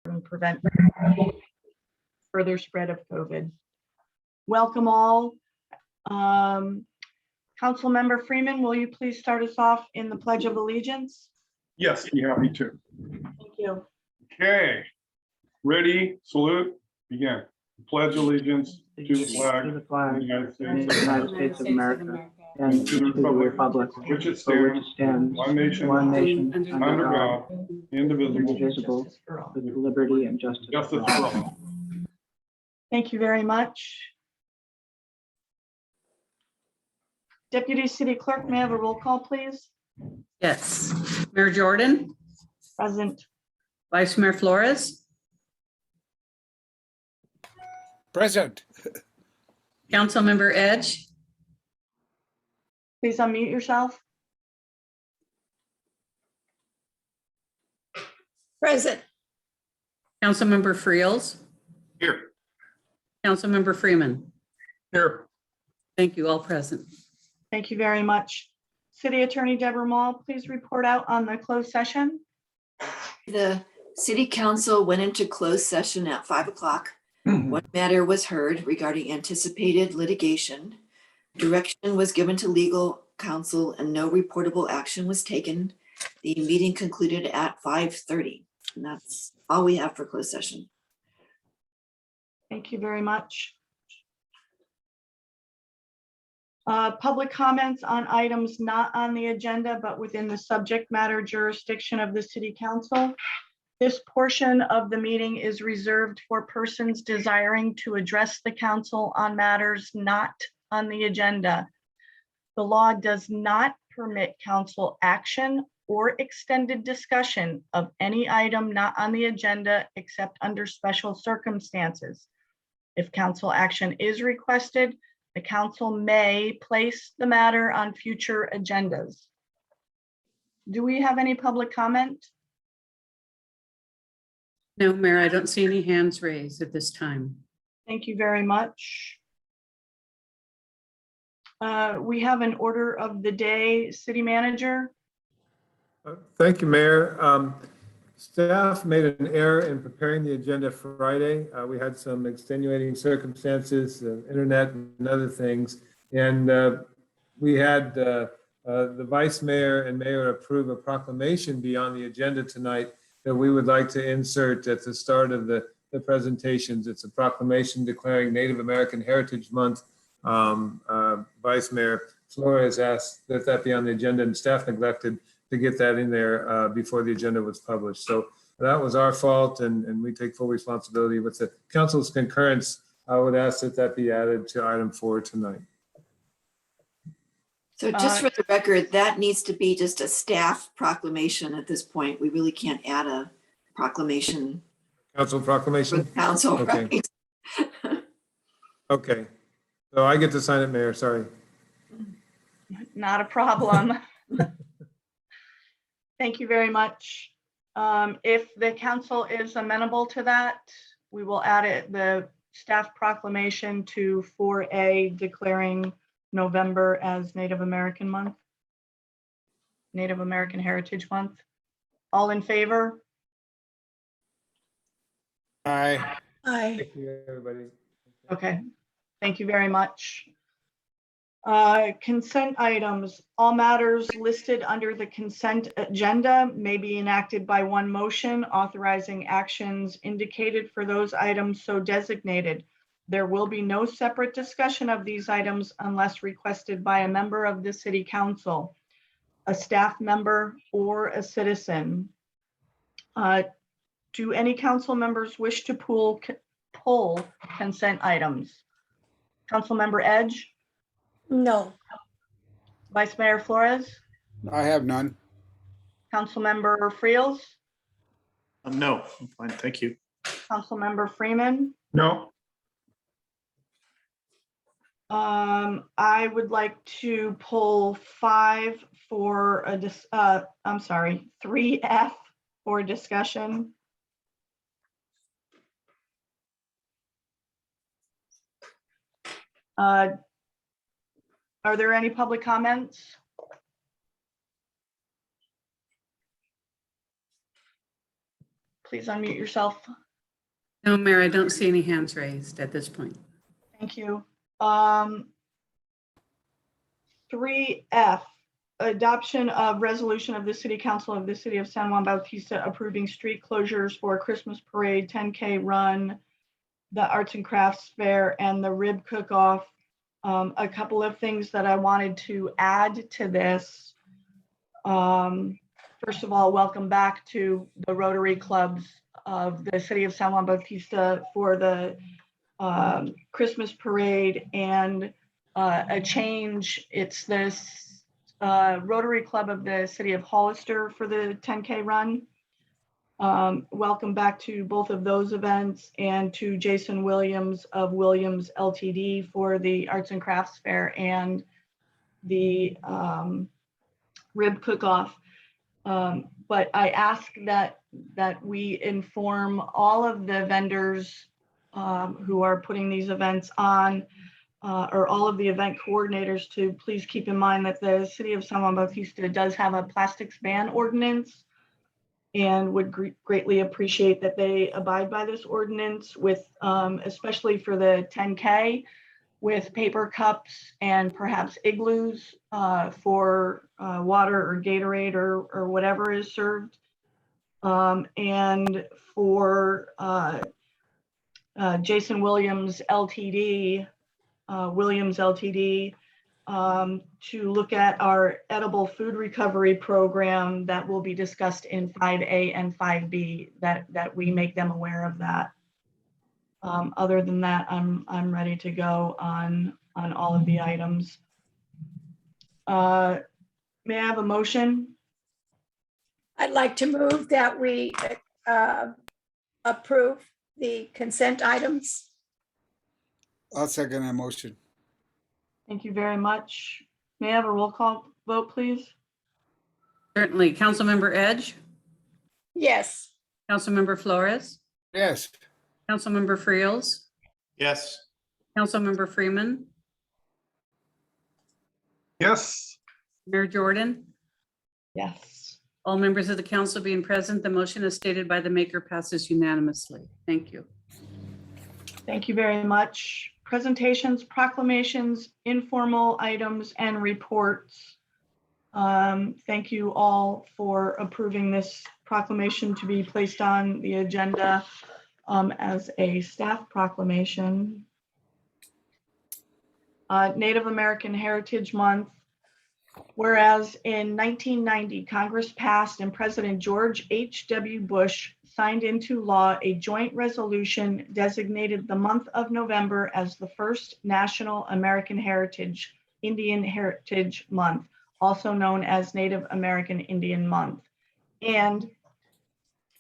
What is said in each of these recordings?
and prevent further spread of COVID. Welcome all. Councilmember Freeman, will you please start us off in the Pledge of Allegiance? Yes, be happy to. Thank you. Okay, ready, salute, begin. Pledge allegiance to the flag To the of flag the United of States the United States of America and to the republic which it for which it stands, stands, one nation, one nation, under under God, God, indivisible, indivisible, Justice for all. with liberty and justice justice for for all. all. Thank you very much. Deputy City Clerk, may I have a roll call, please? Yes. Mayor Jordan, Present. Vice Mayor Flores, Present. Councilmember Edge, Please unmute yourself. Present. Councilmember Friels, Here. Councilmember Freeman. Here. Thank you, all present. Thank you very much. City Attorney Deborah Mall, please report out on the closed session. The city council went into closed session at 5 o'clock. One matter was heard regarding anticipated litigation. Direction was given to legal counsel and no reportable action was taken. The meeting concluded at 5:30. And that's all we have for closed session. Thank you very much. Public comments on items not on the agenda, but within the subject matter jurisdiction of the city council. This portion of the meeting is reserved for persons desiring to address the council on matters not on the agenda. The law does not permit council action or extended discussion of any item not on the agenda except under special circumstances. If council action is requested, the council may place the matter on future agendas. Do we have any public comment? No, Mayor, I don't see any hands raised at this time. Thank you very much. We have an order of the day, City Manager. Thank you, Mayor. Staff made an error in preparing the agenda Friday. We had some extenuating circumstances, internet and other things. And we had the Vice Mayor and Mayor approve a proclamation be on the agenda tonight that we would like to insert at the start of the presentations. It's a proclamation declaring Native American Heritage Month. Vice Mayor Flores asked that that be on the agenda and staff neglected to get that in there before the agenda was published. So that was our fault and we take full responsibility. With the council's concurrence, I would ask that that be added to item 4 tonight. So just for the record, that needs to be just a staff proclamation at this point. We really can't add a proclamation Council for proclamation? the council, Okay. right? Okay. So I get to sign it, Mayor, sorry. Not a problem. Thank you very much. If the council is amenable to that, we will add it, the staff proclamation to 4A declaring November as Native American Month, Native American Heritage Month. All in favor? Aye. Aye. Thank you, everybody. Okay, thank you very much. Consent items. All matters listed under the consent agenda may be enacted by one motion authorizing actions indicated for those items so designated. There will be no separate discussion of these items unless requested by a member of the city council, a staff member, or a citizen. Do any council members wish to pull consent items? Councilmember Edge? No. Vice Mayor Flores? I have none. Councilmember Friels? No, I'm fine, thank you. Councilmember Freeman? No. I would like to pull 5 for a, 3F for discussion. Are there any public comments? please unmute yourself. No, Mayor, I don't see any hands raised at this point. Thank you. 3F, adoption of resolution of the City Council of the City of San Juan Bautista approving street closures for Christmas parade, 10K run, the arts and crafts fair, and the rib cook-off. A couple of things that I wanted to add to this. First of all, welcome back to the Rotary Clubs of the City of San Juan Bautista for the Christmas parade, and a change. It's this Rotary Club of the City of Hollister for the 10K run. Welcome back to both of those events, and to Jason Williams of Williams LTD for the Arts and Crafts Fair and the rib cook-off. But I ask that we inform all of the vendors who are putting these events on, or all of the event coordinators, to please keep in mind that the City of San Juan Bautista does have a plastics ban ordinance, and would greatly appreciate that they abide by this ordinance, with especially for the 10K, with paper cups and perhaps igloos for water or Gatorade or whatever is served. And for Jason Williams LTD, to look at our edible food recovery program that will be discussed in 5A and 5B, that we make them aware of that. Other than that, I'm ready to go on all of the items. May I have a motion? I'd like to move that we approve the consent items. I'll second that motion. Thank you very much. May I have a roll call vote, please? Certainly. Councilmember Edge, Yes. Councilmember Flores, Yes. Councilmember Friels, Yes. Councilmember Freeman, Yes. Mayor Jordan. Yes. All members of the council being present, the motion as stated by the maker passes unanimously. Thank you. Thank you very much. Presentations, proclamations, informal items, and reports. Thank you all for approving this proclamation to be placed on the agenda as a staff proclamation. Native American Heritage Month. Whereas in 1990, Congress passed and President George H.W. Bush signed into law a joint resolution designated the month of November as the first National American Heritage Indian Heritage Month, also known as Native American Indian Month. And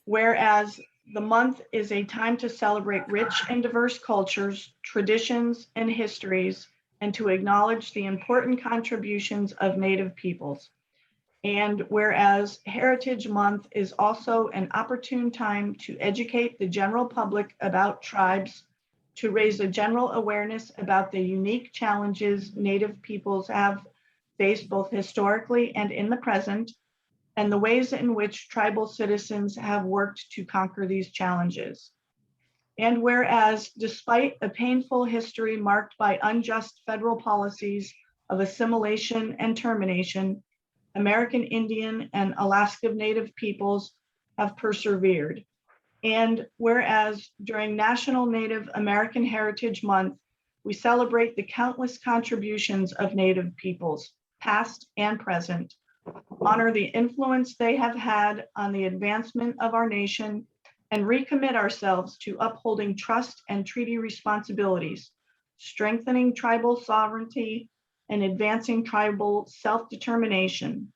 whereas the month is a time to celebrate rich and diverse cultures, traditions, and histories, and to acknowledge the important contributions of Native peoples. And whereas Heritage Month is also an opportune time to educate the general public about tribes, to raise a general awareness about the unique challenges Native peoples have faced both historically and in the present, and the ways in which tribal citizens have worked to conquer these challenges. And whereas, despite a painful history marked by unjust federal policies of assimilation and termination, American Indian and Alaska Native peoples have persevered. And whereas during National Native American Heritage Month, we celebrate the countless contributions of Native peoples, past and present, honor the influence they have had on the advancement of our nation, and recommit ourselves to upholding trust and treaty responsibilities, strengthening tribal sovereignty, and advancing tribal self-determination.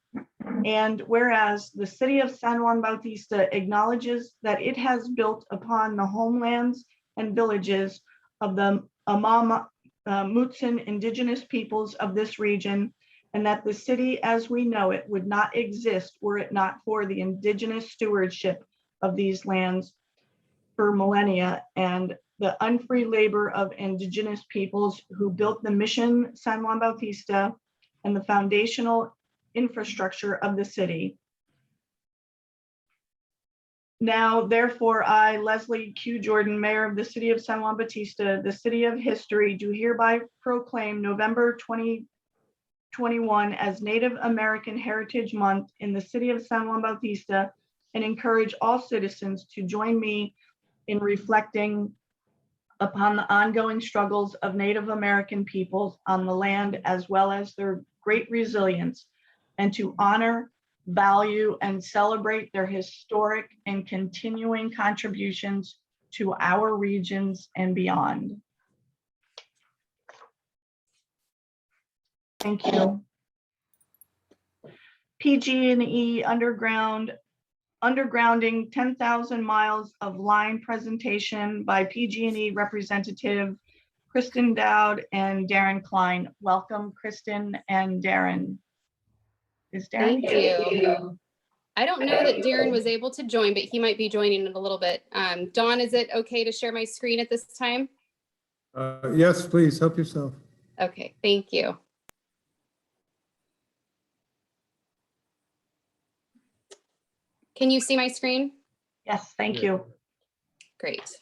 And whereas the City of San Juan Bautista acknowledges that it has built upon the homelands and villages of the Mutsun indigenous peoples of this region, and that the city as we know it would not exist were it not for the indigenous stewardship of these lands for millennia, and the unfree labor of indigenous peoples who built the Mission San Juan Bautista and the foundational infrastructure of the city. Now, therefore, I, Leslie Q. Jordan, Mayor of the City of San Juan Bautista, the City of History, do hereby proclaim November 2021 as Native American Heritage Month in the City of San Juan Bautista, and encourage all citizens to join me in reflecting upon the ongoing struggles of Native American peoples on the land, as well as their great resilience, and to honor, value, and celebrate their historic and continuing contributions to our regions and beyond. Thank you. PG&E undergrounding 10,000 miles of line presentation by PG&E representative Kristen Dowd and Darren Klein. Welcome, Kristen and Darren. Is Darren Thank here? you. I don't know that Darren was able to join, but he might be joining in a little bit. Dawn, is it okay to share my screen at this time? Yes, please, help yourself. Okay, thank you. Can you see my screen? Yes, thank you. Great.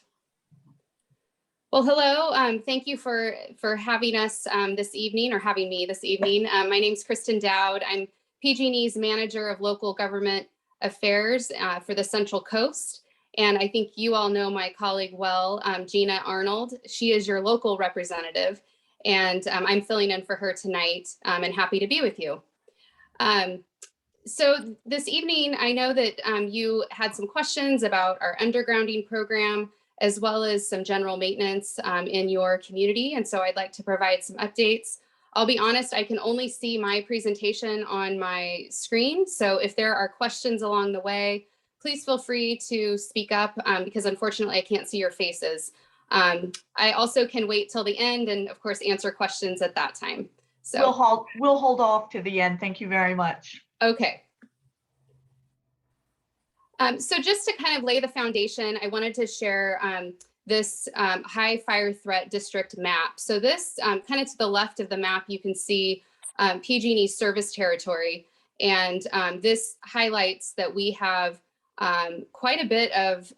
Well, hello. Thank you for having us this evening, or having me this evening. My name's Kristen Dowd. I'm PG&E's Manager of Local Government Affairs for the Central Coast. And I think you all know my colleague well, Gina Arnold. She is your local representative, and I'm filling in for her tonight, and happy to be with you. So this evening, I know that you had some questions about our undergrounding program, as well as some general maintenance in your community. And so I'd like to provide some updates. I'll be honest, I can only see my presentation on my screen. So if there are questions along the way, please feel free to speak up because unfortunately I can't see your faces. I also can wait till the end and of course answer questions at that time. So We'll hold off to the end. Thank you very much. okay. So just to kind of lay the foundation, I wanted to share this high fire threat district map. So this kind of to the left of the map, you can see PG&E's service territory. And this highlights that we have quite a bit of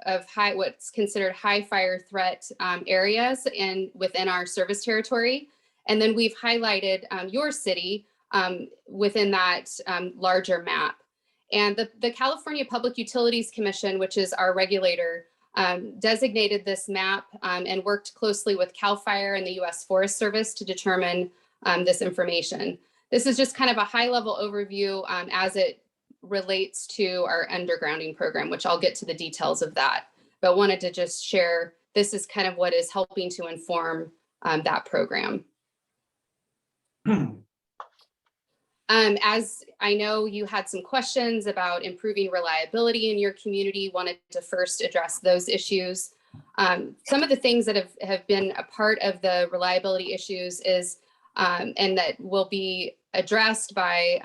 what's considered high fire threat areas within our service territory. And then we've highlighted your city within that larger map. And the California Public Utilities Commission, which is our regulator, designated this map and worked closely with CAL FIRE and the U.S. Forest Service to determine this information. This is just kind of a high-level overview as it relates to our undergrounding program, which I'll get to the details of that, but wanted to just share this is kind of what is helping to inform that program. As I know you had some questions about improving reliability in your community, wanted to first address those issues. Some of the things that have been a part of the reliability issues is, and that will be addressed by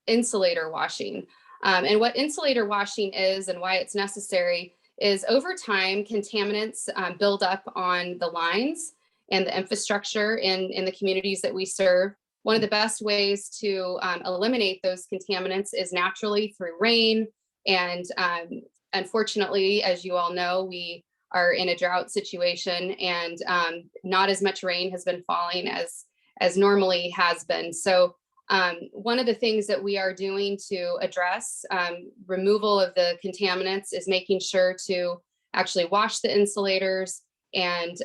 insulator washing. And what insulator washing is and why it's necessary is over time, contaminants build up on the lines and the infrastructure in the communities that we serve. One of the best ways to eliminate those contaminants is naturally through rain. And unfortunately, as you all know, we are in a drought situation and not as much rain has been falling as normally has been. So one of the things that we are doing to address removal of the contaminants is making sure to actually wash the insulators. And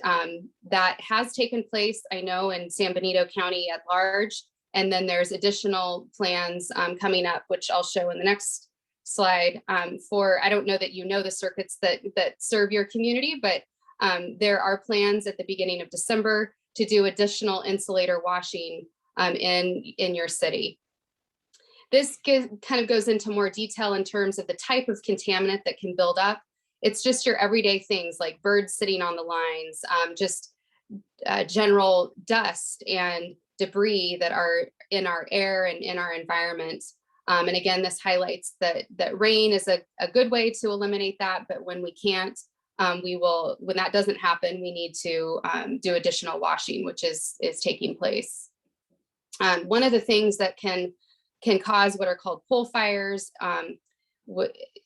that has taken place, I know, in San Benito County at large. And then there's additional plans coming up, which I'll show in the next slide for, I don't know that you know the circuits that serve your community, but there are plans at the beginning of December to do additional insulator washing in your city. This kind of goes into more detail in terms of the type of contaminant that can build up. It's just your everyday things like birds sitting on the lines, just general dust and debris that are in our air and in our environment. And again, this highlights that rain is a good way to eliminate that, but when we can't, when that doesn't happen, we need to do additional washing, which is taking place. One of the things that can cause what are called pole fires,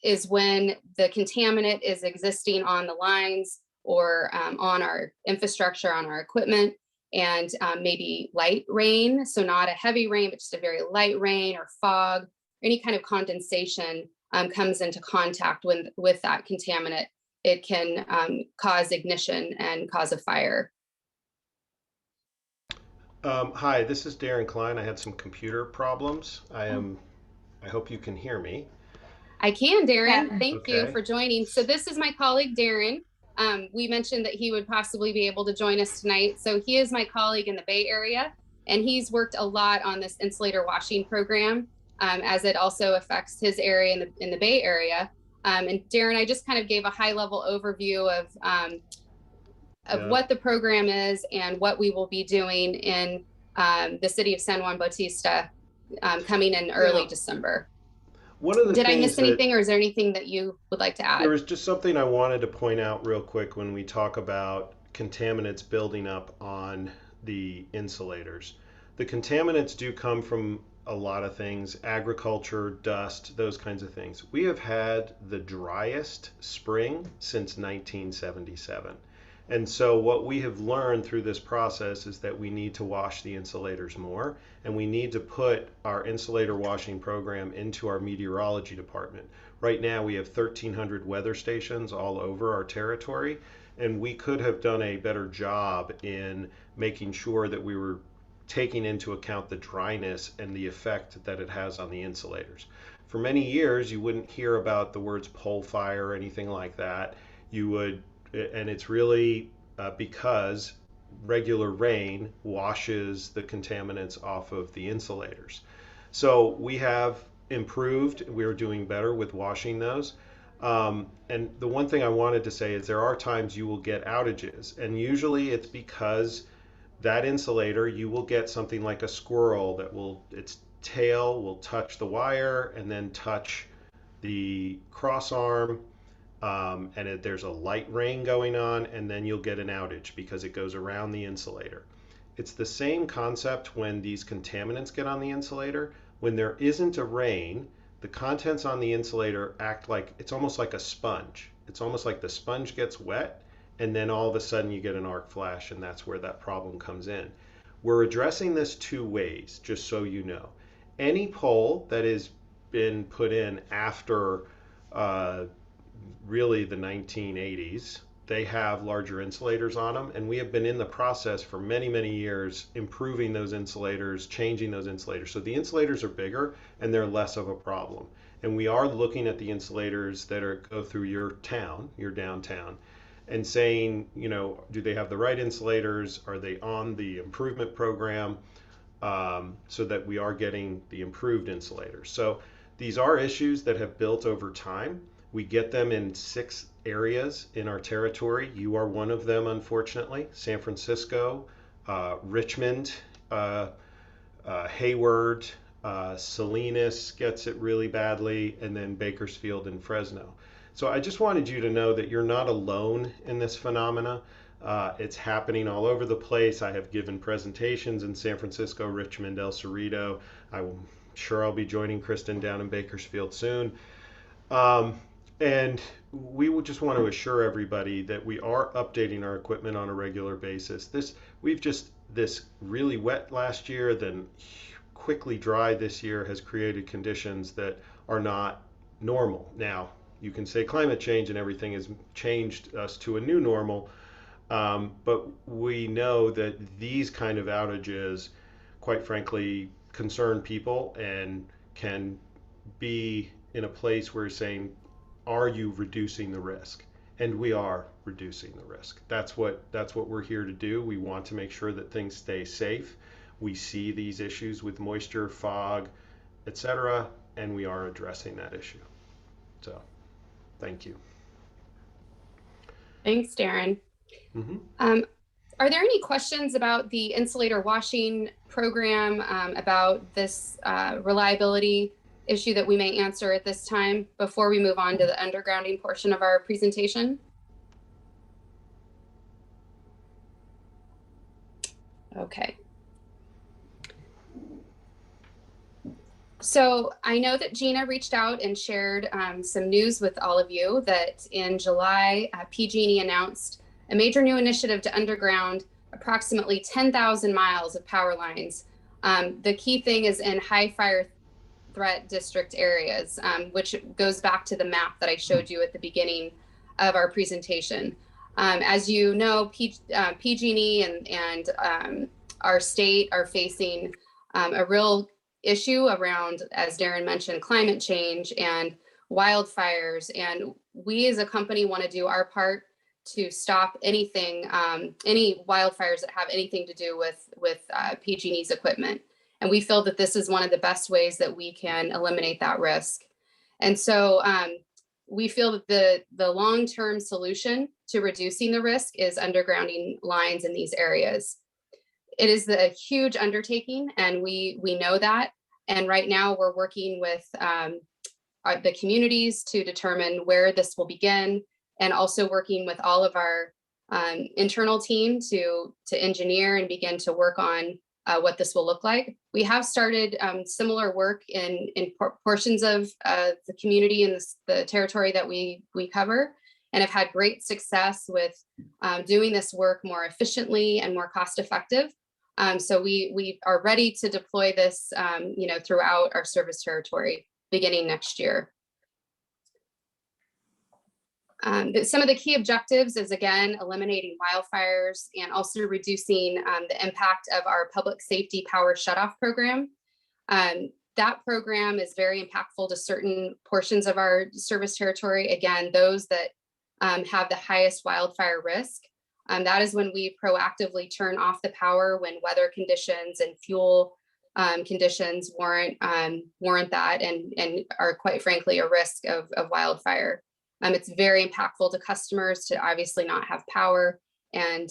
is when the contaminant is existing on the lines or on our infrastructure, on our equipment, and maybe light rain. So not a heavy rain, but just a very light rain or fog, any kind of condensation comes into contact with that contaminant. It can cause ignition and cause a fire. Hi, this is Darren Klein. I had some computer problems. I hope you can hear me. I can, Darren. Thank you Okay. for joining. So this is my colleague, Darren. We mentioned that he would possibly be able to join us tonight. So he is my colleague in the Bay Area, and he's worked a lot on this insulator washing program, as it also affects his area in the Bay Area. And Darren, I just kind of gave a high-level overview of what the program is and what we will be doing in the city of San Juan Bautista coming in early December. One of the Did I things miss anything, or is there anything that you would like to add? there was just something I wanted to point out real quick when we talk about contaminants building up on the insulators. The contaminants do come from a lot of things, agriculture, dust, those kinds of things. We have had the driest spring since 1977. And so what we have learned through this process is that we need to wash the insulators more, and we need to put our insulator washing program into our meteorology department. Right now we have 1,300 weather stations all over our territory, and we could have done a better job in making sure that we were taking into account the dryness and the effect that it has on the insulators. For many years, you wouldn't hear about the words pole fire or anything like that. You would, and it's really because regular rain washes the contaminants off of the insulators. So we have improved, we're doing better with washing those. And the one thing I wanted to say is there are times you will get outages, and usually it's because that insulator, you will get something like a squirrel that its tail will touch the wire and then touch the cross arm, and there's a light rain going on, and then you'll get an outage because it goes around the insulator. It's the same concept when these contaminants get on the insulator. When there isn't a rain, the contents on the insulator act like, it's almost like a sponge. It's almost like the sponge gets wet, and then all of a sudden you get an arc flash, and that's where that problem comes in. We're addressing this two ways, just so you know. Any pole that has been put in after really the 1980s, they have larger insulators on them, and we have been in the process for many, many years improving those insulators, changing those insulators. So the insulators are bigger and they're less of a problem. And we are looking at the insulators that go through your town, your downtown, and saying, you know, do they have the right insulators? Are they on the improvement program? So that we are getting the improved insulators. So these are issues that have built over time. We get them in 6 areas in our territory. You are one of them, unfortunately. San Francisco, Richmond, Hayward, Salinas gets it really badly, and then Bakersfield and Fresno. So I just wanted you to know that you're not alone in this phenomena. It's happening all over the place. I have given presentations in San Francisco, Richmond, El Cerrito. I'm sure I'll be joining Kristen down in Bakersfield soon. And we would just want to assure everybody that we are updating our equipment on a regular basis. This really wet last year, then quickly dry this year has created conditions that are not normal. Now, you can say climate change and everything has changed us to a new normal, but we know that these kind of outages, quite frankly, concern people and can be in a place where you're saying, are you reducing the risk? And we are reducing the risk. That's what we're here to do. We want to make sure that things stay safe. We see these issues with moisture, fog, etc., and we are addressing that issue. So, thank you. Thanks, Darren. Are there any questions about the insulator washing program, about this reliability issue that we may answer at this time before we move on to the undergrounding portion of our presentation? Okay. So I know that Gina reached out and shared some news with all of you that in July, PG&E announced a major new initiative to underground approximately 10,000 miles of power lines. The key thing is in high fire threat district areas, which goes back to the map that I showed you at the beginning of our presentation. As you know, PG&E and our state are facing a real issue around, as Darren mentioned, climate change and wildfires. And we as a company want to do our part to stop anything, any wildfires that have anything to do with PG&E's equipment. And we feel that this is one of the best ways that we can eliminate that risk. And so we feel that the long-term solution to reducing the risk is undergrounding lines in these areas. It is a huge undertaking, and we know that. And right now we're working with the communities to determine where this will begin, and also working with all of our internal team to engineer and begin to work on what this will look like. We have started similar work in portions of the community and the territory that we cover, and have had great success with doing this work more efficiently and more cost effective. So we are ready to deploy this, throughout our service territory beginning next year. Some of the key objectives is, again, eliminating wildfires and also reducing the impact of our public safety power shutoff program. That program is very impactful to certain portions of our service territory. Again, those that have the highest wildfire risk. That is when we proactively turn off the power when weather conditions and fuel conditions warrant that and are, quite frankly, a risk of wildfire. It's very impactful to customers to obviously not have power. And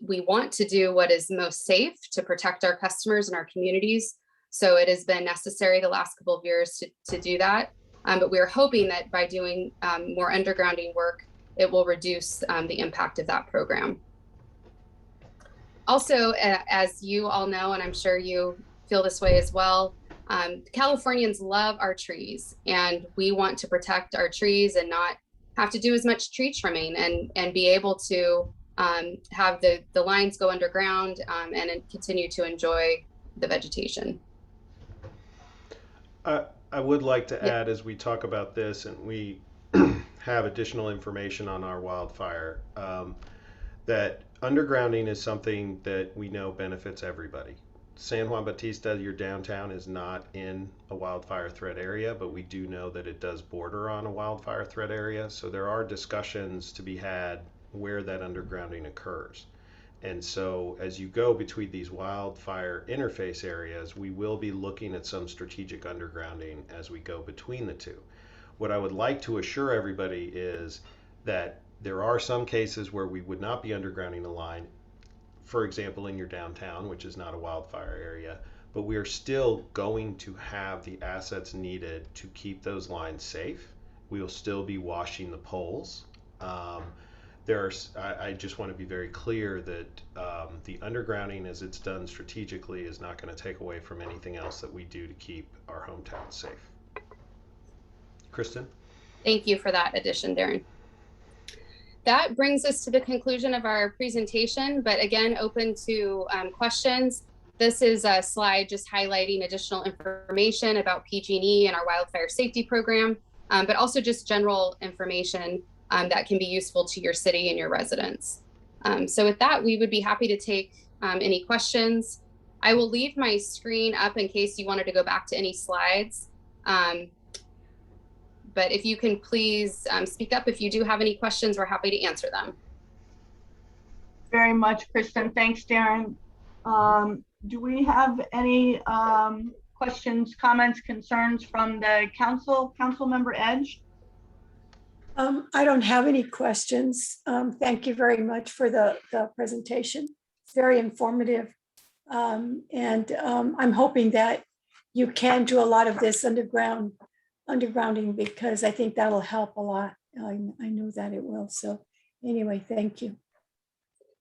we want to do what is most safe to protect our customers and our communities. So it has been necessary the last couple of years to do that. But we're hoping that by doing more undergrounding work, it will reduce the impact of that program. Also, as you all know, and I'm sure you feel this way as well, Californians love our trees, and we want to protect our trees and not have to do as much tree trimming and be able to have the lines go underground and continue to enjoy the vegetation. I would like to add, as we talk about this and we have additional information on our wildfire, that undergrounding is something that we know benefits everybody. San Juan Bautista, your downtown, is not in a wildfire threat area, but we do know that it does border on a wildfire threat area. So there are discussions to be had where that undergrounding occurs. And so as you go between these wildfire interface areas, we will be looking at some strategic undergrounding as we go between the two. What I would like to assure everybody is that there are some cases where we would not be undergrounding a line, for example, in your downtown, which is not a wildfire area, but we are still going to have the assets needed to keep those lines safe. We will still be washing the poles. I just want to be very clear that the undergrounding, as it's done strategically, is not going to take away from anything else that we do to keep our hometown safe. Kristen? Thank you for that addition, Darren. That brings us to the conclusion of our presentation, but again, open to questions. This is a slide just highlighting additional information about PG&E and our wildfire safety program, but also just general information that can be useful to your city and your residents. So with that, we would be happy to take any questions. I will leave my screen up in case you wanted to go back to any slides. But if you can please speak up if you do have any questions, we're happy to answer them. Very much, Kristen. Thanks, Darren. Do we have any questions, comments, concerns from the council? Councilmember Edge? I don't have any questions. Thank you very much for the presentation. It's very informative. And I'm hoping that you can do a lot of this undergrounding, because I think that'll help a lot. I know that it will. So anyway, thank you.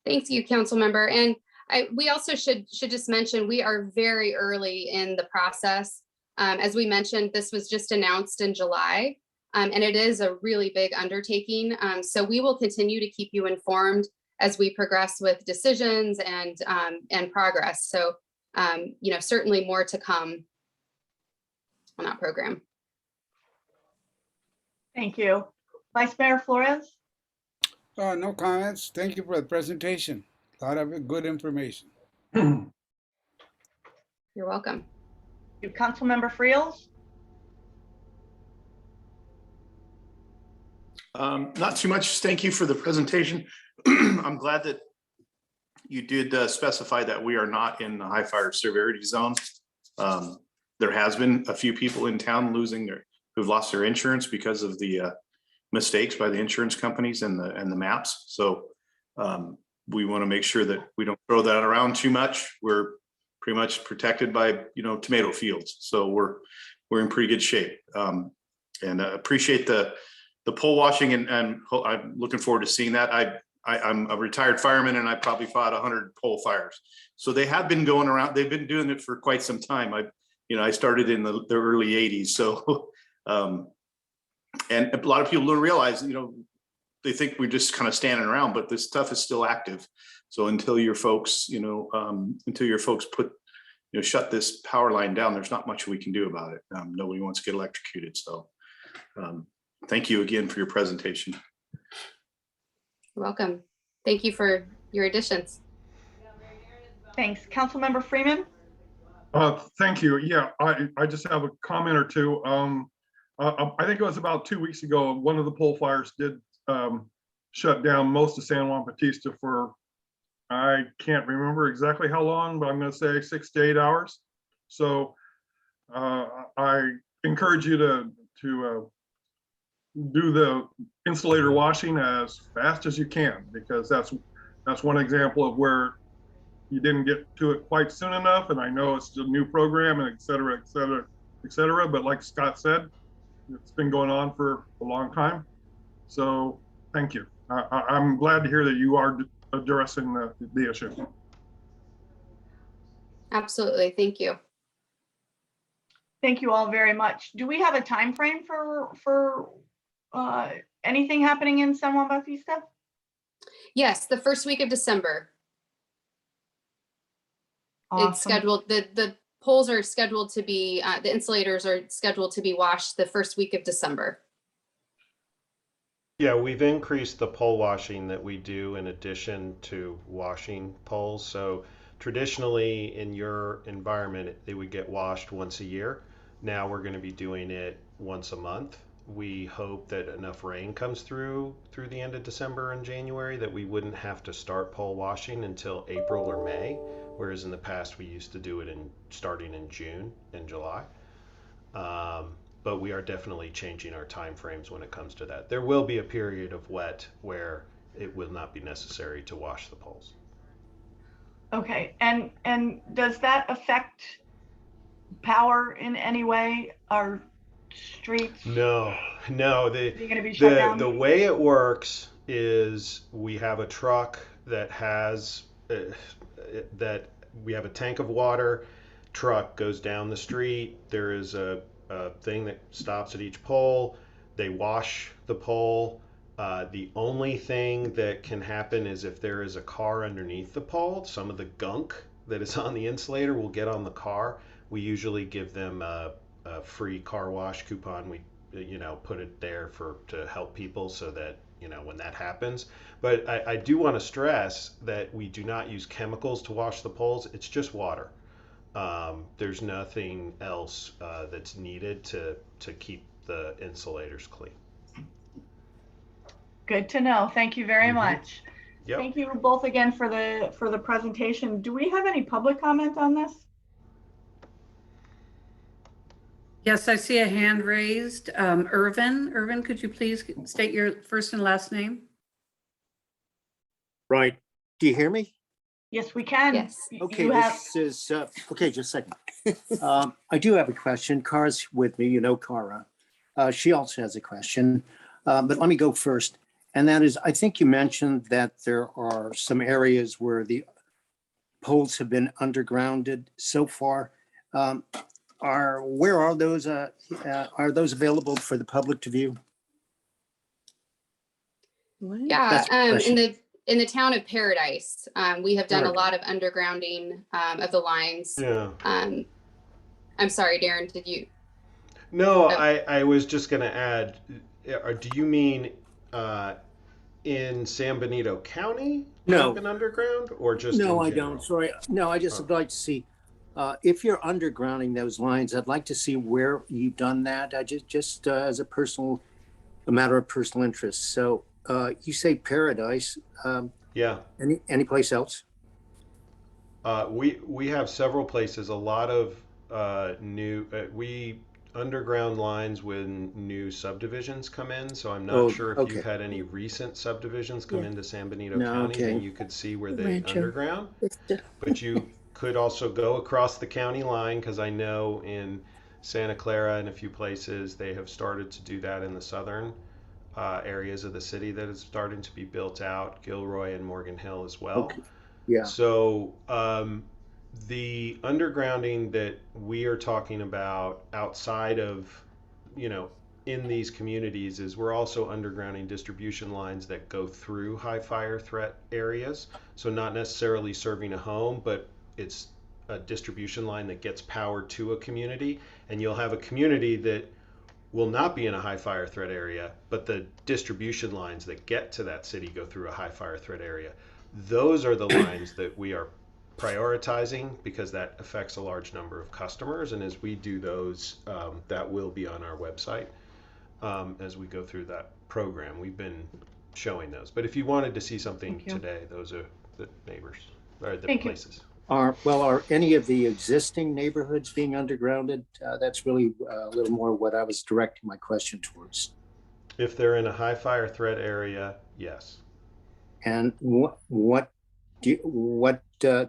Thank you, council member. And we also should just mention, we are very early in the process. As we mentioned, this was just announced in July, and it is a really big undertaking. So we will continue to keep you informed as we progress with decisions and progress. So, certainly more to come on that program. Thank you. Vice Mayor Flores? No comments. Thank you for the presentation. A lot of good information. You're welcome. You, Councilmember Friels? Not too much. Thank you for the presentation. I'm glad that you did specify that we are not in the high fire severity zone. There has been a few people in town who've lost their insurance because of the mistakes by the insurance companies and the maps. So we want to make sure that we don't throw that around too much. We're pretty much protected by tomato fields, so we're in pretty good shape. And appreciate the pole washing, and I'm looking forward to seeing that. I'm a retired fireman, and I probably fought 100 pole fires. So they have been going around. They've been doing it for quite some time. I started in the early 80s. So, and a lot of people don't realize, they think we're just kind of standing around, but this stuff is still active. So until your folks, put, shut this power line down, there's not much we can do about it. Nobody wants to get electrocuted. So thank you again for your presentation. You're welcome. Thank you for your additions. Thanks. Councilmember Freeman? Thank you. Yeah, I just have a comment or two. I think it was about 2 weeks ago, one of the pole fires did shut down most of San Juan Bautista for, I can't remember exactly how long, but I'm going to say 6 to 8 hours. So I encourage you to do the insulator washing as fast as you can, because that's one example of where you didn't get to it quite soon enough. And I know it's a new program and et cetera, et cetera, et cetera. But like Scott said, it's been going on for a long time. So thank you. I'm glad to hear that you are addressing the issue. Absolutely. Thank you. Thank you all very much. Do we have a time frame for anything happening in San Juan Bautista? Yes, the first week of December. It's Awesome. scheduled, the poles are scheduled to be, the insulators are scheduled to be washed the first week of December. Yeah, we've increased the pole washing that we do in addition to washing poles. So traditionally in your environment, they would get washed once a year. Now we're going to be doing it once a month. We hope that enough rain comes through the end of December and January that we wouldn't have to start pole washing until April or May, whereas in the past we used to do it starting in June and July. But we are definitely changing our time frames when it comes to that. There will be a period of wet where it will not be necessary to wash the poles. Okay, and does that affect power in any way? Our streets? No. Are they going to be shut down? The way it works is we have a truck that has that we have a tank of water. Truck goes down the street. There is a thing that stops at each pole. They wash the pole. The only thing that can happen is if there is a car underneath the pole, some of the gunk that is on the insulator will get on the car. We usually give them a free car wash coupon. We put it there to help people so that when that happens. But I do want to stress that we do not use chemicals to wash the poles. It's just water. There's nothing else that's needed to keep the insulators clean. Good to know. Thank you very much. Yep. Thank you both again for the presentation. Do we have any public comment on this? Yes, I see a hand raised. Irvin, could you please state your first and last name? Right. Do you hear me? Yes, we can. Yes. Okay, You have, this is, okay, just a second. I do have a question. Cara's with me, Cara. She also has a question, but let me go first. And that is, I think you mentioned that there are some areas where the poles have been undergrounded so far. where are those available for the public to view? Yeah, That's my question. in the town of Paradise, we have done a Okay. lot of undergrounding of the lines. Yeah. I'm sorry, Darren, did you? No, Oh. I was just going to add, do you mean in San Benito County? No. You've been underground or just in No, I general? don't. Sorry. No, I just Oh. would like to see, if you're undergrounding those lines, I'd like to see where you've done that. I just as a matter of personal interest. So you say Paradise, Yeah. any place else? We have several places, a lot of new, we underground lines when new subdivisions come in. So I'm not Oh, sure if okay. you've had any recent subdivisions come Yeah. into San Benito No, County, then okay. you could see where they Rancho. underground. But you could also go across the county line, because I know in Santa Clara and a few places they have started to do that in the southern areas of the city that is starting to be built out, Gilroy and Morgan Hill as well. Okay. Yeah. So the undergrounding that we are talking about outside of, in these communities is we're also undergrounding distribution lines that go through high fire threat areas. So not necessarily serving a home, but it's a distribution line that gets power to a community. And you'll have a community that will not be in a high fire threat area, but the distribution lines that get to that city go through a high fire threat area. Those are the lines that we are prioritizing because that affects a large number of customers. And as we do those, that will be on our website as we go through that program. We've been showing those. But if you wanted to see something Thank you. today, those are the neighbors or the Thank you. places. Are any of the existing neighborhoods being undergrounded? That's really a little more what I was directing my question towards. If they're in a high fire threat area, yes. And what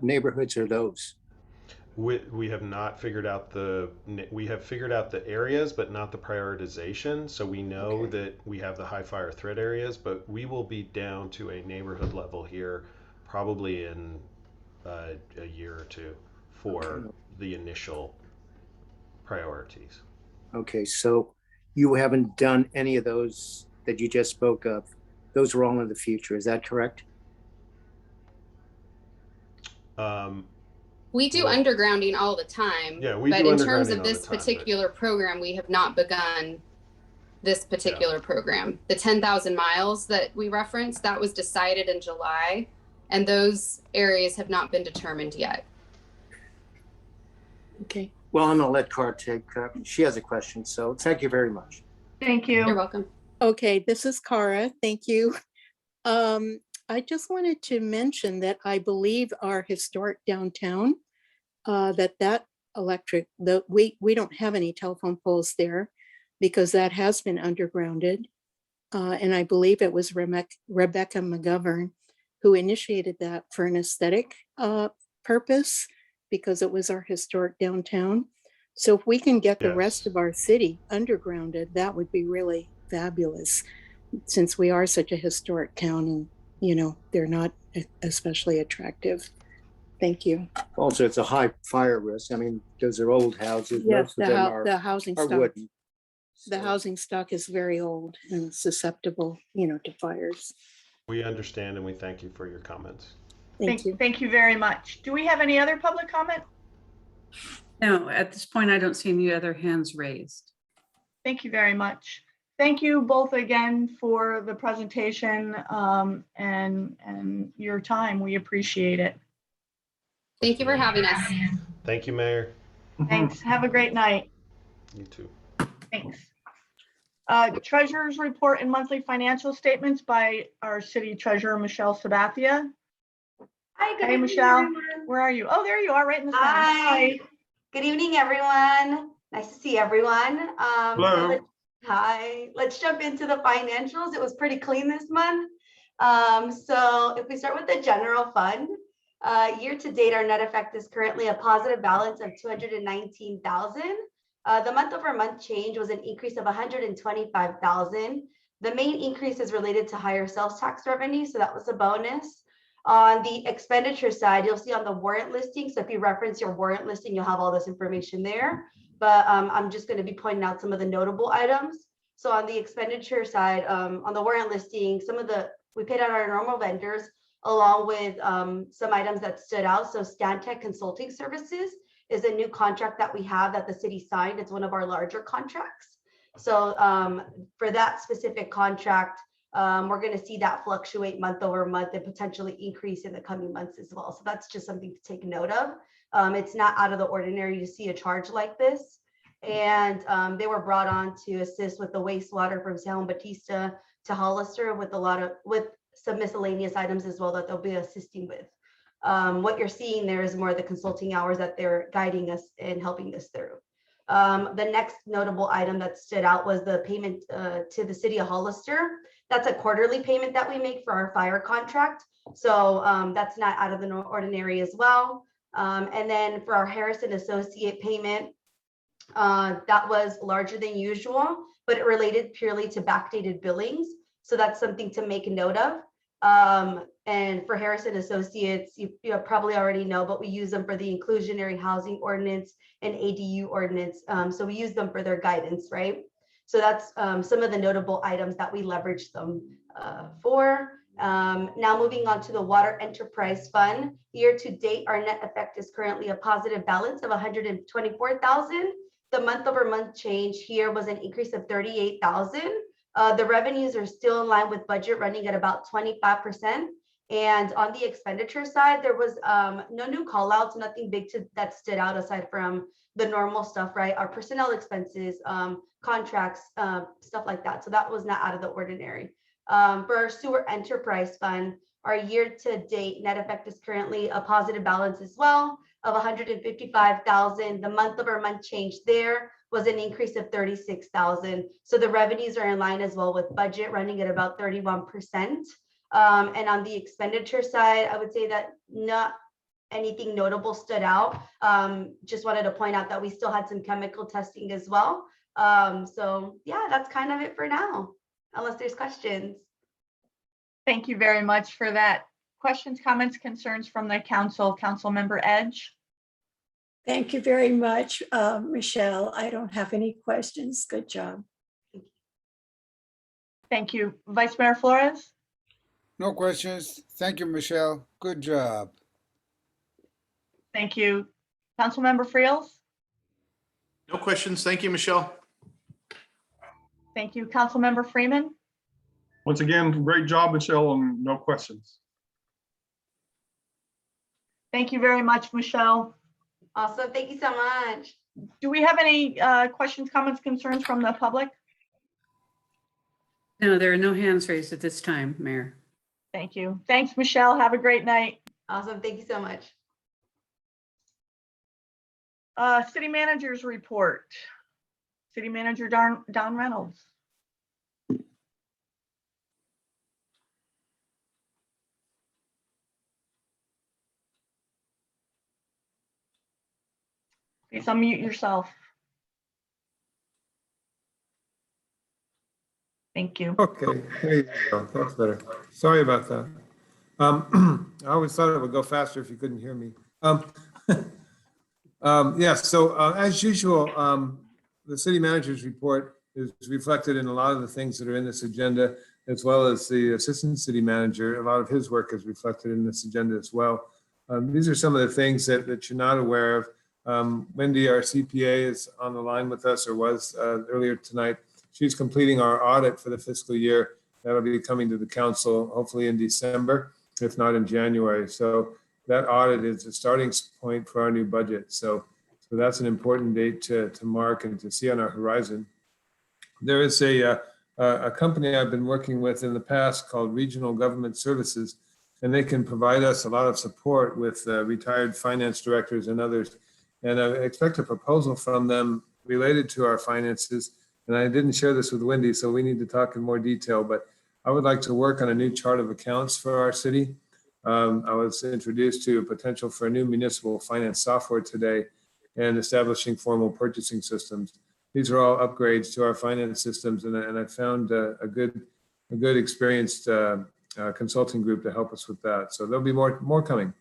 neighborhoods are those? We have not figured out we have figured out the areas, but not the prioritization. So we know that we have the high fire threat areas, but we will be down to a neighborhood level here probably in a year or two for the initial priorities. Okay, so you haven't done any of those that you just spoke of. Those are all in the future. Is that correct? We do Well, undergrounding all the time. Yeah, we but do in terms undergrounding of all this the time, but- particular program, we have not begun this particular program. The 10,000 miles that we referenced, that was decided in July, and those areas have not been determined yet. Okay. Well, I'm gonna let Cara take, she has a question, so thank you very much. Thank You're you. welcome. Okay, this is Cara. Thank you. I just wanted to mention that I believe our historic downtown, that we don't have any telephone poles there because that has been undergrounded. And I believe it was Rebecca McGovern who initiated that for an aesthetic purpose because it was our historic downtown. So if we can get the rest Yes. of our city undergrounded, that would be really fabulous since we are such a historic town and, they're not especially attractive. Thank you. Also, it's a high fire risk. I mean, those are old houses. Yes, Most of them the housing are stock, wooden. the housing stock is very old and susceptible, to fires. We understand and we thank you for your comments. Thank you. Thank you very much. Do we have any other public comment? No, at this point, I don't see any other hands raised. Thank you very much. Thank you both again for the presentation and your time. We appreciate it. Thank you for having us. Thank you, Mayor. Thanks. Have a great night. You too. Thanks. Treasurer's report and monthly financial statements by our city treasurer, Michelle Sabathia. Hi, good Hey, evening, Michelle. everyone. Where are you? Oh, there you are, right in the center. Hi. Good evening, everyone. Nice to see everyone. Hello. Hi. Let's jump into the financials. It was pretty clean this month. So if we start with the general fund, year to date, our net effect is currently a positive balance of 219,000. The month over month change was an increase of 125,000. The main increase is related to higher sales tax revenue, so that was a bonus. On the expenditure side, you'll see on the warrant listing. So if you reference your warrant listing, you'll have all this information there. but I'm just going to be pointing out some of the notable items. So on the expenditure side, on the warrant listing, we paid out our normal vendors along with some items that stood out. So Stantec Consulting Services is a new contract that we have that the city signed. It's one of our larger contracts. So for that specific contract, we're going to see that fluctuate month over month and potentially increase in the coming months as well. So that's just something to take note of. It's not out of the ordinary to see a charge like this. And they were brought on to assist with the wastewater from San Juan Bautista to Hollister with some miscellaneous items as well that they'll be assisting with. What you're seeing there is more of the consulting hours that they're guiding us and helping us through. The next notable item that stood out was the payment to the city of Hollister. That's a quarterly payment that we make for our fire contract. So that's not out of the ordinary as well. And then for our Harrison Associate payment, that was larger than usual, but it related purely to backdated billings. So that's something to make a note of. And for Harrison Associates, you probably already know, but we use them for the inclusionary housing ordinance and ADU ordinance. So we use them for their guidance, right? So that's some of the notable items that we leverage them for. Now moving on to the Water Enterprise Fund. Year to date, our net effect is currently a positive balance of $124,000. The month over month change here was an increase of $38,000. The revenues are still in line with budget, running at about 25%. And on the expenditure side, there was no new call outs, nothing big that stood out aside from the normal stuff, right? Our personnel expenses, contracts, stuff like that. So that was not out of the ordinary. For our Sewer Enterprise Fund, our year to date net effect is currently a positive balance as well of $155,000. The month over month change there was an increase of $36,000. So the revenues are in line as well with budget, running at about 31%. And on the expenditure side, I would say that not anything notable stood out. Just wanted to point out that we still had some chemical testing as well. So yeah, that's kind of it for now, unless there's questions. Thank you very much for that. Questions, comments, concerns from the council? Councilmember Edge? Thank you very much, Michelle. I don't have any questions. Good job. Thank you. Vice Mayor Flores? No questions. Thank you, Michelle. Good job. Thank you. Councilmember Friels? No questions. Thank you, Michelle. Thank you. Councilmember Freeman? Once again, great job, Michelle, and no questions. Thank you very much, Michelle. Awesome. Thank you so much. Do we have any questions, comments, concerns from the public? No, there are no hands raised at this time, Mayor. Thank you. Thanks, Michelle. Have a great night. Awesome. Thank you so much. City Manager's report. City Manager Don Reynolds. Please unmute yourself. Thank you. Okay, there you go. That's better. Sorry about that. I always thought it would go faster if you couldn't hear me. Yes, so as usual, the city manager's report is reflected in a lot of the things that are in this agenda, as well as the assistant city manager. A lot of his work is reflected in this agenda as well. These are some of the things that you're not aware of. Wendy, our CPA, is on the line with us, or was earlier tonight. She's completing our audit for the fiscal year. That'll be coming to the council hopefully in December, if not in January. So that audit is a starting point for our new budget. So that's an important date to mark and to see on our horizon. There is a company I've been working with in the past called Regional Government Services, and they can provide us a lot of support with retired finance directors and others. And I expect a proposal from them related to our finances. And I didn't share this with Wendy, so we need to talk in more detail, but I would like to work on a new chart of accounts for our city. I was introduced to a potential for a new municipal finance software today and establishing formal purchasing systems. These are all upgrades to our finance systems, and I found a good experienced consulting group to help us with that. So there'll be more coming.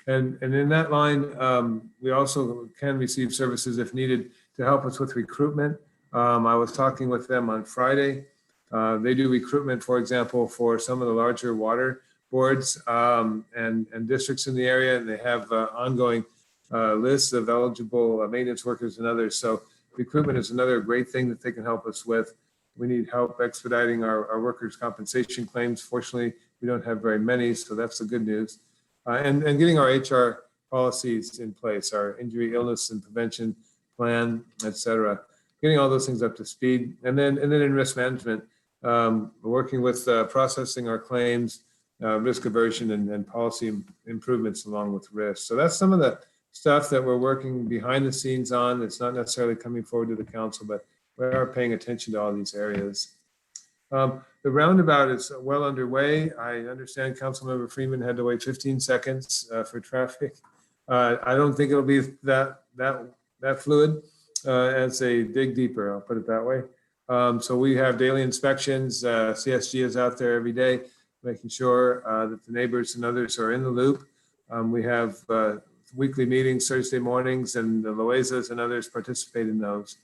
And in that line, we also can receive services if needed to help us with recruitment. I was talking with them on Friday. They do recruitment, for example, for some of the larger water boards and districts in the area, and they have ongoing lists of eligible maintenance workers and others. So recruitment is another great thing that they can help us with. We need help expediting our workers' compensation claims. Fortunately, we don't have very many, so that's the good news. And getting our HR policies in place, our injury, illness, and prevention plan, et cetera. Getting all those things up to speed. And then in risk management, working with processing our claims, risk aversion, and policy improvements along with risk. So that's some of the stuff that we're working behind the scenes on. It's not necessarily coming forward to the council, but we are paying attention to all these areas. The roundabout is well underway. I understand Councilmember Freeman had to wait 15 seconds for traffic. I don't think it'll be that fluid as they dig deeper, I'll put it that way. So we have daily inspections. CSG is out there every day, making sure that the neighbors and others are in the loop. We have weekly meetings Thursday mornings, and the Loezas and others participate in those.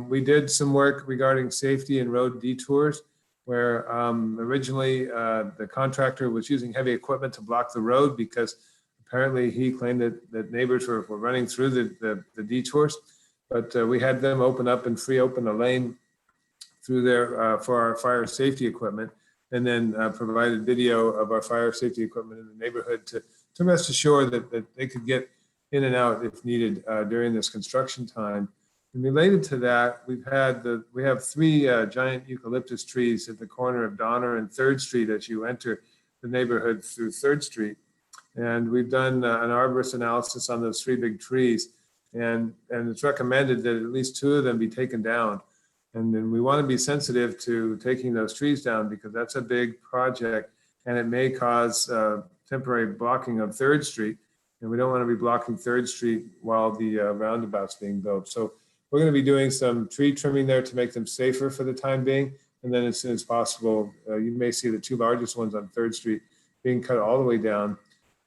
We did some work regarding safety and road detours, where originally the contractor was using heavy equipment to block the road because apparently he claimed that neighbors were running through the detours. But we had them open up and free open a lane through there for our fire safety equipment, and then provided video of our fire safety equipment in the neighborhood to rest assured that they could get in and out if needed during this construction time. And related to that, we have three giant eucalyptus trees at the corner of Donner and 3rd Street as you enter the neighborhood through 3rd Street. And we've done an arborist analysis on those 3 big trees. And it's recommended that at least 2 of them be taken down. And then we want to be sensitive to taking those trees down because that's a big project and it may cause temporary blocking of 3rd Street. And we don't want to be blocking 3rd Street while the roundabout's being built. So we're going to be doing some tree trimming there to make them safer for the time being. And then as soon as possible, you may see the 2 largest ones on 3rd Street being cut all the way down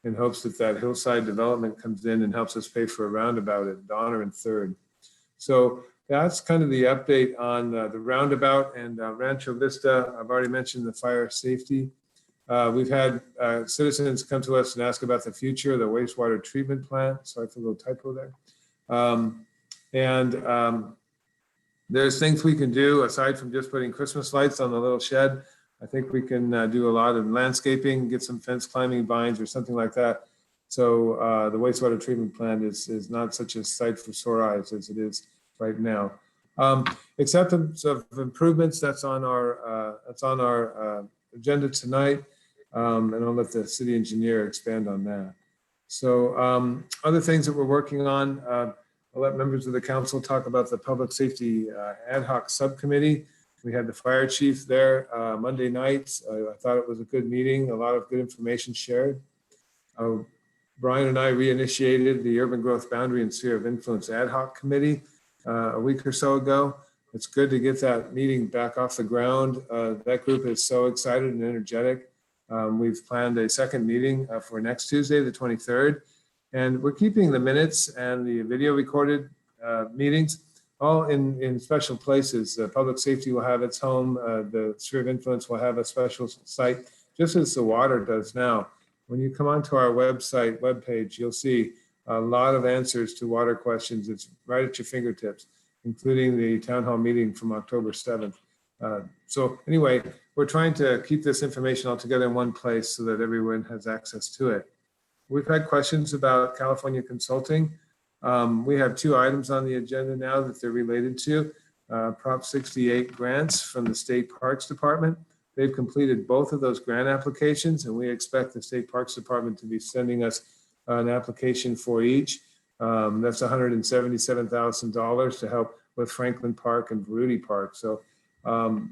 in hopes that hillside development comes in and helps us pay for a roundabout at Donner and 3rd. So that's kind of the update on the roundabout and Rancho Vista. I've already mentioned the fire safety. We've had citizens come to us and ask about the future of the wastewater treatment plant. Sorry for a little typo there. There's things we can do aside from just putting Christmas lights on the little shed. I think we can do a lot of landscaping, get some fence climbing vines or something like that. So the wastewater treatment plant is not such a sight for sore eyes as it is right now. Acceptance of improvements, that's on our agenda tonight. And I'll let the city engineer expand on that. So other things that we're working on, I'll let members of the council talk about the public safety ad hoc subcommittee. We had the fire chief there Monday nights. I thought it was a good meeting, a lot of good information shared. Brian and I reinitiated the Urban Growth Boundary and Sphere of Influence ad hoc committee a week or so ago. It's good to get that meeting back off the ground. That group is so excited and energetic. We've planned a second meeting for next Tuesday, the 23rd. And we're keeping the minutes and the video recorded meetings all in special places. Public safety will have its home. The Sphere of Influence will have a special site, just as the water does now. When you come onto our webpage, you'll see a lot of answers to water questions. It's right at your fingertips, including the town hall meeting from October 7th. So anyway, we're trying to keep this information all together in one place so that everyone has access to it. We've had questions about California Consulting. We have 2 items on the agenda now that they're related to. Prop 68 grants from the State Parks Department. They've completed both of those grant applications, and we expect the State Parks Department to be sending us an application for each. That's $177,000 to help with Franklin Park and Veruti Park. So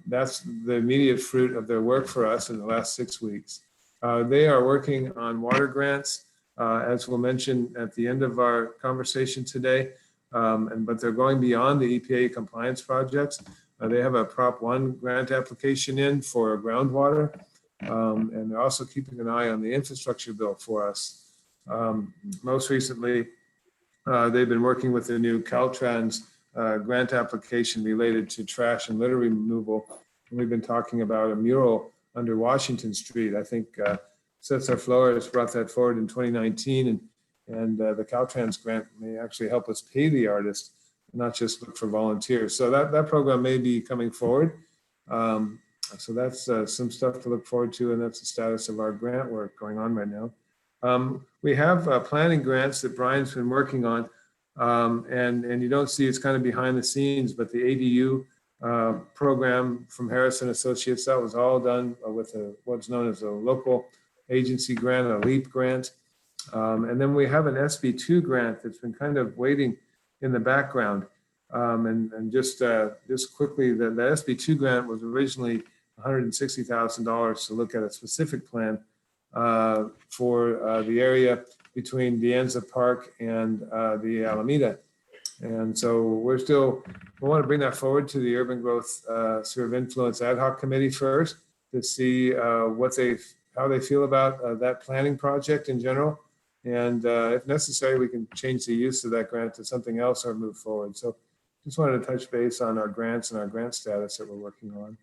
that's the immediate fruit of their work for us in the last 6 weeks. They are working on water grants, as we'll mention at the end of our conversation today, but they're going beyond the EPA compliance projects. They have a Prop 1 grant application in for groundwater, and they're also keeping an eye on the infrastructure bill for us. Most recently, they've been working with the new Caltrans grant application related to trash and litter removal. And we've been talking about a mural under Washington Street. I think Cesar Flores brought that forward in 2019, and the Caltrans grant may actually help us pay the artist, not just look for volunteers. So that program may be coming forward. So that's some stuff to look forward to, and that's the status of our grant work going on right now. We have planning grants that Brian's been working on, and you don't see it's kind of behind the scenes, but the ADU program from Harrison Associates, that was all done with what's known as a local agency grant, a LEAP grant. And then we have an SB2 grant that's been kind of waiting in the background. And just quickly, the SB2 grant was originally $160,000 to look at a specific plan for the area between De Anza Park and the Alameda. And so we want to bring that forward to the Urban Growth Sphere of Influence Ad Hoc Committee first to see how they feel about that planning project in general. And if necessary, we can change the use of that grant to something else or move forward. So just wanted to touch base on our grants and our grant status that we're working on.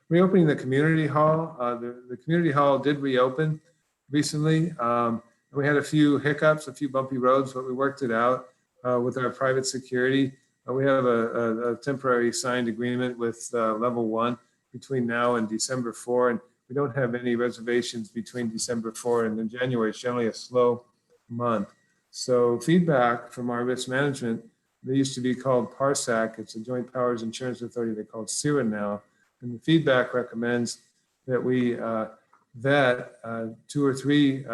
Reopening the community hall. The community hall did reopen recently. We had a few hiccups, a few bumpy roads, but we worked it out with our private security. We have a temporary signed agreement with Level 1 between now and December 4, and we don't have any reservations between December 4 and then January. It's generally a slow month. So feedback from our risk management, they used to be called PARSAC. It's a Joint Powers Insurance Authority. They're called CIRA now. And the feedback recommends that we vet 2 or 3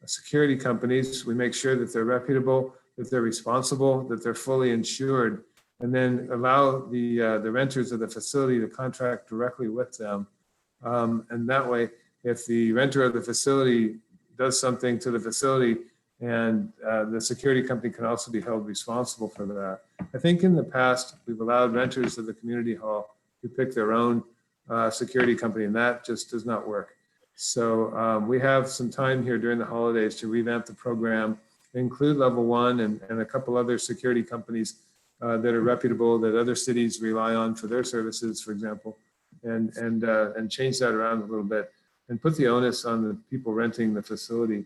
security companies. We make sure that they're reputable, that they're responsible, that they're fully insured, and then allow the renters of the facility to contract directly with them. And that way, if the renter of the facility does something to the facility, and the security company can also be held responsible for that. I think in the past, we've allowed renters of the community hall to pick their own security company, and that just does not work. So we have some time here during the holidays to revamp the program, include Level 1 and a couple other security companies that are reputable, that other cities rely on for their services, for example, and change that around a little bit and put the onus on the people renting the facility.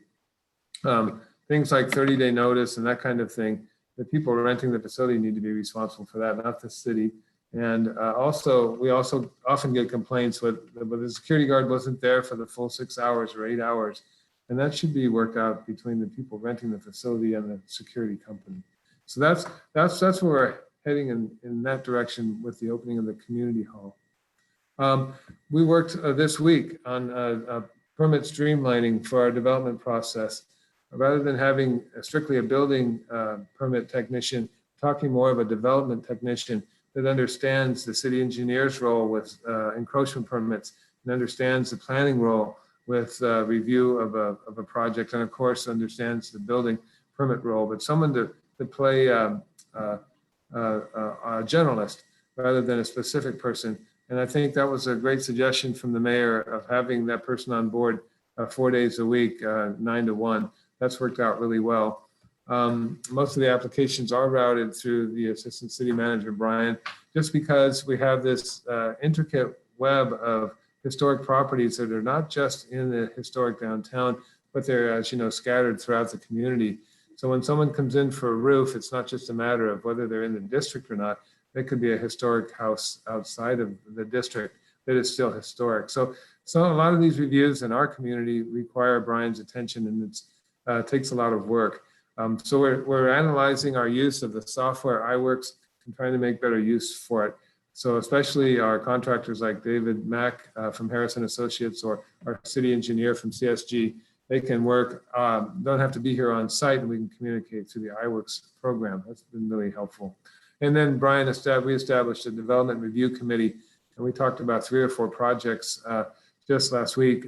Things like 30-day notice and that kind of thing, the people renting the facility need to be responsible for that, not the city. And we also often get complaints with the security guard wasn't there for the full 6 hours or 8 hours. And that should be worked out between the people renting the facility and the security company. So that's where we're heading in that direction with the opening of the community hall. We worked this week on a permit streamlining for our development process. Rather than having strictly a building permit technician, talking more of a development technician that understands the city engineer's role with encroachment permits and understands the planning role with review of a project, and of course understands the building permit role, but someone to play a generalist rather than a specific person. And I think that was a great suggestion from the mayor of having that person on board 4 days a week, 9 to 1. That's worked out really well. Most of the applications are routed through the assistant city manager, Brian, just because we have this intricate web of historic properties that are not just in the historic downtown, but they're, as you know, scattered throughout the community. So when someone comes in for a roof, it's not just a matter of whether they're in the district or not. It could be a historic house outside of the district that is still historic. So a lot of these reviews in our community require Brian's attention, and it takes a lot of work. So we're analyzing our use of the software iWorks and trying to make better use for it. So especially our contractors like David Mack from Harrison Associates or our city engineer from CSG, they can work, don't have to be here on site, and we can communicate through the iWorks program. That's been really helpful. And then Brian, we established a development review committee, and we talked about 3 or 4 projects just last week,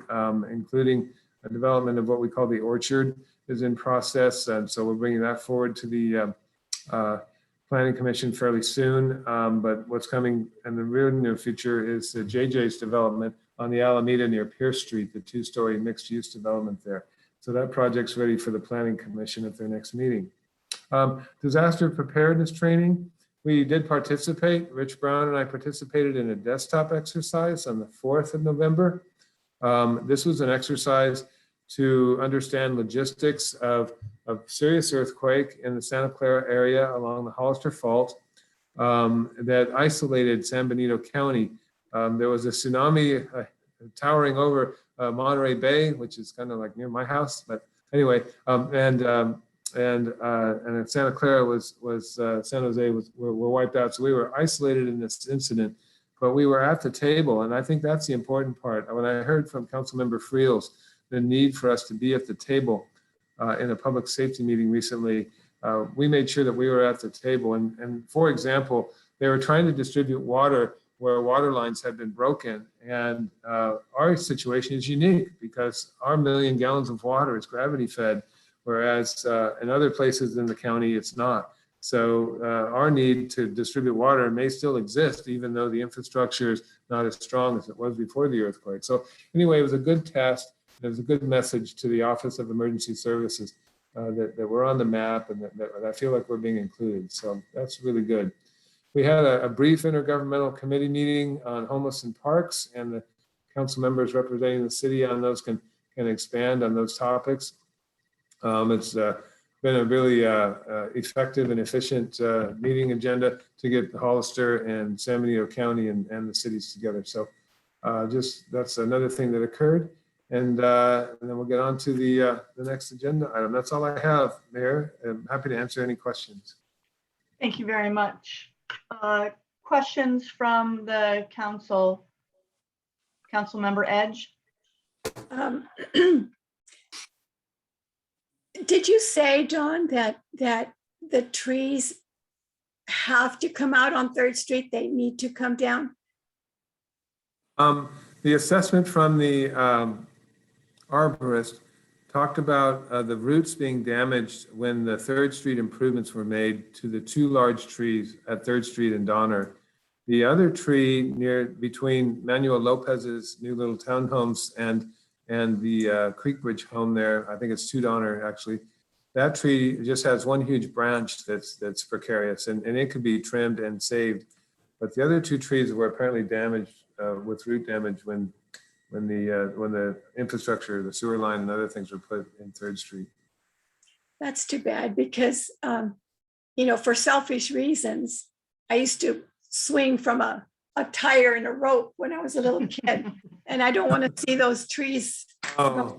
including a development of what we call the Orchard is in process. And so we're bringing that forward to the Planning Commission fairly soon. But what's coming in the real near future is the JJ's development on the Alameda near Pierce Street, the 2-story mixed use development there. So that project's ready for the Planning Commission at their next meeting. Disaster preparedness training. We did participate. Rich Brown and I participated in a desktop exercise on the 4th of November. This was an exercise to understand logistics of serious earthquake in the Santa Clara area along the Hollister Fault that isolated San Benito County. There was a tsunami towering over Monterey Bay, which is kind of like near my house, but anyway, and Santa Clara San Jose were wiped out. So we were isolated in this incident, but we were at the table. And I think that's the important part. When I heard from Councilmember Friels, the need for us to be at the table in a public safety meeting recently, we made sure that we were at the table. And for example, they were trying to distribute water where water lines had been broken. And our situation is unique because our 1 million gallons of water is gravity fed, whereas in other places in the county, it's not. So our need to distribute water may still exist, even though the infrastructure is not as strong as it was before the earthquake. So anyway, it was a good test. It was a good message to the Office of Emergency Services that we're on the map and that I feel like we're being included. So that's really good. We had a brief intergovernmental committee meeting on homeless and parks, and the council members representing the city on those can expand on those topics. It's been a really effective and efficient meeting agenda to get Hollister and San Benito County and the cities together. So that's another thing that occurred. And then we'll get on to the next agenda item. That's all I have, Mayor. I'm happy to answer any questions. Thank you very much. Questions from the council? Councilmember Edge? Did you say, John, that the trees have to come out on 3rd Street? They need to come down? The assessment from the arborist talked about the roots being damaged when the 3rd Street improvements were made to the 2 large trees at 3rd Street and Donner. The other tree between Manuel Lopez's new little townhomes and the Creek Bridge home there, I think it's 2 Donner actually, that tree just has one huge branch that's precarious and it could be trimmed and saved. But the other 2 trees were apparently damaged with root damage when the infrastructure, the sewer line and other things were put in 3rd Street. That's too bad because, for selfish reasons, I used to swing from a tire and a rope when I was a little kid. And I don't want to see those trees. Oh.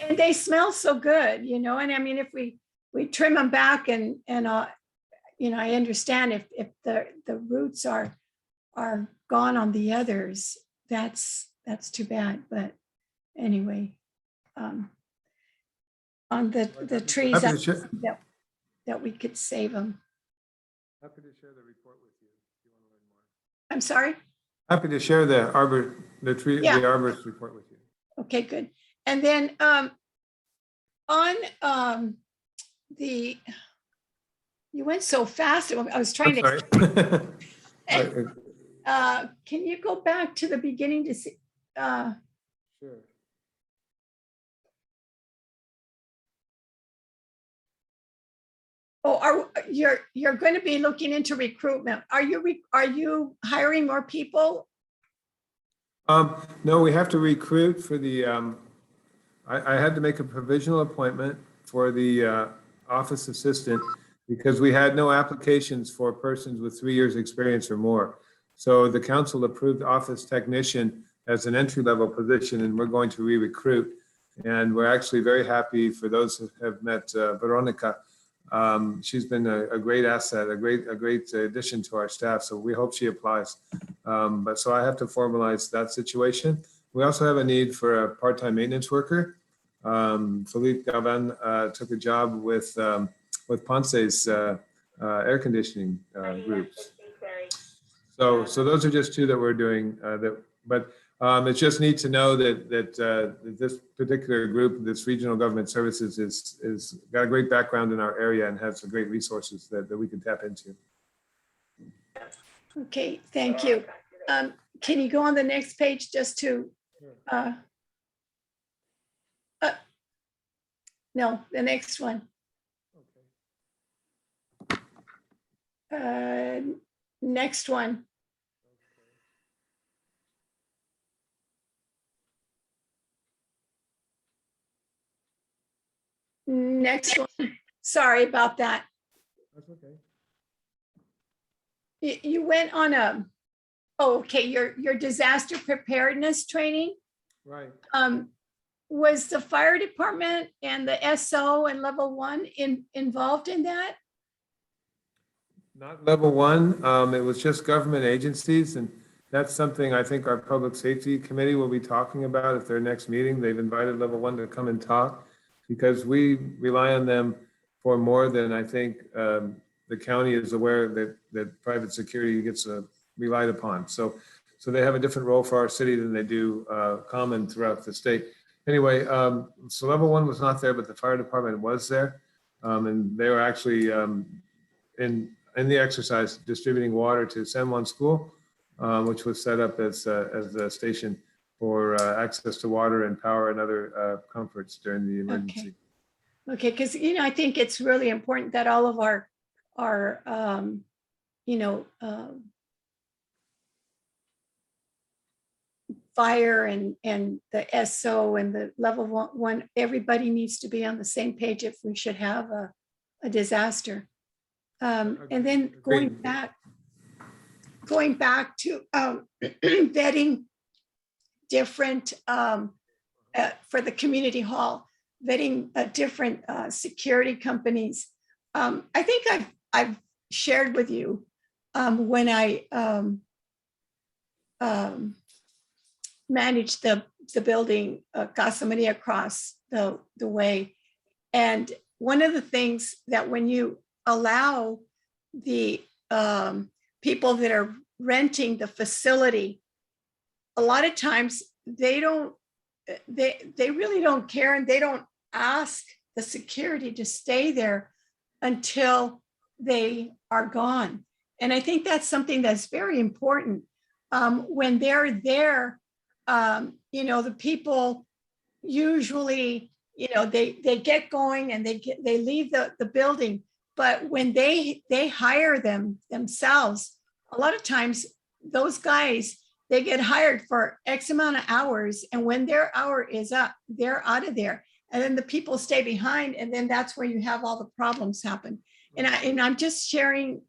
And they smell so good, and I mean, if we trim them back and I understand if the roots are gone on the others, that's too bad. But anyway, on the trees that we could save them. Happy to share the report with you if you want to learn more. I'm sorry? Happy to share the arborist report with you. Okay, good. And then on you went so fast. I was trying to. Can you go back to the beginning to see? Sure. Oh, you're going to be looking into recruitment. Are you hiring more people? No, we have to recruit for the. I had to make a provisional appointment for the office assistant because we had no applications for persons with 3 years experience or more. So the council approved office technician as an entry-level position, and we're going to re-recruit. And we're actually very happy for those who have met Veronica. She's been a great asset, a great addition to our staff. So we hope she applies. But so I have to formalize that situation. We also have a need for a part-time maintenance worker. Philippe Gavan took a job with Ponce's air conditioning groups. So those are just 2 that we're doing. But it's just neat to know that this particular group, this regional government services, is got a great background in our area and has some great resources that we can tap into. Okay, thank you. Can you go on the next page just to No, the next one. Next one. Next one. Sorry about that. That's okay. You went on a, oh, okay, your disaster preparedness training. Right. Was the fire department and the SO and level 1 involved in that? Not level 1. It was just government agencies, and that's something I think our public safety committee will be talking about at their next meeting. They've invited level 1 to come and talk because we rely on them for more than I think the county is aware that private security gets relied upon. So they have a different role for our city than they do common throughout the state. Anyway, so level 1 was not there, but the fire department was there. And they were actually in the exercise distributing water to San Juan School, which was set up as a station for access to water and power and other comforts during the emergency. Okay, because, I think it's really important that all of our fire and the SO and the level 1, everybody needs to be on the same page if we should have a disaster. And then going back to vetting different, for the community hall, vetting different security companies. I think I've shared with you when I managed the building Casa Maria across the way. And one of the things that when you allow the people that are renting the facility, a lot of times they really don't care, and they don't ask the security to stay there until they are gone. And I think that's something that's very important. When they're there, the people usually, they get going and they leave the building. But when they hire themselves, a lot of times those guys, they get hired for X amount of hours. And when their hour is up, they're out of there. And then the people stay behind. And then that's where you have all the problems happen. And I'm just sharing,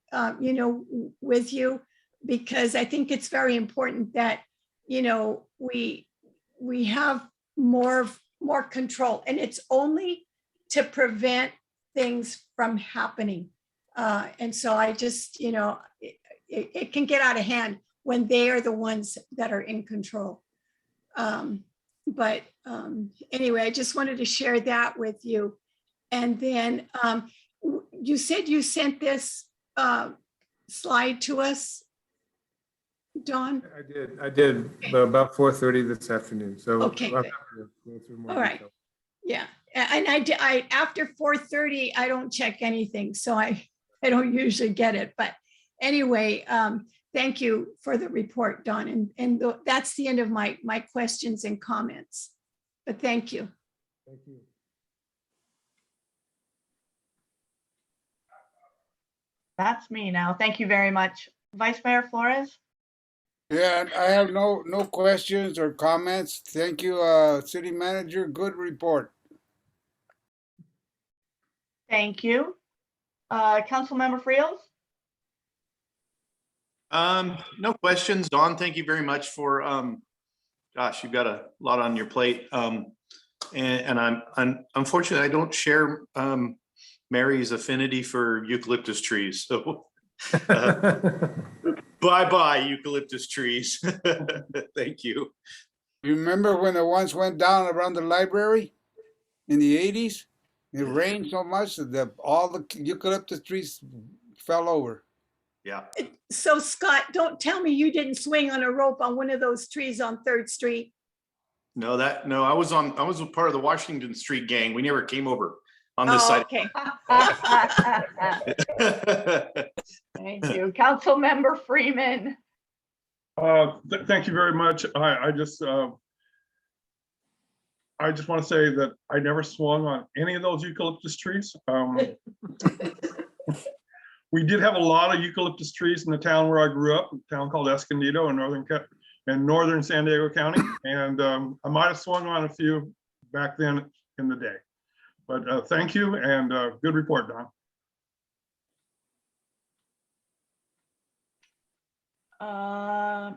with you, because I think it's very important that, we have more control, and it's only to prevent things from happening. And so I just, it can get out of hand when they are the ones that are in control. But anyway, I just wanted to share that with you. And then you said you sent this slide to us, Dawn? I did about 4:30 this afternoon. So Okay, I'll good. have to go through more All right. detail. Yeah, and I after 4:30, I don't check anything, so I don't usually get it. But anyway, thank you for the report, Dawn, and that's the end of my questions and comments. But thank you. Thank you. That's me now. Thank you very much. Vice Mayor Flores? Yeah, I have no questions or comments. Thank you, City Manager. Good report. Thank you. Councilmember Friels? No questions. Dawn, thank you very much for, gosh, you've got a lot on your plate. And I'm unfortunately, I don't share Mary's affinity for eucalyptus trees. So bye-bye eucalyptus trees. Thank you. Remember when it once went down around the library in the 80s? It rained so much that all the eucalyptus trees fell over. Yeah. So Scott, don't tell me you didn't swing on a rope on one of those trees on 3rd Street. No, I was a part of the Washington Street gang. We never came over on this side. Okay. Thank you. Councilmember Freeman? Thank you very much. I just I just want to say that I never swung on any of those eucalyptus trees. We did have a lot of eucalyptus trees in the town where I grew up, a town called Escondido in northern San Diego County. And I might have swung on a few back then in the day. But thank you, and good report, Don.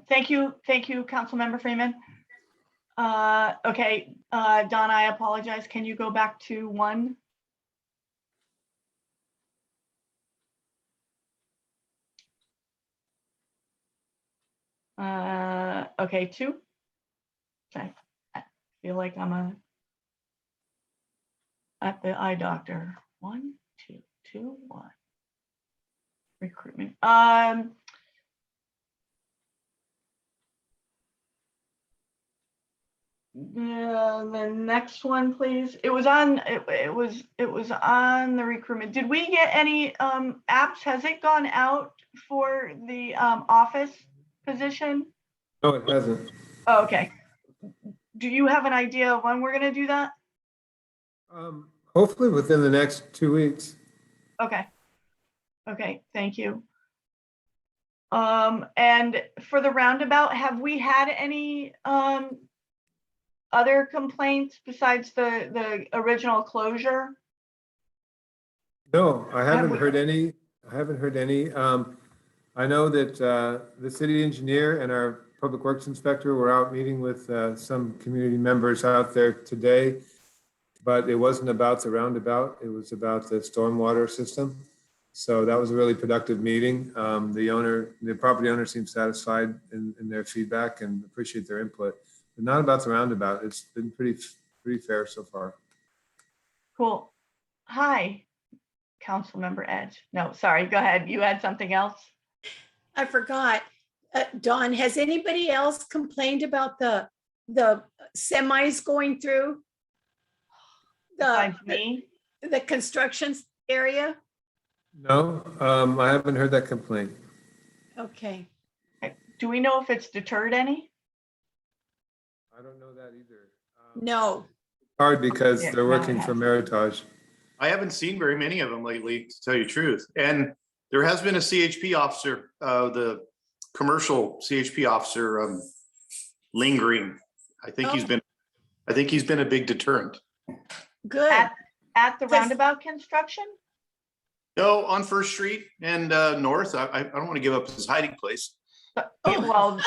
Thank you, Councilmember Freeman. Okay, Don, I apologize. Can you go back to 1? Okay, 2. Okay, I feel like I'm at the eye doctor. 1, 2, 2, 1. Recruitment. The next one, please. It was on the recruitment. Did we get any apps? Has it gone out for the office position? No, it hasn't. Oh, okay. Do you have an idea of when we're going to do that? Hopefully within the next 2 weeks. Okay. Okay, thank you. And for the roundabout, have we had any other complaints besides the original closure? No, I haven't heard any. I know that the city engineer and our public works inspector were out meeting with some community members out there today, but it wasn't about the roundabout. It was about the stormwater system. So that was a really productive meeting. The property owner seemed satisfied in their feedback and appreciate their input. But not about the roundabout. It's been pretty fair so far. Cool. Hi, Councilmember Edge. No, sorry, go ahead. You had something else? I forgot. Dawn, has anybody else complained about the semis going through Besides me? the construction area? No, I haven't heard that complaint. Okay. Do we know if it's deterred any? I don't know that either. No. Hard because Yeah, they're no, working it for hasn't. I Meritage. haven't seen very many of them lately, to tell you the truth. And there has been a CHP officer, the commercial CHP officer lingering. I think he's been a big deterrent. Good. At the roundabout construction? No, on First Street and north. I don't want to give up his hiding place. Well,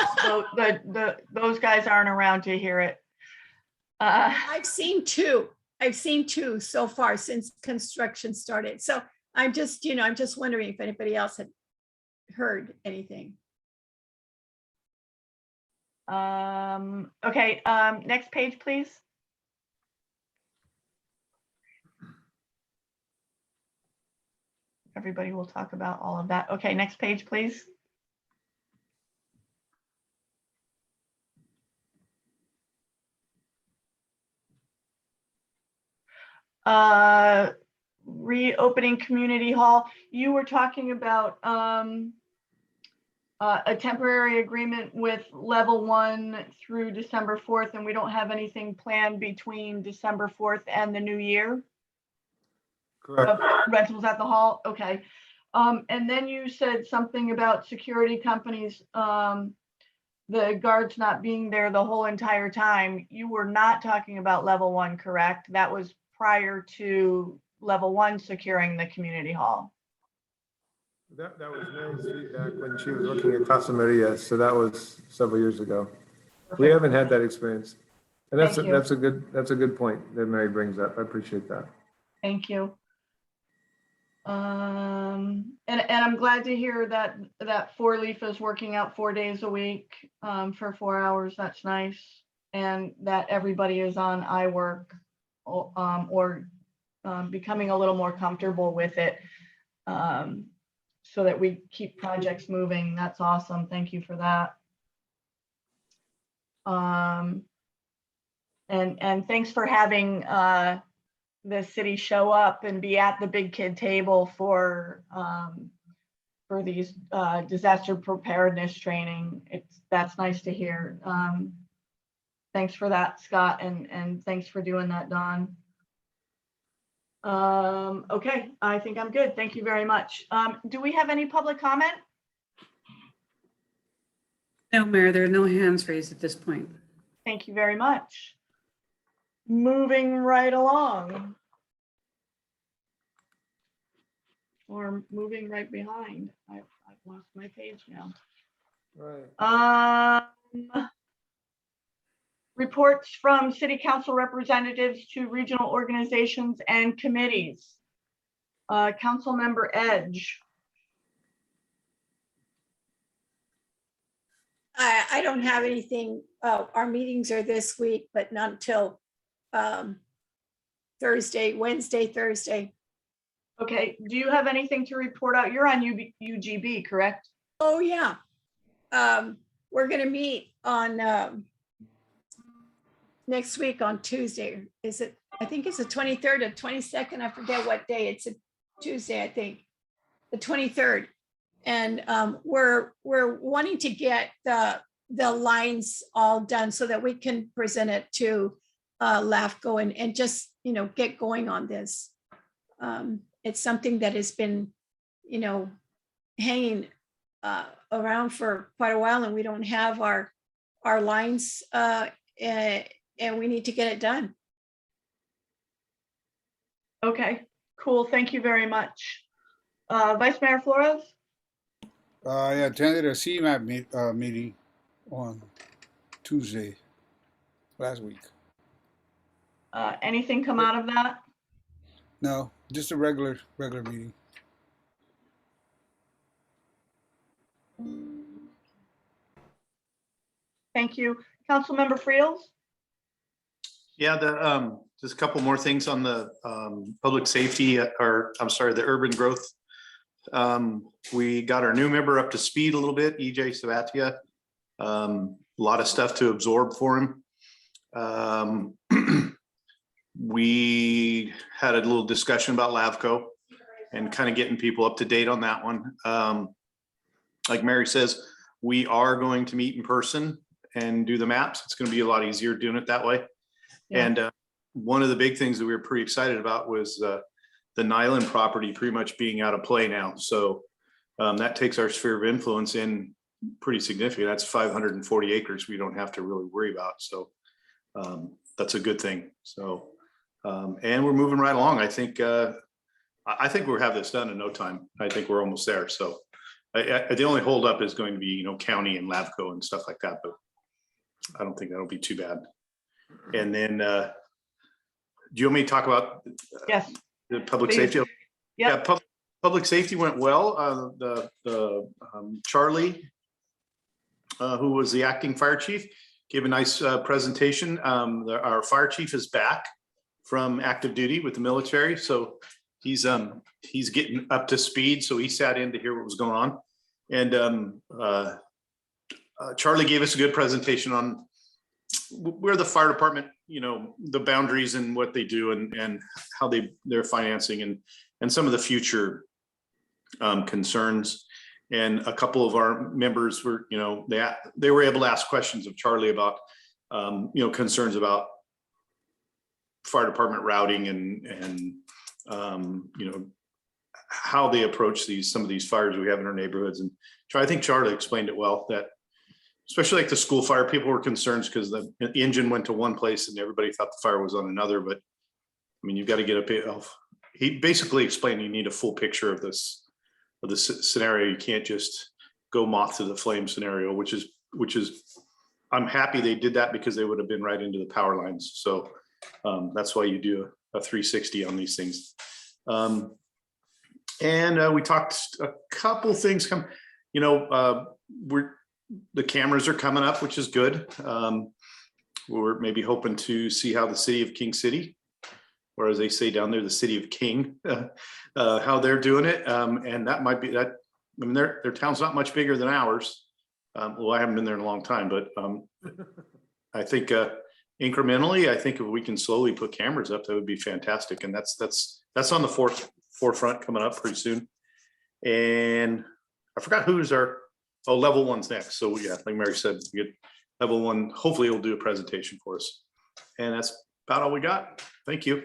those guys aren't around to hear it. I've seen two so far since construction started. So I'm just wondering if anybody else had heard anything. Okay, next page, please. Everybody will talk about all of that. Okay, next page, please. Reopening community hall. You were talking about a temporary agreement with Level 1 through December 4th, and we don't have anything planned between December 4th and the new year? Correct. Rentals at the hall, okay. And then you said something about security companies, the guards not being there the whole entire time. You were not talking about Level 1, correct? That was prior to Level 1 securing the community hall. That was Mary's feedback when she was looking at Casa Maria, so that was several years ago. We haven't had that experience. And that's Thank you. that's a good point that Mary brings up. I appreciate that. Thank you. And I'm glad to hear that Four Leaf is working out 4 days a week for 4 hours. That's nice. And that everybody is on iWork or becoming a little more comfortable with it so that we keep projects moving. That's awesome. Thank you for that. And thanks for having the city show up and be at the big kid table for these disaster preparedness training. That's nice to hear. Thanks for that, Scott, and thanks for doing that, Don. Okay, I think I'm good. Thank you very much. Do we have any public comment? No, Mayor, there are no hands raised at this point. Thank you very much. Moving right along. Or moving right behind. I've lost my page now. Right. Reports from city council representatives to regional organizations and committees. Councilmember Edge. I don't have anything. Our meetings are this week, but not until Wednesday, Thursday. Okay, do you have anything to report out? You're on UGB, correct? Oh, yeah. We're gonna meet on next week on Tuesday. Is it? I think it's the 23rd or 22nd. I forget what day. It's a Tuesday, I think. The 23rd. And we're wanting to get the lines all done so that we can present it to LAFCO and just, get going on this. It's something that has been, hanging around for quite a while, and we don't have our lines, and we need to get it done. Okay, cool. Thank you very much. Vice Mayor Flores? I attended a CMAP meeting on Tuesday last week. Anything come out of that? No, just a regular meeting. Thank you. Councilmember Friels? Yeah, just a couple more things on the public safety, or I'm sorry, the urban growth. We got our new member up to speed a little bit, EJ Savatia. A lot of stuff to absorb for him. We had a little discussion about LAVCO and kind of getting people up to date on that one. Like Mary says, we are going to meet in person and do the maps. It's going to be a lot easier doing it that way. Yeah. And one of the big things that we were pretty excited about was the Nyland property pretty much being out of play now. So that takes our sphere of influence in pretty significant. That's 540 acres we don't have to really worry about. So that's a good thing. So, and we're moving right along. I think we'll have this done in no time. I think we're almost there. So the only holdup is going to be, county and LAVCO and stuff like that, but I don't think that'll be too bad. And then, do you want me to talk about yes, the public please. safety? Yep. Yeah, public safety went well. Charlie, who was the acting fire chief, gave a nice presentation. Our fire chief is back from active duty with the military, so he's getting up to speed. So he sat in to hear what was going on, and Charlie gave us a good presentation on where the fire department, the boundaries and what they do, and how they're financing and some of the future concerns. And a couple of our members were, they were able to ask questions of Charlie about, concerns about fire department routing and how they approach some of these fires we have in our neighborhoods. And I think Charlie explained it well, that especially like the school fire, people were concerned because the engine went to one place and everybody thought the fire was on another. But I mean, you've got to get a bit of, he basically explained you need a full picture of the scenario. You can't just go moth to the flame scenario, which is, I'm happy they did that because they would have been right into the power lines. So that's why you do a 360 on these things. And we talked a couple things the cameras are coming up, which is good. We're maybe hoping to see how the city of King City, or as they say down there, the city of King, how they're doing it. And that might be that. I mean, their town's not much bigger than ours. Well, I haven't been there in a long time, but I think incrementally, I think if we can slowly put cameras up, that would be fantastic. And that's on the forefront coming up pretty soon. And I forgot who's level one's next. So yeah, like Mary said, we get level one, hopefully he'll do a presentation for us. And that's about all we got. Thank you.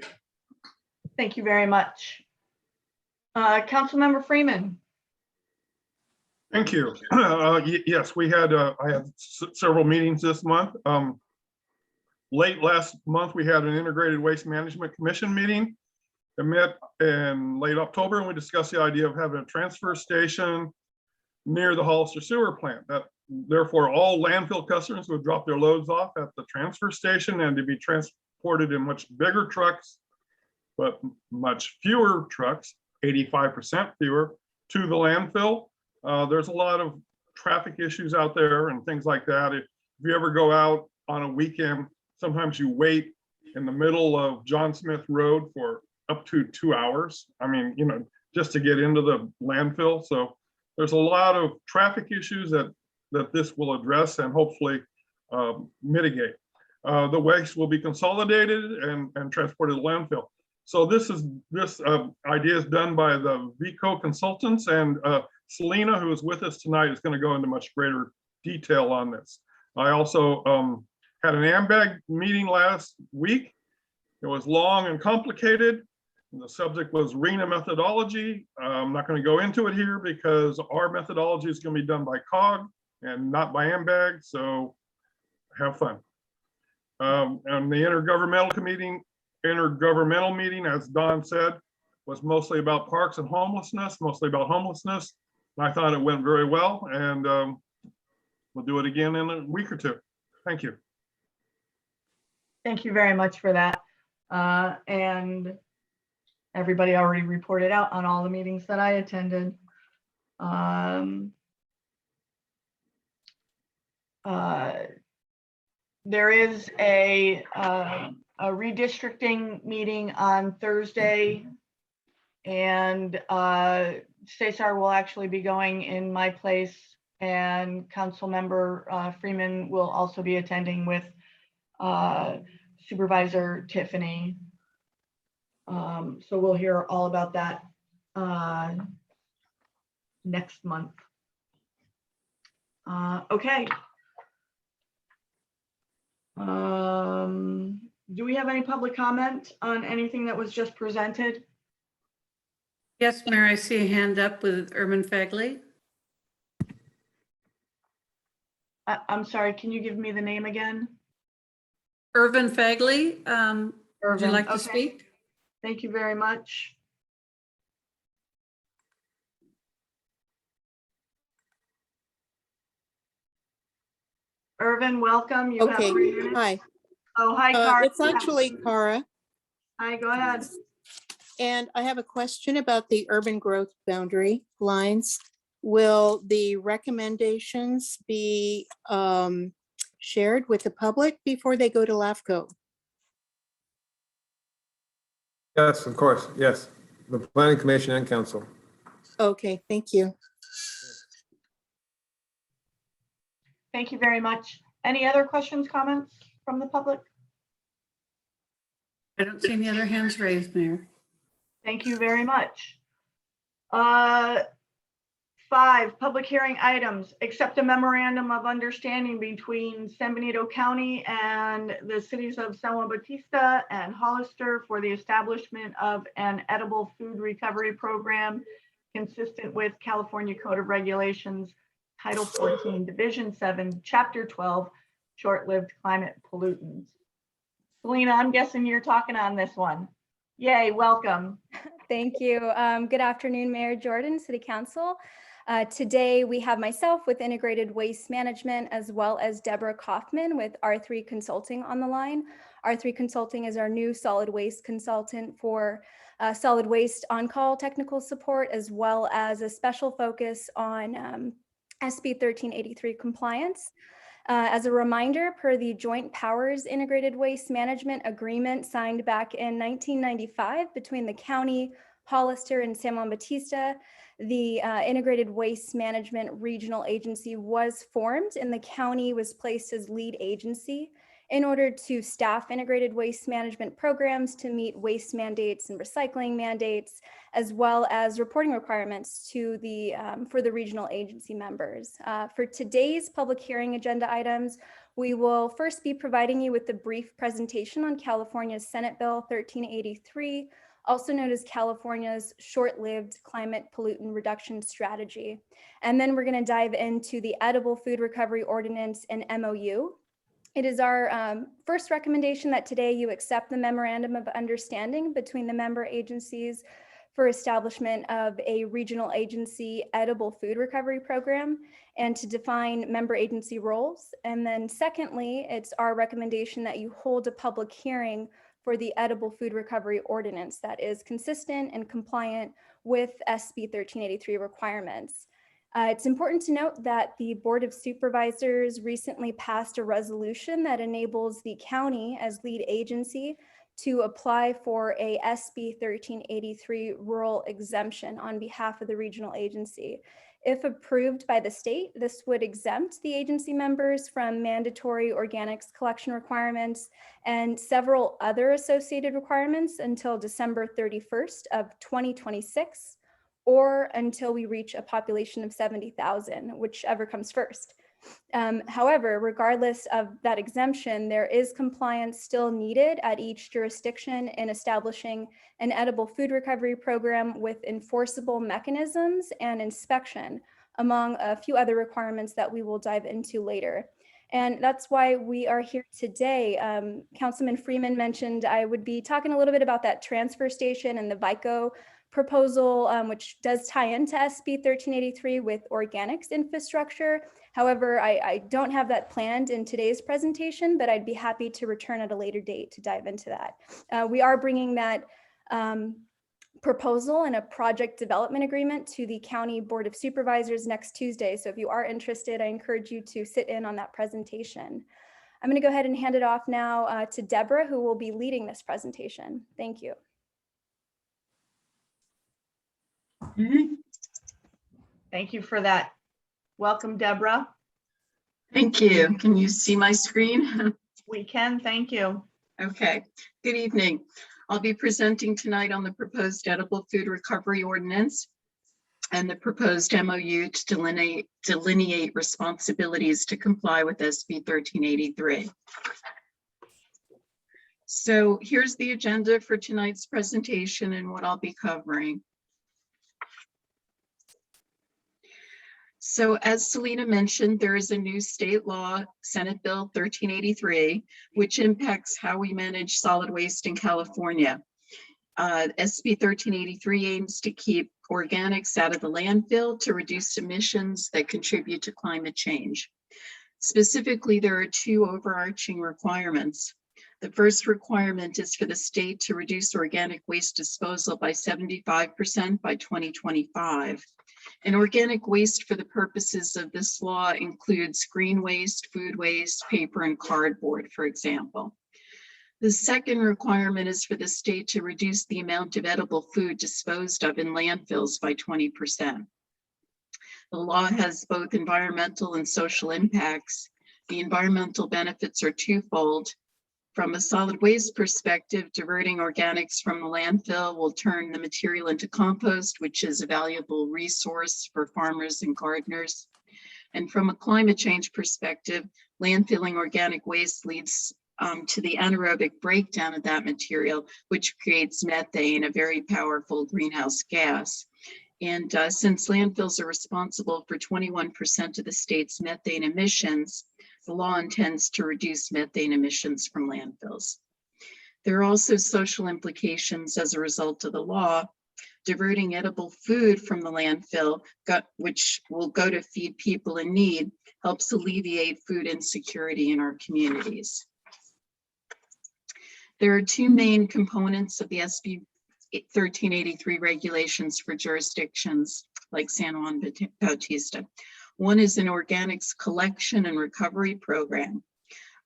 Thank you very much. Councilmember Freeman. Thank you. Yes, we had, I had several meetings this month. Late last month, we had an Integrated Waste Management Commission meeting. It met in late October, and we discussed the idea of having a transfer station near the Hollister sewer plant. That therefore all landfill customers would drop their loads off at the transfer station and to be transported in much bigger trucks, but much fewer trucks, 85% fewer, to the landfill. There's a lot of traffic issues out there and things like that. If you ever go out on a weekend, sometimes you wait in the middle of John Smith Road for up to 2 hours. I mean, you know, just to get into the landfill. So there's a lot of traffic issues that this will address and hopefully mitigate. The waste will be consolidated and transported to landfill. So this idea is done by the VICO consultants, and Selena, who is with us tonight, is going to go into much greater detail on this. I also had an AMBAG meeting last week. It was long and complicated. The subject was RENA methodology. I'm not going to go into it here because our methodology is going to be done by COG and not by AMBAG, so have fun. And the intergovernmental meeting, as Don said, was mostly about parks and homelessness, And I thought it went very well, and we'll do it again in a week or two. Thank you. Thank you very much for that. And everybody already reported out on all the meetings that I attended. There is a redistricting meeting on Thursday, and Cesar will actually be going in my place, and Councilmember Freeman will also be attending with Supervisor Tiffany. So we'll hear all about that next month. Okay. Do we have any public comment on anything that was just presented? Yes, Mayor, I see a hand up with Irvin Fagley. I'm sorry, can you give me the name again? Irvin Fagley, would you like to okay. speak? Thank you very much. Irvin, welcome. You have Okay, 3 minutes. hi. Oh, hi, Cara. It's actually Cara, Hi, go ahead. and I have a question about the urban growth boundary lines. Will the recommendations be shared with the public before they go to LAFCO? Yes, of course, yes. The planning commission and council. Okay, thank you. Thank you very much. Any other questions, comments from the public? I don't see any other hands raised, Mayor. Thank you very much. 5, public hearing items. Accept a memorandum of understanding between San Benito County and the cities of San Juan Bautista and Hollister for the establishment of an edible food recovery program consistent with California Code of Regulations, Title 14, Division 7, Chapter 12, Short-Lived Climate Pollutants. Selena, I'm guessing you're talking on this one. Yay, welcome. Thank you. Good afternoon, Mayor Jordan, City Council. Today we have myself with Integrated Waste Management, as well as Deborah Kaufman with R3 Consulting on the line. R3 Consulting is our new solid waste consultant for solid waste on-call technical support, as well as a special focus on SB 1383 compliance. As a reminder, per the Joint Powers Integrated Waste Management Agreement signed back in 1995 between the county, Hollister, and San Juan Bautista, the Integrated Waste Management Regional Agency was formed, and the county was placed as lead agency in order to staff integrated waste management programs to meet waste mandates and recycling mandates, as well as reporting requirements to the for the regional agency members. For today's public hearing agenda items, We will first be providing you with a brief presentation on California's Senate Bill 1383, also known as California's short-lived climate pollutant reduction strategy. And then we're going to dive into the Edible Food Recovery Ordinance and MOU. It is our first recommendation that today you accept the Memorandum of Understanding between the member agencies for establishment of a regional agency edible food recovery program and to define member agency roles. And then secondly, it's our recommendation that you hold a public hearing for the Edible Food Recovery Ordinance that is consistent and compliant with SB 1383 requirements. It's important to note that the Board of Supervisors recently passed a resolution that enables the county as lead agency to apply for a SB 1383 rural exemption on behalf of the regional agency. If approved by the state, this would exempt the agency members from mandatory organics collection requirements and several other associated requirements until December 31st of 2026, or until we reach a population of 70,000, whichever comes first. However, regardless of that exemption, there is compliance still needed at each jurisdiction in establishing an edible food recovery program with enforceable mechanisms and inspection, among a few other requirements that we will dive into later. And that's why we are here today. Councilman Freeman mentioned I would be talking a little bit about that transfer station and the VICO proposal, which does tie into SB 1383 with organics infrastructure. However, I don't have that planned in today's presentation, but I'd be happy to return at a later date to dive into that. We are bringing that proposal and a project development agreement to the County Board of Supervisors next Tuesday. So if you are interested, I encourage you to sit in on that presentation. I'm going to go ahead and hand it off now to Deborah, who will be leading this presentation. Thank you. Thank you for that. Welcome, Deborah. Thank you. Can you see my screen? We can, thank you. Okay, good evening. I'll be presenting tonight on the proposed Edible Food Recovery Ordinance and the proposed MOU to delineate responsibilities to comply with SB 1383. So here's the agenda for tonight's presentation and what I'll be covering. So as Selena mentioned, there is a new state law, Senate Bill 1383, which impacts how we manage solid waste in California. SB 1383 aims to keep organics out of the landfill to reduce emissions that contribute to climate change. Specifically, there are two overarching requirements. The first requirement is for the state to reduce organic waste disposal by 75% by 2025. And organic waste for the purposes of this law includes green waste, food waste, paper, and cardboard, for example. The second requirement is for the state to reduce the amount of edible food disposed of in landfills by 20%. The law has both environmental and social impacts. The environmental benefits are twofold. From a solid waste perspective, diverting organics from the landfill will turn the material into compost, which is a valuable resource for farmers and gardeners. And from a climate change perspective, landfilling organic waste leads to the anaerobic breakdown of that material, which creates methane, a very powerful greenhouse gas. And since landfills are responsible for 21% of the state's methane emissions, the law intends to reduce methane emissions from landfills. There are also social implications as a result of the law. Diverting edible food from the landfill, which will go to feed people in need, helps alleviate food insecurity in our communities. There are two main components of the SB 1383 regulations for jurisdictions like San Juan Bautista. One is an organics collection and recovery program.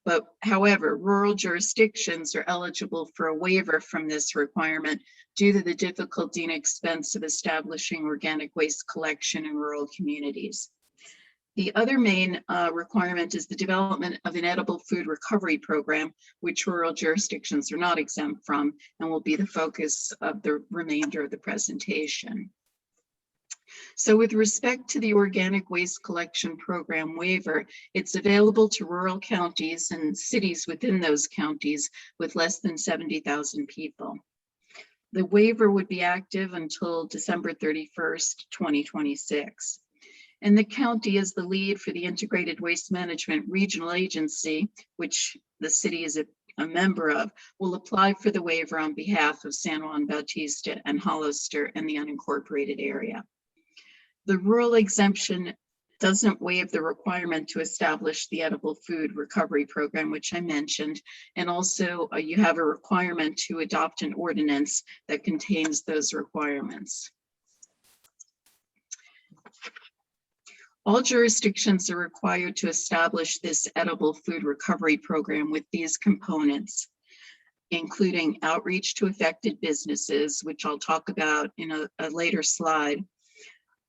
But however, rural jurisdictions are eligible for a waiver from this requirement due to the difficulty and expense of establishing organic waste collection in rural communities. The other main requirement is the development of an edible food recovery program, which rural jurisdictions are not exempt from and will be the focus of the remainder of the presentation. So with respect to the organic waste collection program waiver, it's available to rural counties and cities within those counties with less than 70,000 people. The waiver would be active until December 31st, 2026. And the county is the lead for the Integrated Waste Management Regional Agency, which the city is a member of, will apply for the waiver on behalf of San Juan Bautista and Hollister and the unincorporated area. The rural exemption doesn't waive the requirement to establish the edible food recovery program, which I mentioned. And also you have a requirement to adopt an ordinance that contains those requirements. All jurisdictions are required to establish this edible food recovery program with these components, including outreach to affected businesses, which I'll talk about in a later slide,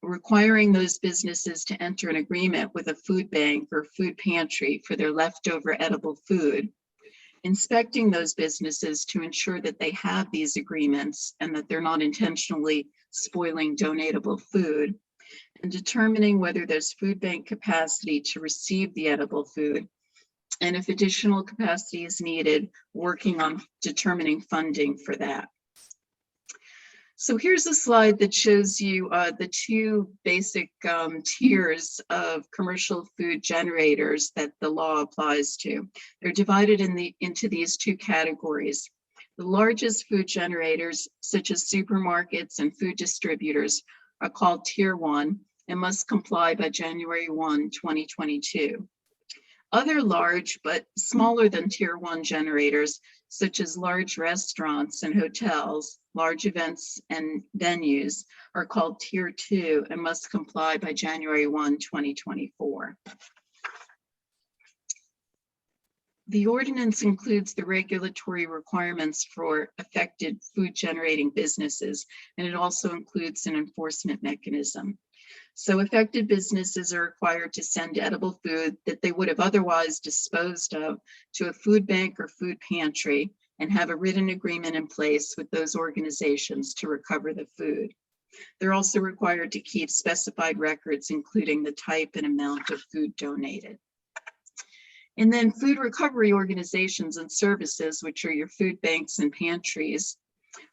requiring those businesses to enter an agreement with a food bank or food pantry for their leftover edible food, inspecting those businesses to ensure that they have these agreements and that they're not intentionally spoiling donatable food, and determining whether there's food bank capacity to receive the edible food, and if additional capacity is needed, working on determining funding for that. So here's a slide that shows you the two basic tiers of commercial food generators that the law applies to. They're divided into these two categories. The largest food generators, such as supermarkets and food distributors, are called Tier 1 and must comply by January 1, 2022. Other large but smaller than Tier 1 generators, such as large restaurants and hotels, large events and venues, are called Tier 2 and must comply by January 1, 2024. The ordinance includes the regulatory requirements for affected food generating businesses, and it also includes an enforcement mechanism. So affected businesses are required to send edible food that they would have otherwise disposed of to a food bank or food pantry and have a written agreement in place with those organizations to recover the food. They're also required to keep specified records, including the type and amount of food donated. And then food recovery organizations and services, which are your food banks and pantries,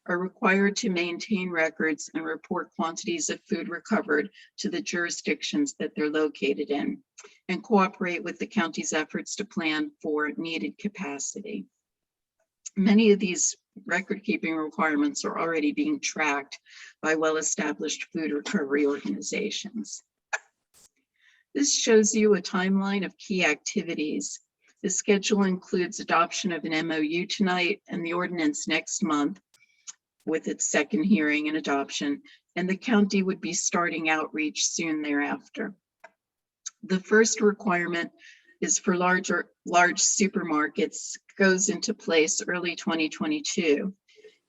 are required to maintain records and report quantities of food recovered to the jurisdictions that they're located in, and cooperate with the county's efforts to plan for needed capacity. Many of these record-keeping requirements are already being tracked by well-established food recovery organizations. This shows you a timeline of key activities. The schedule includes adoption of an MOU tonight and the ordinance next month, with its second hearing and adoption, and the county would be starting outreach soon thereafter. The first requirement is for large supermarkets, goes into place early 2022.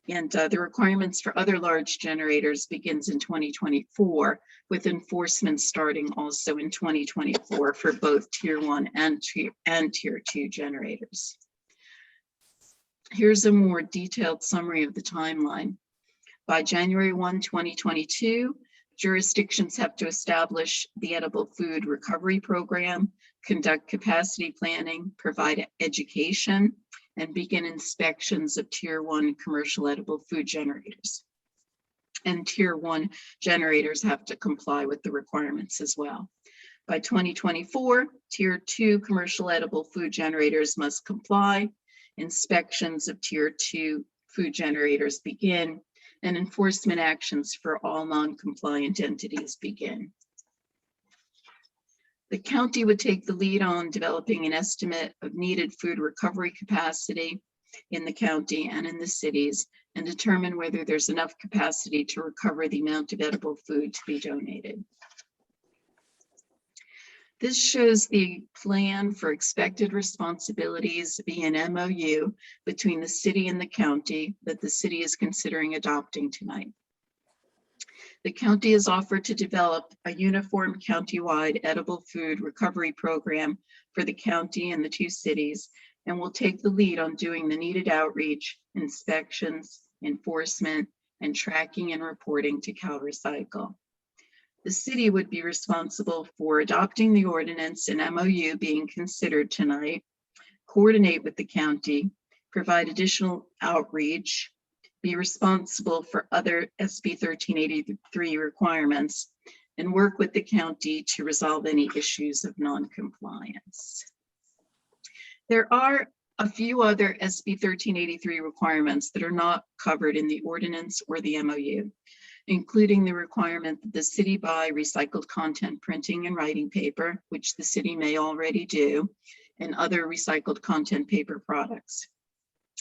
And the requirements for other large generators begins in 2024, with enforcement starting also in 2024 for both Tier 1 and Tier 2 generators. Here's a more detailed summary of the timeline. By January 1, 2022, jurisdictions have to establish the edible food recovery program, conduct capacity planning, provide education, and begin inspections of Tier 1 commercial edible food generators. And Tier 1 generators have to comply with the requirements as well. By 2024, Tier 2 commercial edible food generators must comply. Inspections of Tier 2 food generators begin, and enforcement actions for all non-compliant entities begin. The county would take the lead on developing an estimate of needed food recovery capacity in the county and in the cities, and determine whether there's enough capacity to recover the amount of edible food to be donated. This shows the plan for expected responsibilities via an MOU between the city and the county that the city is considering adopting tonight. The county has offered to develop a uniform countywide edible food recovery program for the county and the two cities, and will take the lead on doing the needed outreach, inspections, enforcement, and tracking and reporting to CalRecycle. The city would be responsible for adopting the ordinance and MOU being considered tonight, coordinate with the county, provide additional outreach, be responsible for other SB 1383 requirements, and work with the county to resolve any issues of non-compliance. There are a few other SB 1383 requirements that are not covered in the ordinance or the MOU, including the requirement that the city buy recycled content printing and writing paper, which the city may already do, and other recycled content paper products.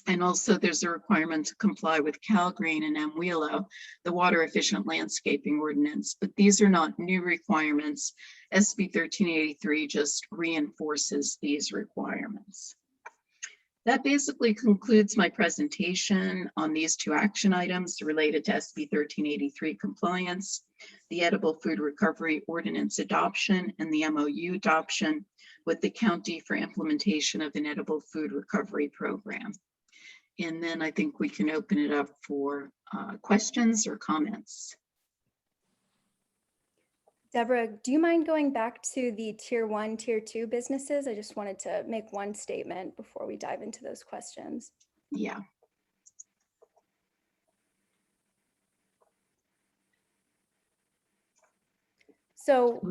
And also there's a requirement to comply with CalGreen and MWELO, the water efficient landscaping ordinance, but these are not new requirements. SB 1383 just reinforces these requirements. That basically concludes my presentation on these two action items related to SB 1383 compliance, the edible food recovery ordinance adoption, and the MOU adoption with the county for implementation of an edible food recovery program. And then I think we can open it up for questions or comments. Deborah, do you mind going back to the tier 1, tier 2 businesses? I just wanted to make one statement before we dive into those questions. Yeah. So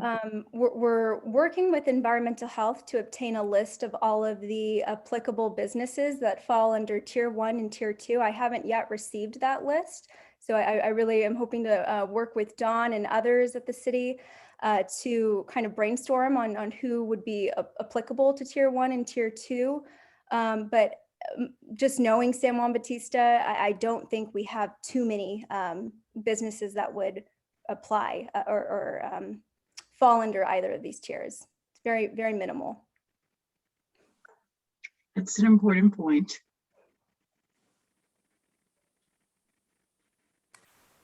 we're working with environmental health to obtain a list of all of the applicable businesses that fall under tier 1 and tier 2. I haven't yet received that list. So I really am hoping to work with Dawn and others at the city to kind of brainstorm on who would be applicable to tier 1 and tier 2. But just knowing San Juan Bautista, I don't think we have too many businesses that would apply or fall under either of these tiers. It's very, very minimal. That's an important point.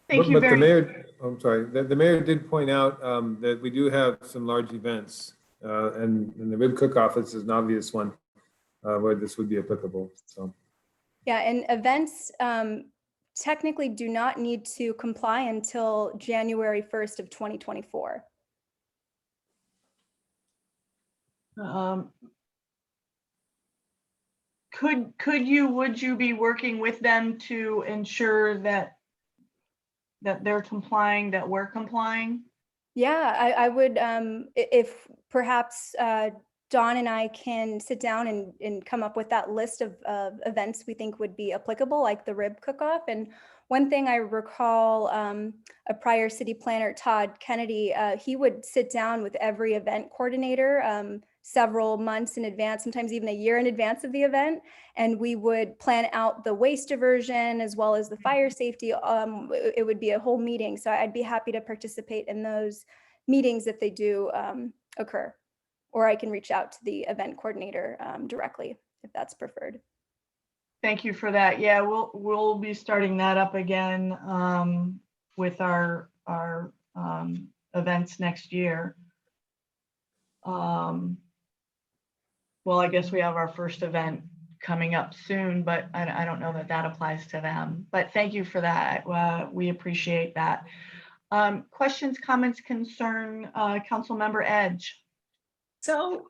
Thank you But very the mayor, I'm sorry, the mayor did point out that we do have some large events, and the rib cook-off is an obvious one where this would be applicable. So Yeah, and events technically do not need to comply until January 1st of 2024. Would you be working with them to ensure that they're complying, that we're complying? Yeah, I would, if perhaps Dawn and I can sit down and come up with that list of events we think would be applicable, like the rib cook-off. And one thing I recall, a prior city planner, Todd Kennedy, he would sit down with every event coordinator several months in advance, sometimes even a year in advance of the event. And we would plan out the waste diversion as well as the fire safety. It would be a whole meeting. So I'd be happy to participate in those meetings if they do occur. Or I can reach out to the event coordinator directly if that's preferred. Thank you for that. Yeah, we'll be starting that up again with our events next year. Well, I guess we have our first event coming up soon, but I don't know that applies to them. But thank you for that. We appreciate that. Questions, comments, concern, Councilmember Edge. So,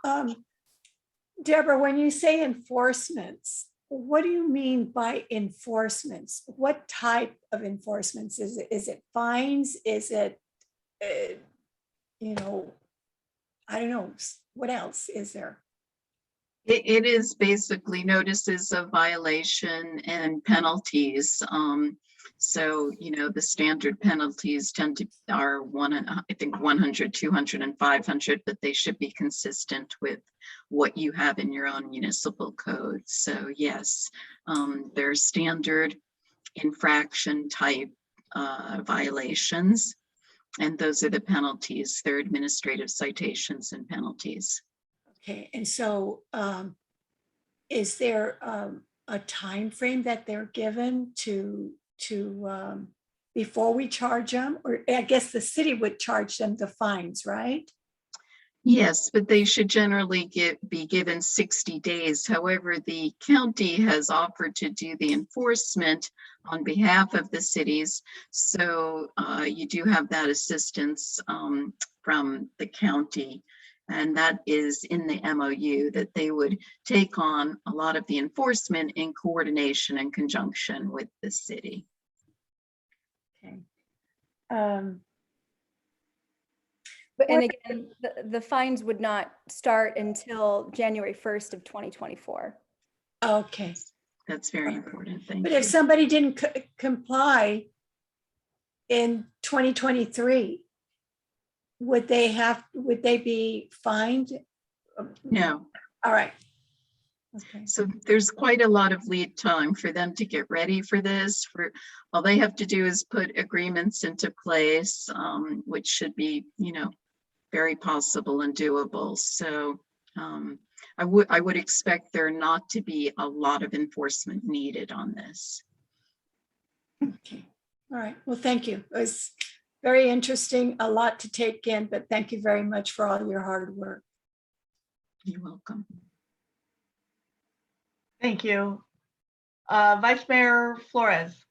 Deborah, when you say enforcements, what do you mean by enforcements? What type of enforcements? Is it fines? Is it, I don't know, what else is there? It is basically notices of violation and penalties. So, the standard penalties are I think 100, 200, and 500, but they should be consistent with what you have in your own municipal code. So yes, there's standard infraction type violations, and those are the penalties. They're administrative citations and penalties. Okay, and so is there a time frame that they're given to before we charge them? Or I guess the city would charge them the fines, right? Yes, but they should generally be given 60 days. However, the county has offered to do the enforcement on behalf of the cities. So you do have that assistance from the county. And that is in the MOU, that they would take on a lot of the enforcement in coordination and conjunction with the city. Okay. But and again, the fines would not start until January 1st of 2024. Okay. That's very important. Thank But you. if somebody didn't comply in 2023, would they be fined? No. All right. Okay. So there's quite a lot of lead time for them to get ready for this. All they have to do is put agreements into place, which should be, very possible and doable. So I would expect there not to be a lot of enforcement needed on this. Okay. All right. Well, thank you. It was very interesting, a lot to take in, but thank you very much for all your hard work. You're welcome. Thank you. Vice Mayor Flores.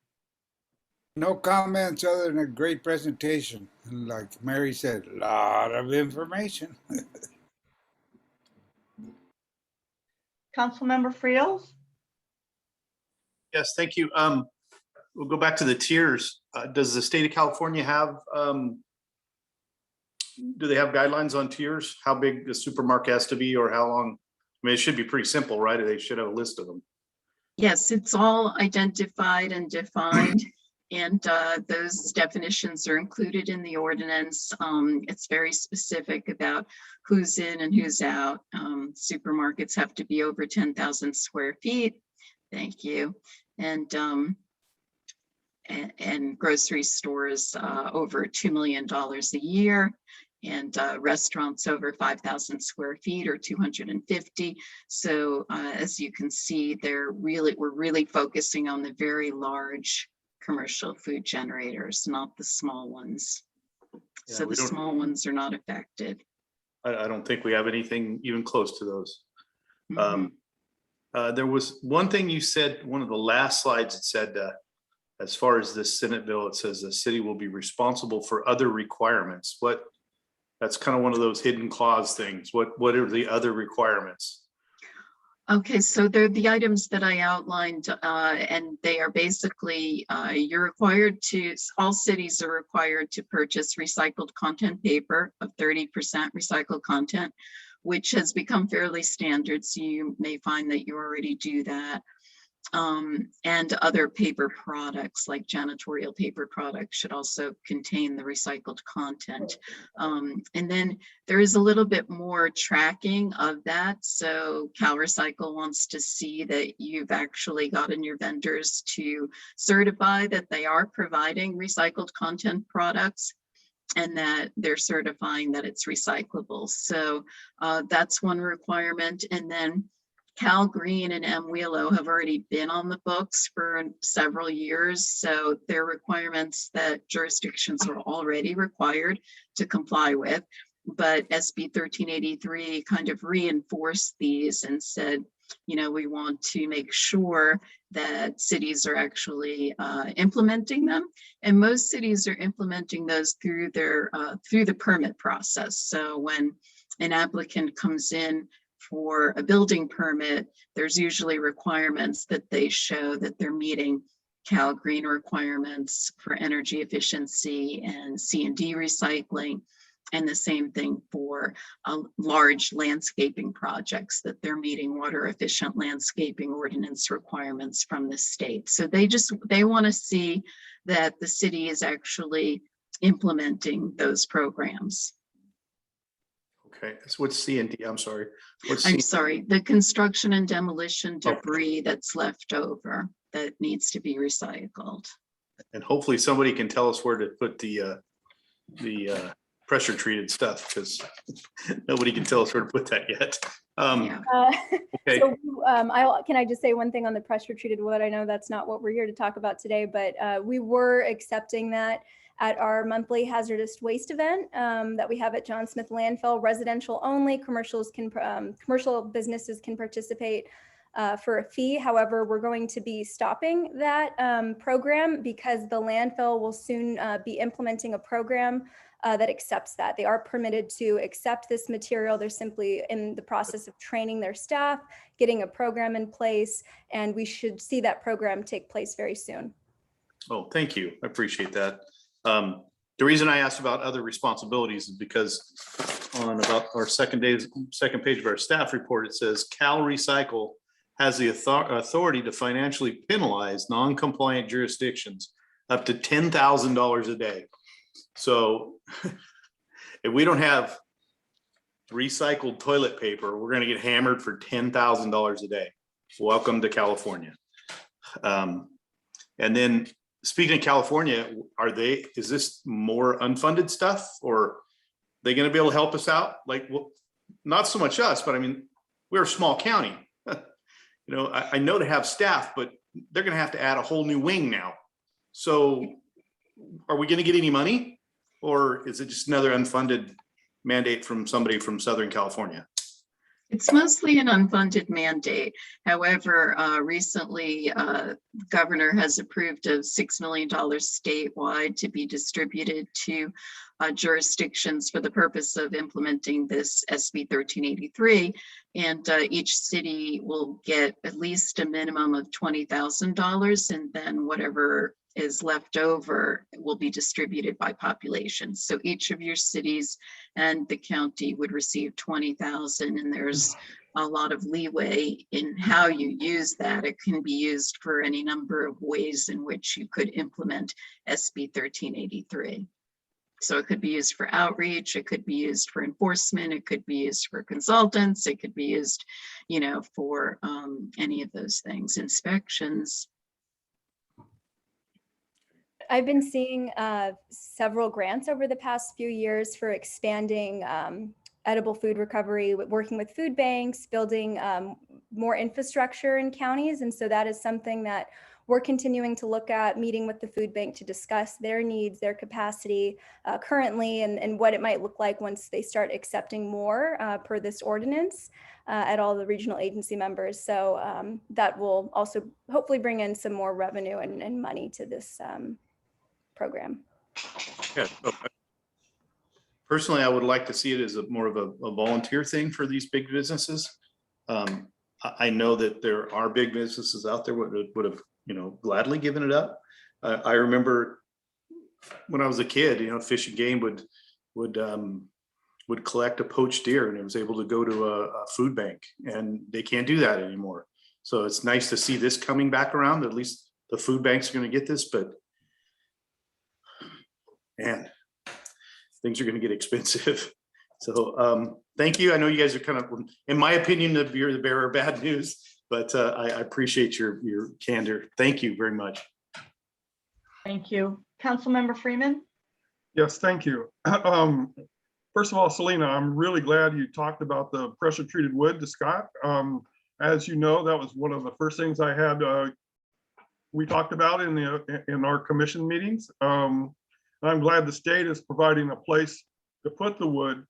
No comments other than a great presentation. And like Mary said, a lot of information. Councilmember Friels? Yes, thank you. We'll go back to the tiers. Does the state of California have, do they have guidelines on tiers? How big the supermarket has to be or how long? I mean, it should be pretty simple, right? They should have a list of them. Yes, it's all identified and defined. And those definitions are included in the ordinance. It's very specific about who's in and who's out. Supermarkets have to be over 10,000 square feet. Thank you. And grocery stores over $2 million a year. And restaurants over 5,000 square feet or 250. So as you can see, we're really focusing on the very large commercial food generators, not the small ones. Yeah, So the small ones are not affected. I don't think we have anything even close to those. Mhm. There was one thing you said, one of the last slides, it said, as far as this Senate bill, it says the city will be responsible for other requirements. That's kind of one of those hidden clause things. What are the other requirements? Okay, so they're the items that I outlined, and they are basically, all cities are required to purchase recycled content paper of 30% recycled content, which has become fairly standard. So you may find that you already do that. And other paper products like janitorial paper products should also contain the recycled content. And then there is a little bit more tracking of that. So CalRecycle wants to see that you've actually gotten your vendors to certify that they are providing recycled content products and that they're certifying that it's recyclable. So that's one requirement. And then Cal Green and MWhelo have already been on the books for several years. So they're requirements that jurisdictions are already required to comply with. But SB 1383 kind of reinforced these and said, we want to make sure that cities are actually implementing them. And most cities are implementing those through the permit process. So when an applicant comes in for a building permit, there's usually requirements that they show that they're meeting Cal Green requirements for energy efficiency and C&D recycling. And the same thing for large landscaping projects, that they're meeting water efficient landscaping ordinance requirements from the state. So they want to see that the city is actually implementing those programs. Okay, so what's C&D? I'm sorry. I'm sorry, the construction and demolition debris that's left over that needs to be recycled. And hopefully somebody can tell us where to put the pressure treated stuff because nobody can tell us where to put that yet. Yeah. Okay. So can I just say one thing on the pressure treated wood? I know that's not what we're here to talk about today, but we were accepting that at our monthly hazardous waste event that we have at John Smith Landfill. Residential only, commercial businesses can participate for a fee. However, we're going to be stopping that program because the landfill will soon be implementing a program that accepts that. They are permitted to accept this material. They're simply in the process of training their staff, getting a program in place, and we should see that program take place very soon. Oh, thank you. I appreciate that. The reason I asked about other responsibilities is because on about our second page of our staff report, it says Cal Recycle has the authority to financially penalize non-compliant jurisdictions up to $10,000 a day. So if we don't have recycled toilet paper, we're going to get hammered for $10,000 a day. Welcome to California. And then speaking of California, is this more unfunded stuff, or are they going to be able to help us out? Like, well, not so much us, but I mean, we're a small county. You know, I know to have staff, but they're going to have to add a whole new wing now. So are we going to get any money, or is it just another unfunded mandate from somebody from Southern California? It's mostly an unfunded mandate. However, recently, governor has approved of $6 million statewide to be distributed to jurisdictions for the purpose of implementing this SB 1383. And each city will get at least a minimum of $20,000, and then whatever is left over will be distributed by population. So each of your cities and the county would receive 20,000, and there's a lot of leeway in how you use that. It can be used for any number of ways in which you could implement SB 1383. So it could be used for outreach, it could be used for enforcement, it could be used for consultants, it could be used, you know, for any of those things, inspections. I've been seeing several grants over the past few years for expanding edible food recovery, working with food banks, building more infrastructure in counties. And so that is something that we're continuing to look at, meeting with the food bank to discuss their needs, their capacity currently, and what it might look like once they start accepting more per this ordinance at all the regional agency members. So that will also hopefully bring in some more revenue and money to this program. Yeah. Personally, I would like to see it as more of a volunteer thing for these big businesses. I know that there are big businesses out there would have, you know, gladly given it up. I remember when I was a kid, you know, Fish and Game would collect a poached deer, and it was able to go to a food bank, and they can't do that anymore. So it's nice to see this coming back around. At least the food banks are going to get this, but man, things are going to get expensive. So thank you. I know you guys are kind of, in my opinion, you're the bearer of bad news, but I appreciate your candor. Thank you very much. Thank you. Councilmember Freeman. Yes, thank you. First of all, Selena, I'm really glad you talked about the pressure treated wood to Scott. As you know, that was one of the first things I had we talked about in our commission meetings. I'm glad the state is providing a place to put the wood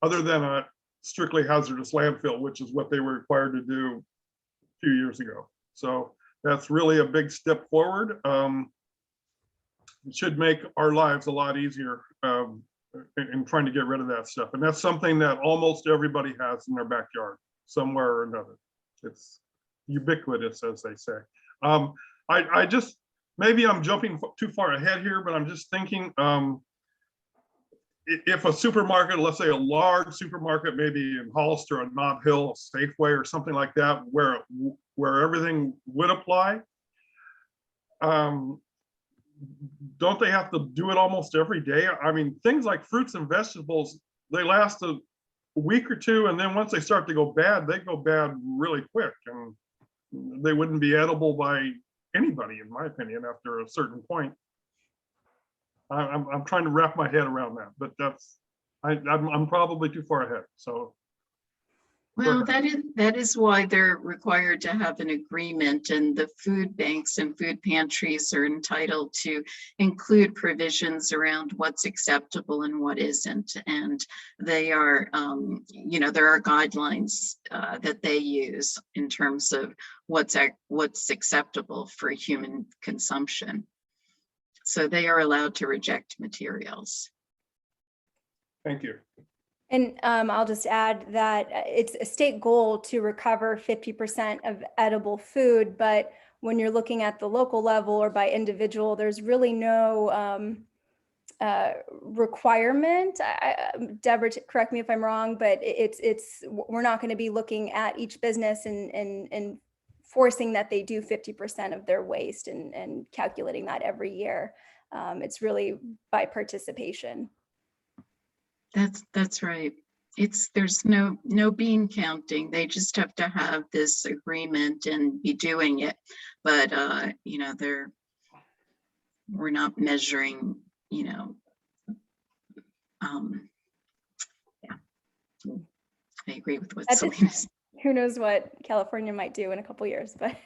other than a strictly hazardous landfill, which is what they were required to do a few years ago. So that's really a big step forward. It should make our lives a lot easier in trying to get rid of that stuff. And that's something that almost everybody has in their backyard somewhere or another. It's ubiquitous, as they say. I just, maybe I'm jumping too far ahead here, but I'm just thinking, if a supermarket, let's say a large supermarket, maybe in Hollister or Nob Hill, Safeway or something like that, where everything would apply, don't they have to do it almost every day? I mean, things like fruits and vegetables, they last a week or two, and then once they start to go bad, they go bad really quick, and they wouldn't be edible by anybody, in my opinion, after a certain point. I'm trying to wrap my head around that, but that's I'm probably too far ahead, so. Well, that is why they're required to have an agreement, and the food banks and food pantries are entitled to include provisions around what's acceptable and what isn't. And they are, there are guidelines that they use in terms of what's acceptable for human consumption. So they are allowed to reject materials. Thank you. And I'll just add that it's a state goal to recover 50% of edible food, but when you're looking at the local level or by individual, there's really no requirement. Deborah, correct me if I'm wrong, but we're not going to be looking at each business and forcing that they do 50% of their waste and calculating that every year. It's really by participation. That's right. There's no bean counting. They just have to have this agreement and be doing it. But we're not measuring, yeah. I agree with what Selena said. Who knows what California might do in a couple years, but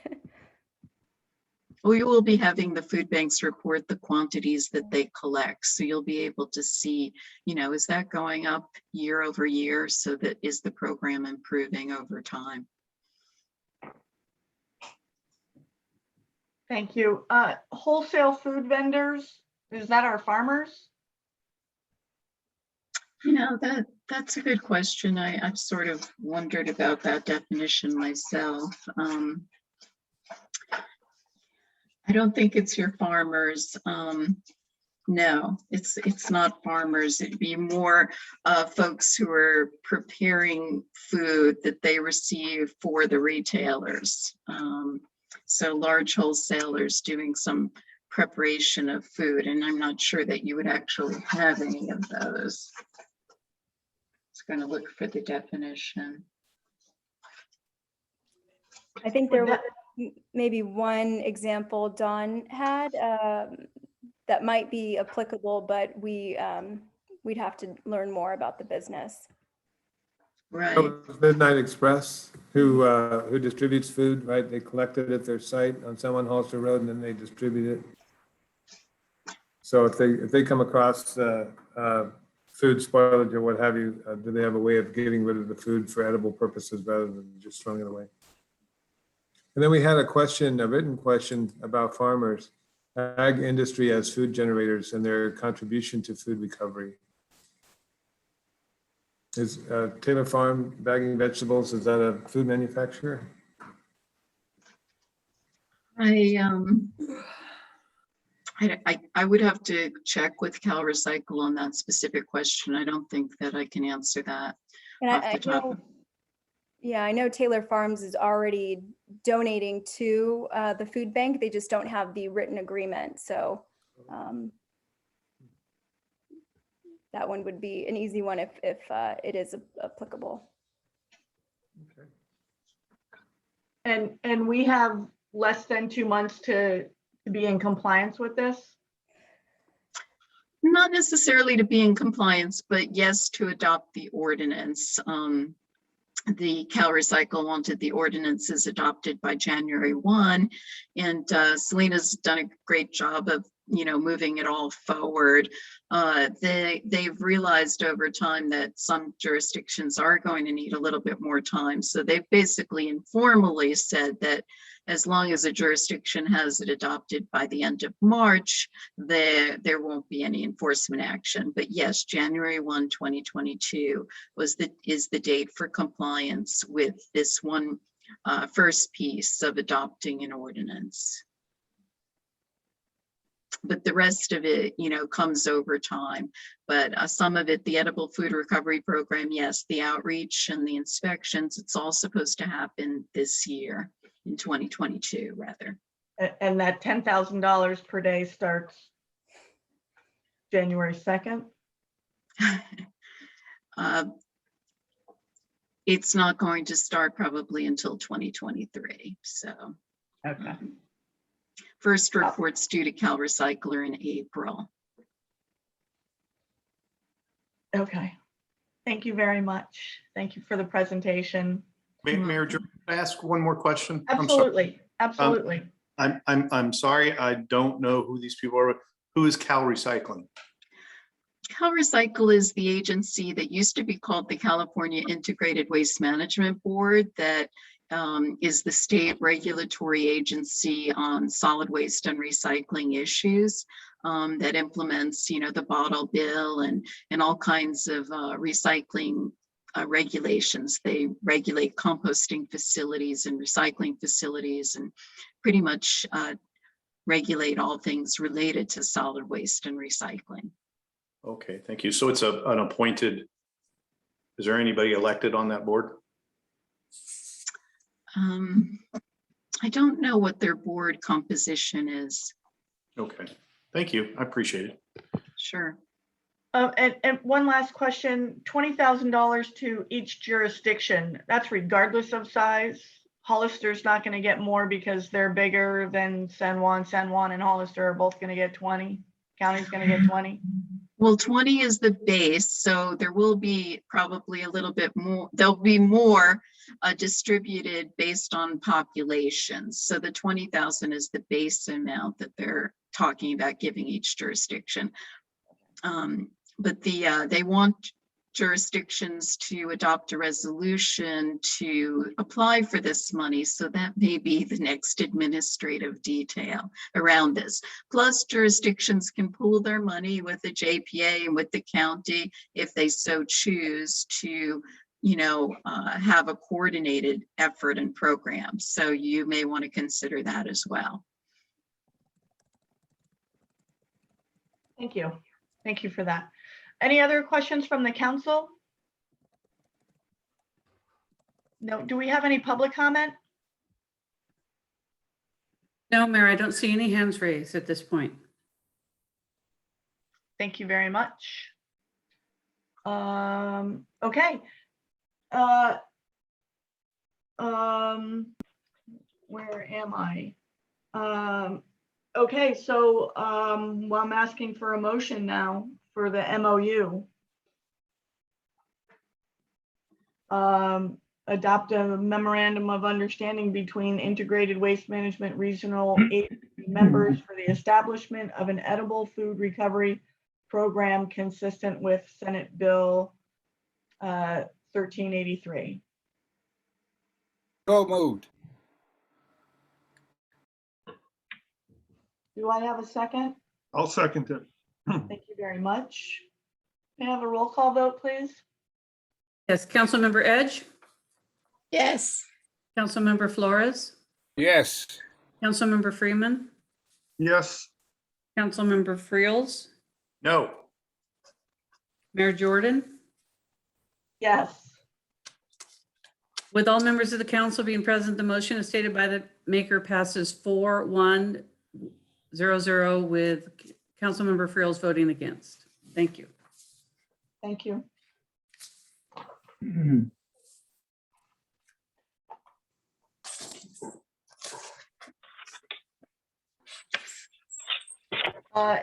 we will be having the food banks report the quantities that they collect. So you'll be able to see, is that going up year over year? So that is the program improving over time? Thank you. Wholesale food vendors, is that our farmers? That's a good question. I've sort of wondered about that definition myself. I don't think it's your farmers. No, it's not farmers. It'd be more folks who are preparing food that they receive for the retailers. So large wholesalers doing some preparation of food, and I'm not sure that you would actually have any of those. It's going to look for the definition. I think there was maybe one example Dawn had that might be applicable, but we'd have to learn more about the business. Right. Midnight Express, who distributes food, right? They collect it at their site on San Juan Holster Road, and then they distribute it. So if they come across food spoilage or what have you, do they have a way of getting rid of the food for edible purposes rather than just throwing it away? And then we had a written question about farmers, ag industry as food generators and their contribution to food recovery. Is Taylor Farm bagging vegetables, is that a food manufacturer? I would have to check with Cal Recycle on that specific question. I don't think that I can answer that off the top. Yeah, I know Taylor Farms is already donating to the food bank. They just don't have the written agreement. So that one would be an easy one if it is applicable. Okay. And we have less than 2 months to be in compliance with this? Not necessarily to be in compliance, but yes, to adopt the ordinance. The Cal Recycle wanted the ordinances adopted by January 1, and Selena's done a great job of moving it all forward. They've realized over time that some jurisdictions are going to need a little bit more time. So they've basically informally said that as long as a jurisdiction has it adopted by the end of March, there won't be any enforcement action. But yes, January 1, 2022 is the date for compliance with this one first piece of adopting an ordinance. But the rest of it, comes over time. But some of it, the edible food recovery program, yes, the outreach and the inspections, it's all supposed to happen this year, in 2022, rather. And that $10,000 per day starts January 2nd? It's not going to start probably until 2023. So. Okay. First reports due to Cal Recycler in April. Okay. Thank you very much. Thank you for the presentation. Mayor, can I ask one more question? I'm sorry. Absolutely, absolutely. I'm sorry, I don't know who these people are. Who is Cal Recycling? CalRecycle is the agency that used to be called the California Integrated Waste Management Board that is the state regulatory agency on solid waste and recycling issues that implements, the bottle bill and all kinds of recycling regulations. They regulate composting facilities and recycling facilities and pretty much regulate all things related to solid waste and recycling. Okay, thank you. So it's an appointed, is there anybody elected on that board? I don't know what their board composition is. Okay, thank you. I appreciate it. Sure. And one last question, $20,000 to each jurisdiction, that's regardless of size? Hollister's not going to get more because they're bigger than San Juan. San Juan and Hollister are both going to get 20. County's going to get 20. Well, 20 is the base, so there will be probably a little bit more, there'll be more distributed based on populations. So the 20,000 is the base amount that they're talking about giving each jurisdiction. But they want jurisdictions to adopt a resolution to apply for this money. So that may be the next administrative detail around this. Plus, jurisdictions can pool their money with the JPA and with the county if they so choose to, have a coordinated effort and program. So you may want to consider that as well. Thank you. Thank you for that. Any other questions from the council? No, do we have any public comment? No, Mayor, I don't see any hands raised at this point. Thank you very much. Okay. Where am I? Okay, so well, I'm asking for a motion now for the MOU. Adopt a memorandum of understanding between Integrated Waste Management Regional Agency members for the establishment of an edible food recovery program consistent with Senate Bill 1383. So moved. Do I have a second? I'll second it. Thank you very much. May I have a roll call vote, please? Yes, Councilmember Edge, Yes. Councilmember Flores, Yes. Councilmember Freeman, Yes. Councilmember Friels, No. Mayor Jordan. Yes. With all members of the council being present, the motion as stated by the maker passes 4-1-0-0 with Councilmember Friels voting against. Thank you. Thank you.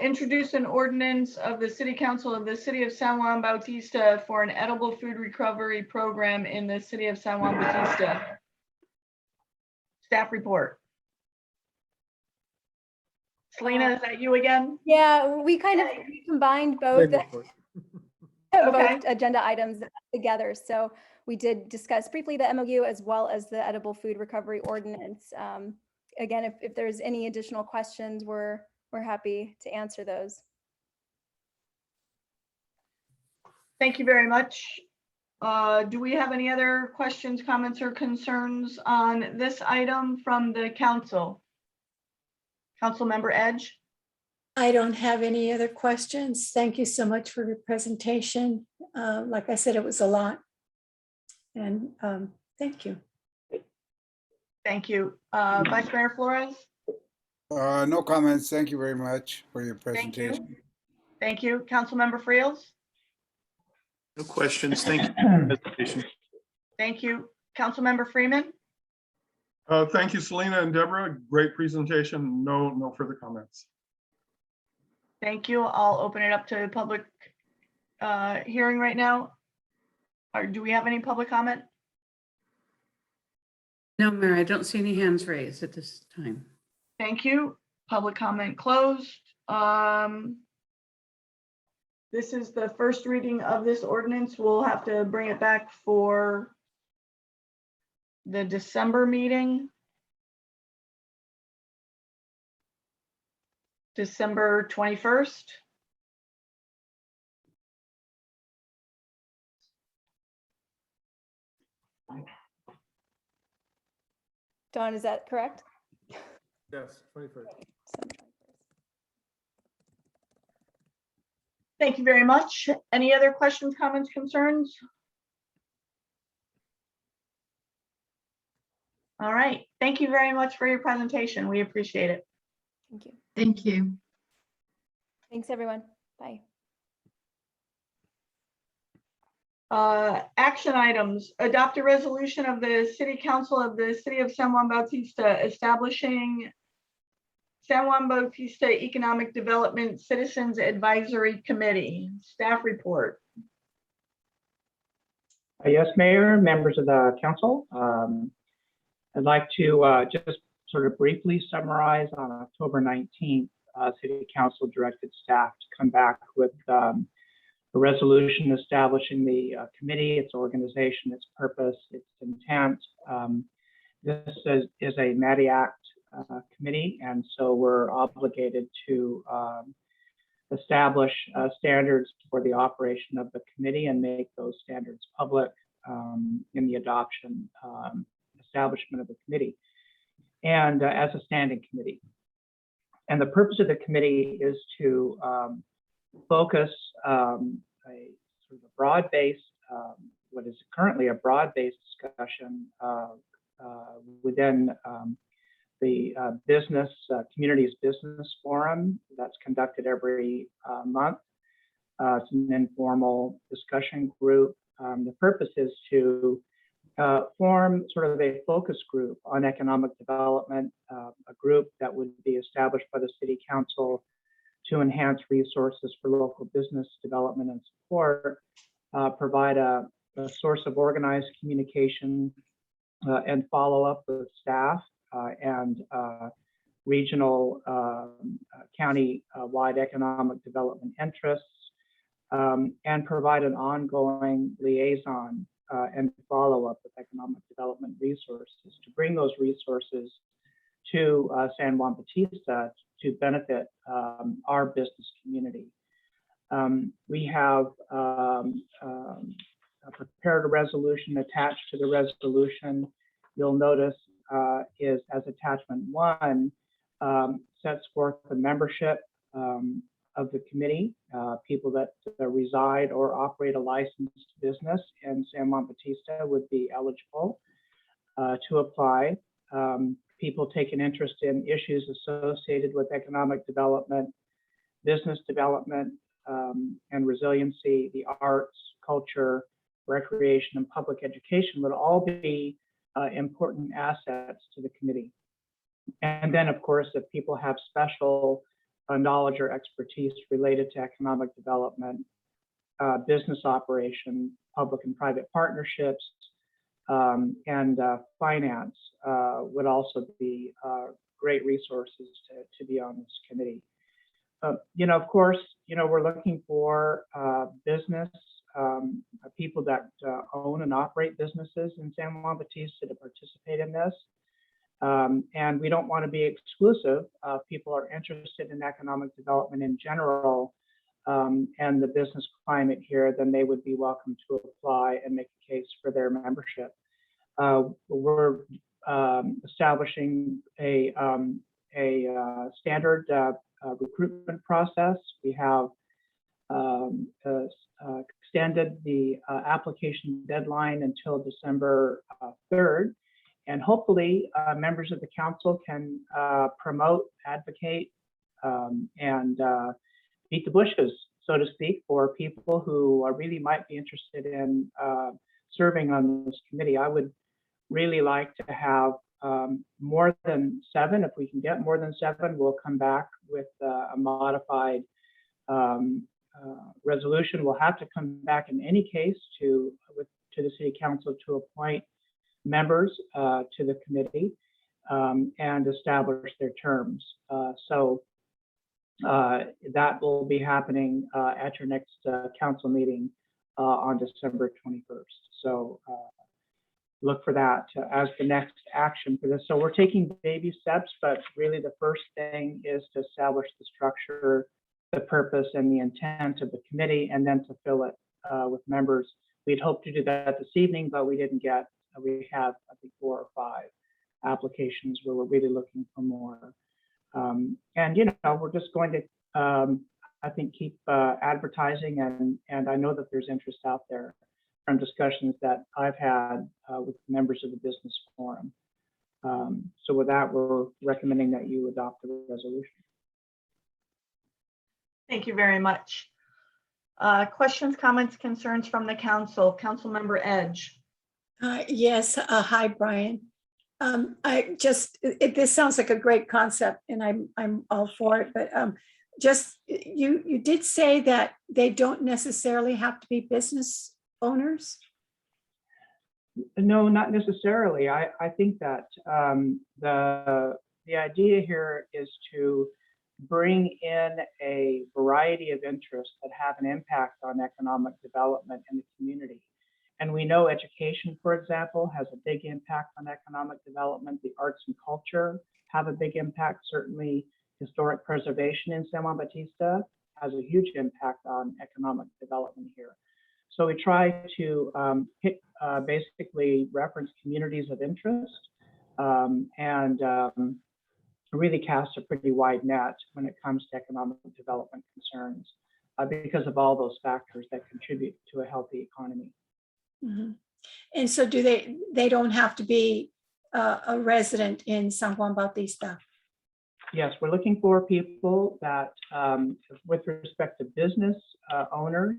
Introduce an ordinance of the City Council of the City of San Juan Bautista for an edible food recovery program in the City of San Juan Bautista. Staff report. Selena, is that you again? Yeah, we kind of combined both, Okay. both agenda items together. So we did discuss briefly the MOU as well as the edible food recovery ordinance. Again, if there's any additional questions, we're happy to answer those. Thank you very much. Do we have any other questions, comments, or concerns on this item from the council? Councilmember Edge? I don't have any other questions. Thank you so much for your presentation. Like I said, it was a lot. And thank you. Thank you. Vice Mayor Flores? No comments. Thank you very much for your Thank you. presentation. Thank you. Councilmember Friels? No questions. Thank you for the presentation. Thank you. Councilmember Freeman? Thank you, Selena and Deborah. Great presentation. No further comments. Thank you. I'll open it up to public hearing right now. Or do we have any public comment? No, Mayor, I don't see any hands raised at this time. Thank you. Public comment closed. This is the first reading of this ordinance. We'll have to bring it back for the December meeting. December 21st. Dawn, is that correct? Yes, 21st. Thank you very much. Any other questions, comments, concerns? All right. Thank you very much for your presentation. We appreciate it. Thank you. Thank you. Thanks, everyone. Bye. Action items, adopt a resolution of the City Council of the City of San Juan Bautista establishing San Juan Bautista Economic Development Citizens Advisory Committee. Staff report. Yes, Mayor, members of the council. I'd like to just sort of briefly summarize. On October 19th, City Council directed staff to come back with a resolution establishing the committee, its organization, its purpose, its intent. This is a METI Act committee, and so we're obligated to establish standards for the operation of the committee and make those standards public in the adoption, establishment of the committee, and as a standing committee. And the purpose of the committee is to focus a sort of a broad-based, what is currently a broad-based discussion within the business community's business forum that's conducted every month. It's an informal discussion group. The purpose is to form sort of a focus group on economic development, a group that would be established by the City Council to enhance resources for local business development and support, provide a source of organized communication and follow up with staff and regional county-wide economic development interests, and provide an ongoing liaison and follow up with economic development resources to bring those resources to San Juan Bautista to benefit our business community. We have prepared a resolution. Attached to the resolution, you'll notice is as attachment 1, sets forth the membership of the committee. People that reside or operate a licensed business in San Juan Bautista would be eligible to apply. People take an interest in issues associated with economic development, business development, and resiliency, the arts, culture, recreation, and public education would all be important assets to the committee. And then, of course, if people have special knowledge or expertise related to economic development, business operation, public and private partnerships, and finance would also be great resources to be on this committee. Of course, we're looking for business, people that own and operate businesses in San Juan Bautista to participate in this. And we don't want to be exclusive. People are interested in economic development in general and the business climate here, then they would be welcome to apply and make a case for their membership. We're establishing a standard recruitment process. We have extended the application deadline until December 3rd. And hopefully members of the council can promote, advocate, and beat the bushes, so to speak, for people who really might be interested in serving on this committee. I would really like to have more than 7. If we can get more than 7, we'll come back with a modified resolution. We'll have to come back in any case with to the city council to appoint members to the committee and establish their terms. So that will be happening at your next council meeting on December 21st. So look for that as the next action for this. So we're taking baby steps, but really the first thing is to establish the structure, the purpose, and the intent of the committee, and then to fill it with members. We'd hoped to do that this evening, but we didn't get, we have, I think, 4 or 5 applications where we're really looking for more. And, you know, we're just going to, I think, keep advertising, and I know that there's interest out there from discussions that I've had with members of the business forum. So with that, we're recommending that you adopt the resolution. Thank you very much. Questions, comments, concerns from the council? Councilmember Edge. Yes, hi, Brian. I just, this sounds like a great concept and I'm all for it, but just, you did say that they don't necessarily have to be business owners? No, not necessarily. I think that the idea here is to bring in a variety of interests that have an impact on economic development in the community. And we know education, for example, has a big impact on economic development. The arts and culture have a big impact. Certainly, historic preservation in San Juan Bautista has a huge impact on economic development here. So we try to basically reference communities of interest and really cast a pretty wide net when it comes to economic development concerns because of all those factors that contribute to a healthy economy. Mm-hmm. And so do they don't have to be a resident in San Juan Bautista? Yes, we're looking for people that, with respect to business owners,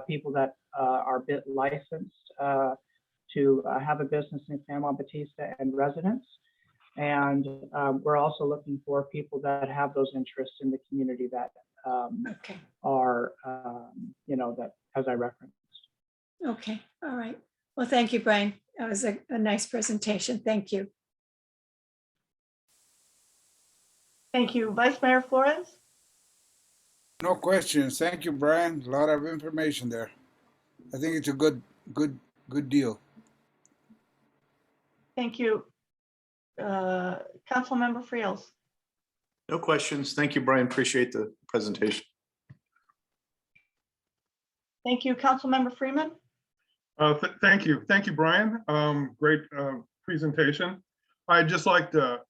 people that are licensed to have a business in San Juan Bautista and residents. And we're also looking for people that have those interests in the community that are, you know, that as I referenced. Okay, all right. Well, thank you, Brian. That was a nice presentation. Thank you. Thank you. Vice Mayor Flores? No questions. Thank you, Brian. A lot of information there. I think it's a good deal. Thank you. Councilmember Friels? No questions. Thank you, Brian. Appreciate the presentation. Thank you. Councilmember Freeman? Thank you. Thank you, Brian. Great presentation. I'd just like to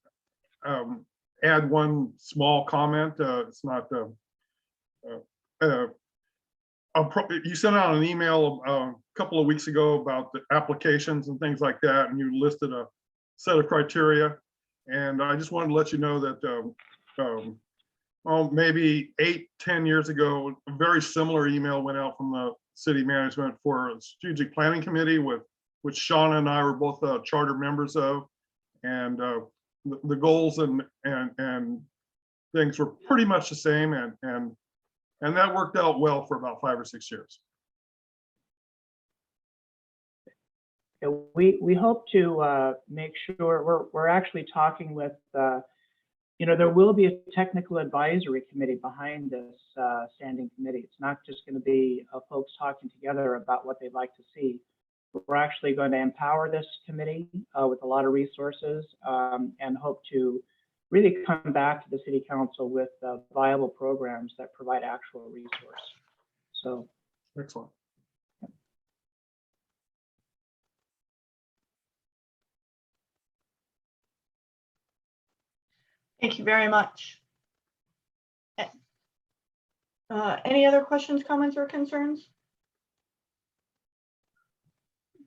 add one small comment. It's not, you sent out an email a couple of weeks ago about the applications and things like that, and you listed a set of criteria. And I just wanted to let you know that maybe 8-10 years ago, a very similar email went out from the city management for a strategic planning committee which Shauna and I were both charter members of. And the goals and things were pretty much the same, and that worked out well for about 5 or 6 years. We hope to make sure we're actually talking with, you know, there will be a technical advisory committee behind this standing committee. It's not just going to be folks talking together about what they'd like to see. We're actually going to empower this committee with a lot of resources and hope to really come back to the city council with viable programs that provide actual resource. So excellent. Thank you very much. Any other questions, comments, or concerns?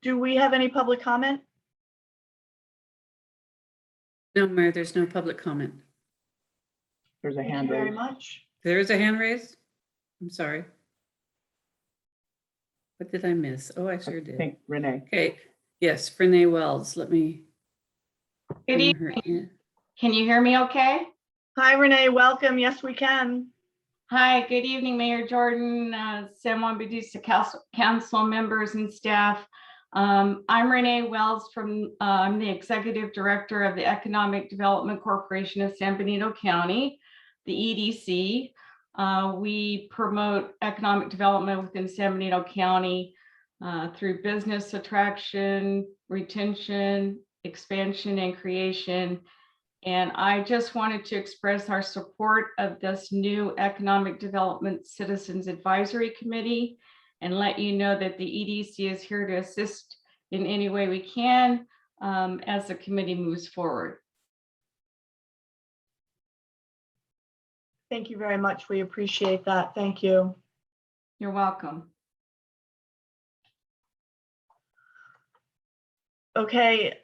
Do we have any public comment? No, Mayor, there's no public comment. There's a Thank hand you very raised. much. There is a hand raised? I'm sorry. What did I miss? Oh, I sure I did. think Renee. Okay, yes, Renee Wells, let me. Good bring her evening. in. Can you hear me okay? Hi, Renee. Welcome. Yes, we can. Hi, good evening, Mayor Jordan, San Juan Bautista Council members and staff. I'm Renee Wells I'm the Executive Director of the Economic Development Corporation of San Benito County, the EDC. We promote economic development within San Benito County through business attraction, retention, expansion, and creation. And I just wanted to express our support of this new Economic Development Citizens Advisory Committee and let you know that the EDC is here to assist in any way we can as the committee moves forward. Thank you very much. We appreciate that. Thank you. You're welcome. Okay,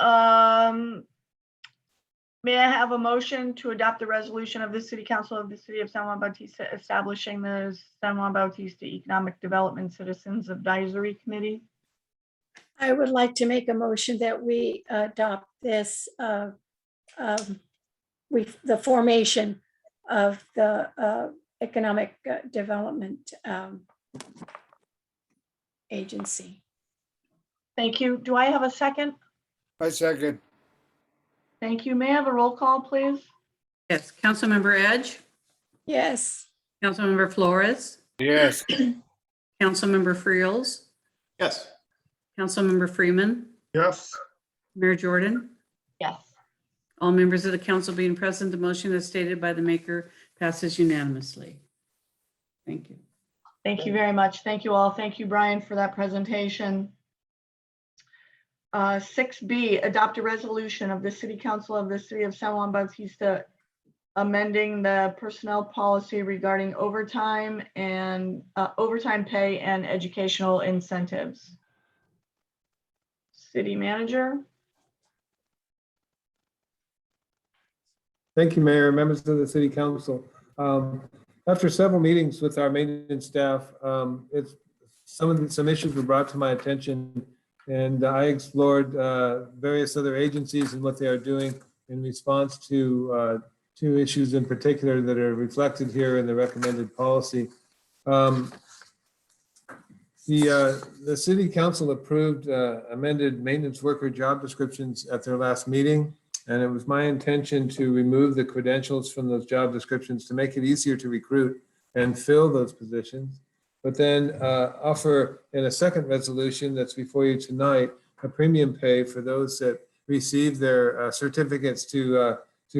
may I have a motion to adopt the resolution of the City Council of the City of San Juan Bautista establishing the San Juan Bautista Economic Development Citizens Advisory Committee? I would like to make a motion that we adopt this, the formation of the Economic Development Agency. Thank you. Do I have a second? I second. Thank you. May I have a roll call, please? Yes, Councilmember Edge, Yes. Councilmember Flores, Yes. Councilmember Friels, Yes. Councilmember Freeman, Yes. Mayor Jordan. Yes. All members of the council being present, the motion as stated by the maker passes unanimously. Thank you. Thank you very much. Thank you all. Thank you, Brian, for that presentation. 6B, adopt a resolution of the City Council of the City of San Juan Bautista amending the personnel policy regarding overtime and overtime pay and educational incentives. City Manager. Thank you, Mayor, members of the City Council. After several meetings with our maintenance staff, some issues were brought to my attention, and I explored various other agencies and what they are doing in response to two issues in particular that are reflected here in the recommended policy. The City Council approved amended maintenance worker job descriptions at their last meeting. And it was my intention to remove the credentials from those job descriptions to make it easier to recruit and fill those positions. But then offer in a second resolution that's before you tonight, a premium pay for those that receive their certificates to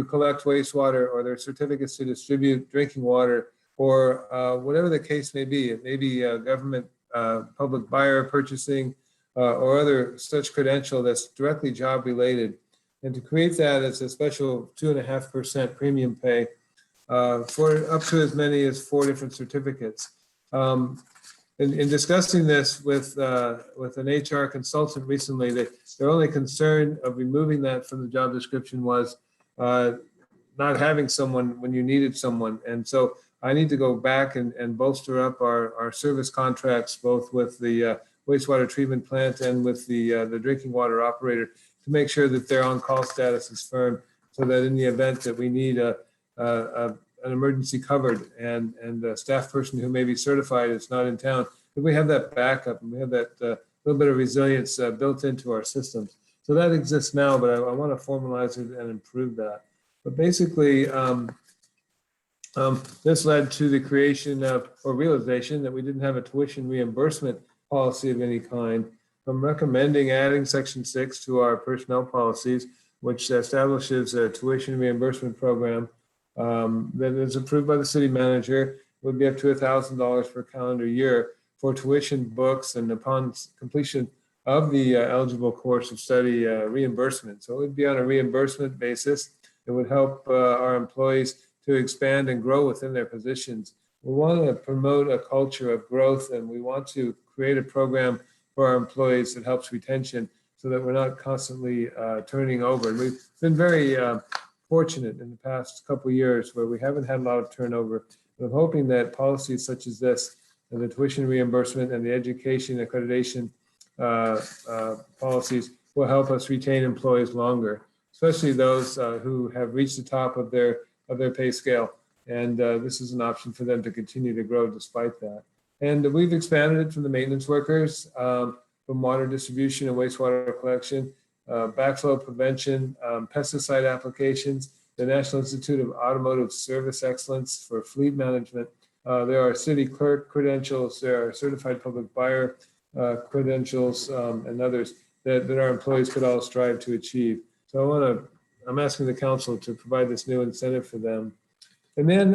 collect wastewater or their certificates to distribute drinking water or whatever the case may be. It may be government public buyer purchasing or other such credential that's directly job related. And to create that as a special 2.5% premium pay for up to as many as 4 different certificates. In discussing this with an HR consultant recently, their only concern of removing that from the job description was not having someone when you needed someone. And so I need to go back and bolster up our service contracts, both with the wastewater treatment plant and with the drinking water operator, to make sure that their on-call status is firm, so that in the event that we need an emergency covered and a staff person who may be certified is not in town, that we have that backup and we have that little bit of resilience built into our systems. So that exists now, but I want to formalize it and improve that. But basically, this led to the creation of, or realization that we didn't have a tuition reimbursement policy of any kind. I'm recommending adding Section 6 to our personnel policies, which establishes a tuition reimbursement program that is approved by the city manager. It would be up to $1,000 per calendar year for tuition, books, and upon completion of the eligible course of study reimbursement. So it would be on a reimbursement basis. It would help our employees to expand and grow within their positions. We want to promote a culture of growth, and we want to create a program for our employees that helps retention so that we're not constantly turning over. And we've been very fortunate in the past couple of years where we haven't had a lot of turnover. And I'm hoping that policies such as this, and the tuition reimbursement and the education accreditation policies will help us retain employees longer, especially those who have reached the top of their pay scale. And this is an option for them to continue to grow despite that. And we've expanded it from the maintenance workers, but from water distribution and wastewater collection, backflow prevention, pesticide applications, the National Institute of Automotive Service Excellence for fleet management. There are city clerk credentials, there are certified public buyer credentials, and others that our employees could all strive to achieve. So I'm asking the council to provide this new incentive for them. And then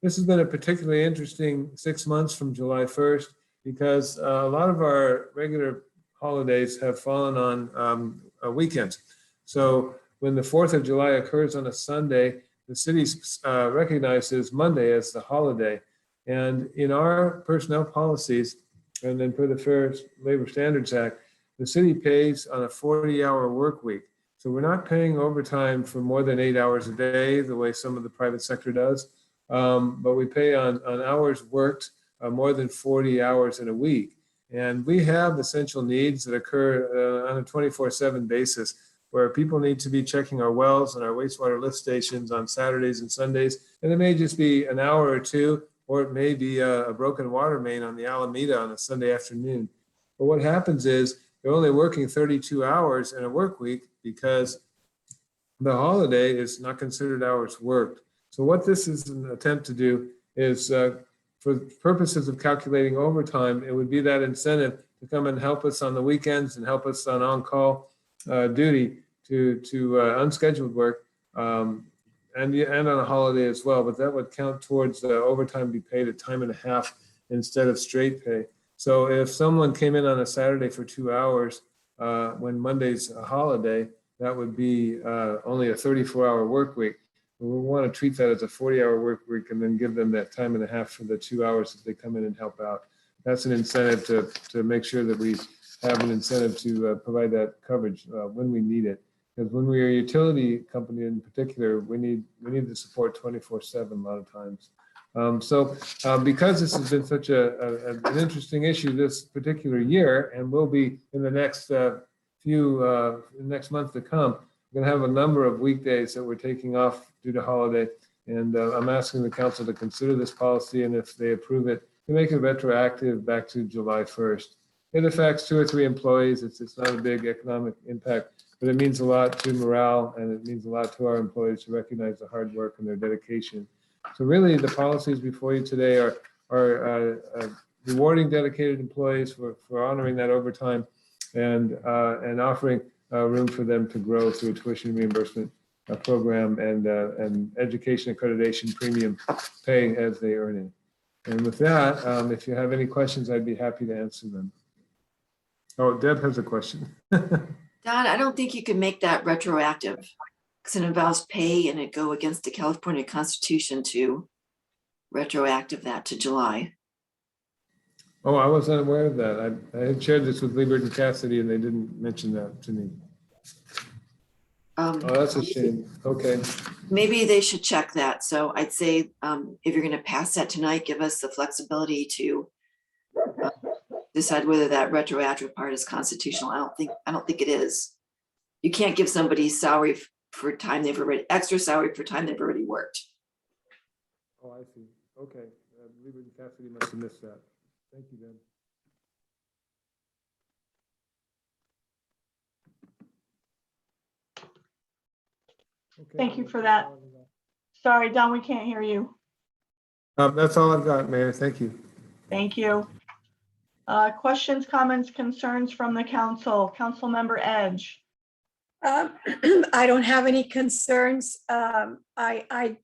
this has been a particularly interesting 6 months from July 1st, because a lot of our regular holidays have fallen on weekends. So when the 4th of July occurs on a Sunday, the city recognizes Monday as the holiday. And in our personnel policies, and then per the Fair Labor Standards Act, the city pays on a 40-hour work week. So we're not paying overtime for more than 8 hours a day, the way some of the private sector does, but we pay on hours worked, more than 40 hours in a week. And we have essential needs that occur on a 24/7 basis, where people need to be checking our wells and our wastewater lift stations on Saturdays and Sundays. And it may just be an hour or two, or it may be a broken water main on the Alameda on a Sunday afternoon. But what happens is they're only working 32 hours in a work week because the holiday is not considered hours worked. So what this is an attempt to do is, for purposes of calculating overtime, it would be that incentive to come and help us on the weekends and help us on on-call duty to unscheduled work, and on a holiday as well. But that would count towards overtime be paid at time and a half instead of straight pay. So if someone came in on a Saturday for 2 hours when Monday's a holiday, that would be only a 34-hour work week. We want to treat that as a 40-hour work week and then give them that time and a half for the 2 hours that they come in and help out. That's an incentive to make sure that we have an incentive to provide that coverage when we need it. Because when we're a utility company in particular, we need the support 24/7 a lot of times. Because this has been such an interesting issue this particular year, and will be in the next next month to come, we're going to have a number of weekdays that we're taking off due to holiday. And I'm asking the council to consider this policy, and if they approve it, to make it retroactive back to July 1st. It affects 2 or 3 employees. It's not a big economic impact, but it means a lot to morale, and it means a lot to our employees to recognize the hard work and their dedication. So really, the policies before you today are rewarding dedicated employees for honoring that overtime, and offering room for them to grow through a tuition reimbursement program and education accreditation premium pay as they earn it. And with that, if you have any questions, I'd be happy to answer them. Oh, Deb has a question. Don, I don't think you can make that retroactive because it involves pay and it go against the California Constitution to retroactive that to July. Oh, I wasn't aware of that. I had shared this with Liebert and Cassidy, and they didn't mention that to me. Oh, that's a shame. Okay. Maybe they should check that. So I'd say if you're going to pass that tonight, give us the flexibility to decide whether that retroactive part is constitutional. I don't think it is. You can't give somebody salary for time they've already, extra salary for time they've already worked. Oh, I see. Okay. Liebert and Cassidy must have missed that. Thank you, Ben. Okay. Thank you for that. Sorry, Don, we can't hear you. That's all I've got, Mayor. Thank you. Thank you. Questions, comments, concerns from the council? Councilmember Edge. I don't have any concerns. I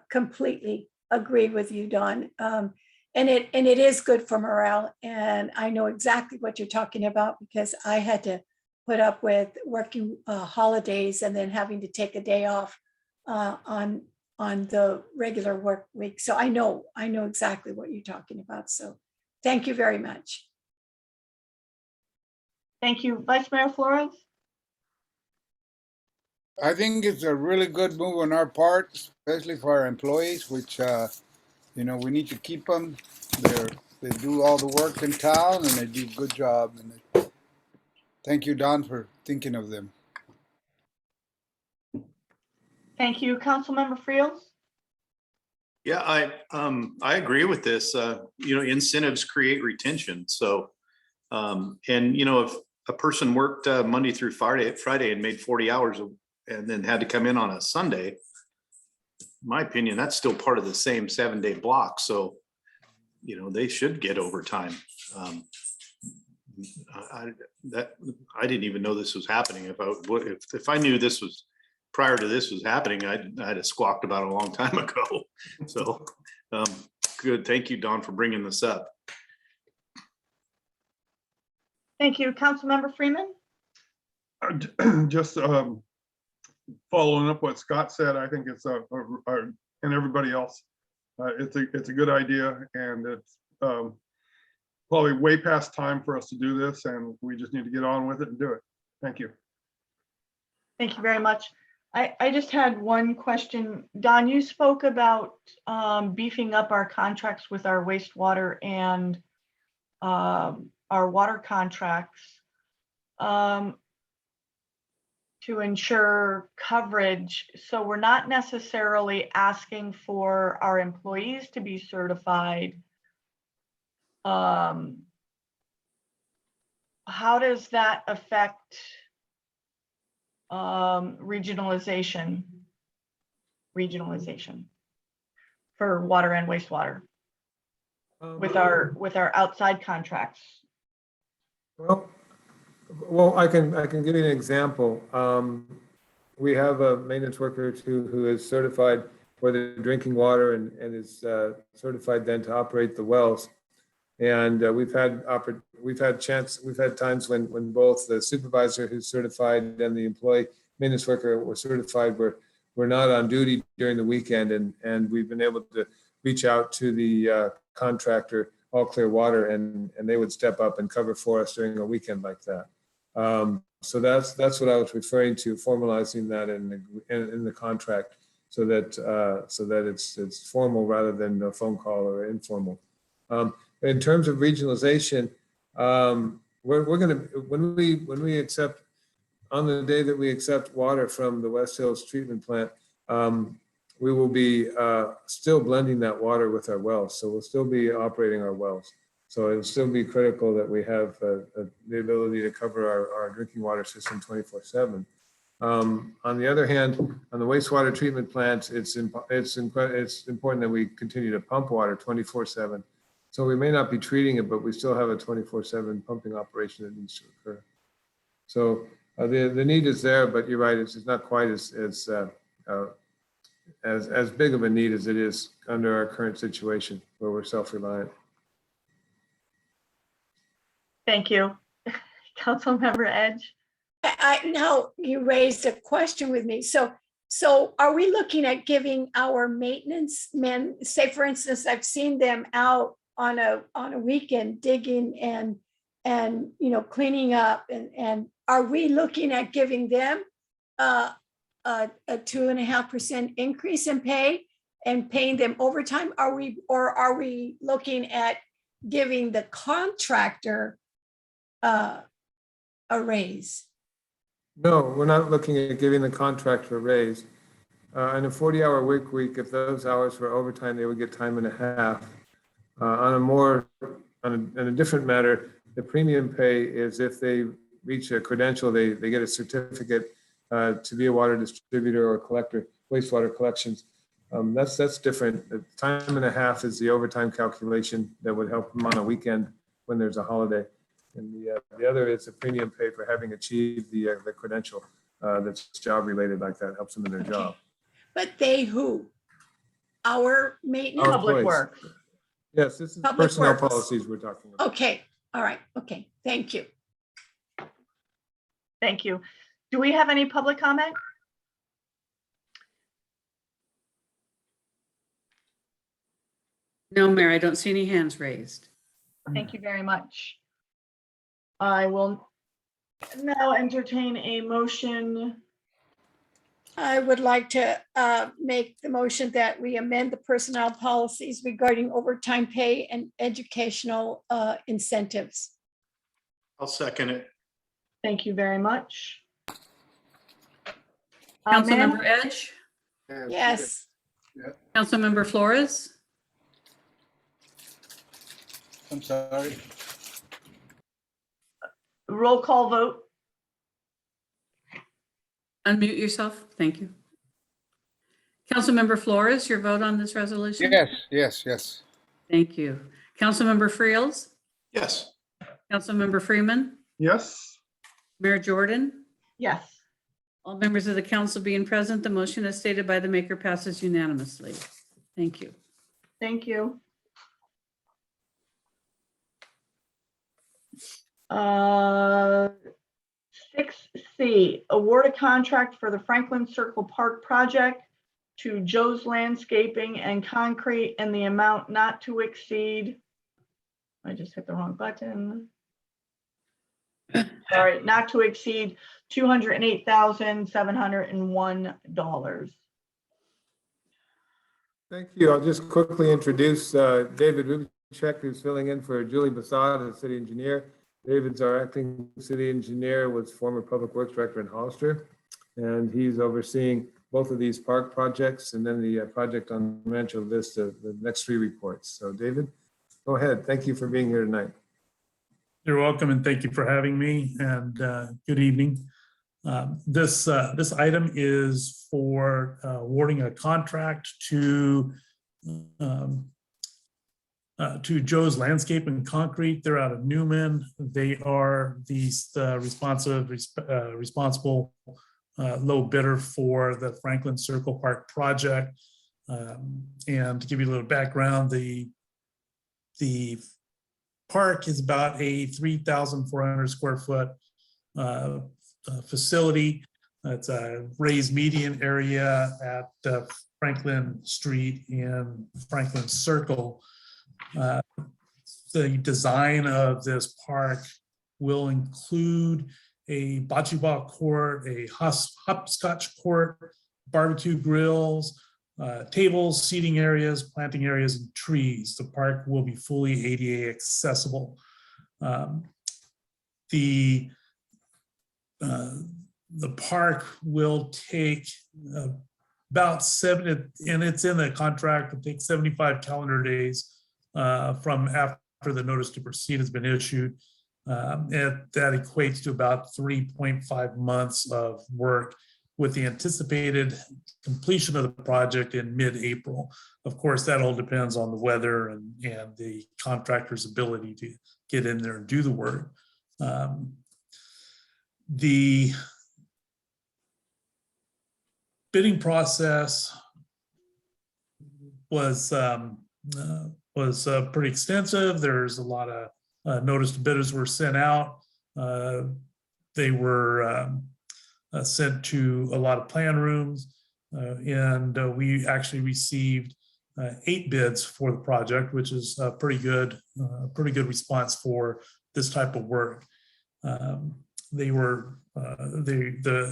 completely agree with you, Don. And it is good for morale. And I know exactly what you're talking about because I had to put up with working holidays and then having to take a day off on the regular work week. So I know exactly what you're talking about. So thank you very much. Thank you. Vice Mayor Flores? I think it's a really good move on our part, especially for our employees, which, we need to keep them. They do all the work in town and they do a good job. And thank you, Don, for thinking of them. Thank you. Councilmember Friels? Yeah, I agree with this. Incentives create retention. So And you know, if a person worked Monday through Friday and made 40 hours and then had to come in on a Sunday, in my opinion, that's still part of the same 7-day block. So, you know, they should get overtime. I didn't even know this was happening. If I knew this was prior to this was happening, I'd have squawked about it a long time ago. So good. Thank you, Don, for bringing this up. Thank you. Councilmember Freeman? Just following up what Scott said, I think it's and everybody else, it's a good idea, and it's probably way past time for us to do this, and we just need to get on with it and do it. Thank you. Thank you very much. I just had one question. Don, you spoke about beefing up our contracts with our wastewater and our water contracts to ensure coverage. So we're not necessarily asking for our employees to be certified. How does that affect regionalization for water and wastewater with our outside contracts? Well, I can give you an example. We have a maintenance worker who is certified for the drinking water and is certified then to operate the wells. And we've had times when both the supervisor who's certified and the employee maintenance worker were certified were not on duty during the weekend, and we've been able to reach out to the contractor, All Clear Water, and they would step up and cover for us during a weekend like that. So that's what I was referring to, formalizing that in the contract, so that it's formal rather than a phone call or informal. In terms of regionalization, we're going to, when we accept, on the day that we accept water from the West Hills treatment plant, we will be still blending that water with our wells. So we'll still be operating our wells. So it'll still be critical that we have the ability to cover our drinking water system 24/7. On the other hand, on the wastewater treatment plant, it's important that we continue to pump water 24/7. So we may not be treating it, but we still have a 24/7 pumping operation that needs to occur. So the need is there, but you're right, it's not quite as big of a need as it is under our current situation where we're self-reliant. Thank you. Councilmember Edge. Now you raised a question with me. So are we looking at giving our maintenance men, say for instance, I've seen them out on a weekend digging and cleaning up, and are we looking at giving them a 2.5% increase in pay and paying them overtime? Are we looking at giving the contractor a raise? No, we're not looking at giving the contractor a raise. In a 40-hour work week, if those hours were overtime, they would get time and a half. On a different matter, the premium pay is if they reach a credential, they get a certificate to be a water distributor or collector, wastewater collections. That's different. The time and a half is the overtime calculation that would help them on a weekend when there's a holiday. And the other is a premium pay for having achieved the credential that's job related like that, helps them in their job. But they who? Our maintenance? Public Works. Yes, this is Public personnel Works. policies we're talking about. Okay, all right, okay, thank you. Thank you. Do we have any public comment? No, Mayor, I don't see any hands raised. Thank you very much. I will now entertain a motion. I would like to make the motion that we amend the personnel policies regarding overtime pay and educational incentives. I'll second it. Thank you very much. Councilmember Edge, Yes. Councilmember Flores, I'm sorry. Roll call vote. Unmute yourself. Thank you. Councilmember Flores, your vote on this resolution? Yes. Thank you. Councilmember Friels? Yes. Councilmember Freeman? Yes. Mayor Jordan? Yes. All members of the council being present, the motion as stated by the maker passes unanimously. Thank you. Thank you. 6C, award a contract for the Franklin Circle Park project to Joe's Landscaping and Concrete in the amount not to exceed, I just hit the wrong button. Sorry, not to exceed $208,701. Thank you. I'll just quickly introduce David Rubicek, who's filling in for Julie Bassad, the city engineer. David's our acting city engineer, was former public works director in Hollister, and he's overseeing both of these park projects and then the project on Rancho Vista, the next 3 reports. So David, go ahead. Thank you for being here tonight. You're welcome, and thank you for having me, and good evening. This item is for awarding a contract to Joe's Landscape and Concrete. They're out of Newman. They are the responsible low bidder for the Franklin Circle Park project. And to give you a little background, the park is about a 3,400 square foot facility. It's a raised median area at Franklin Street and Franklin Circle. The design of this park will include a bocce ball court, a hopscotch court, barbecue grills, tables, seating areas, planting areas, and trees. The park will be fully ADA accessible. The park will take about 7, and it's in the contract, will take 75 calendar days from after the notice to proceed has been issued. And that equates to about 3.5 months of work, with the anticipated completion of the project in mid-April. Of course, that all depends on the weather and the contractor's ability to get in there and do the work. The bidding process was pretty extensive. There's a lot of notice to bidders were sent out. They were sent to a lot of plan rooms, and we actually received 8 bids for the project, which is a pretty good response for this type of work. The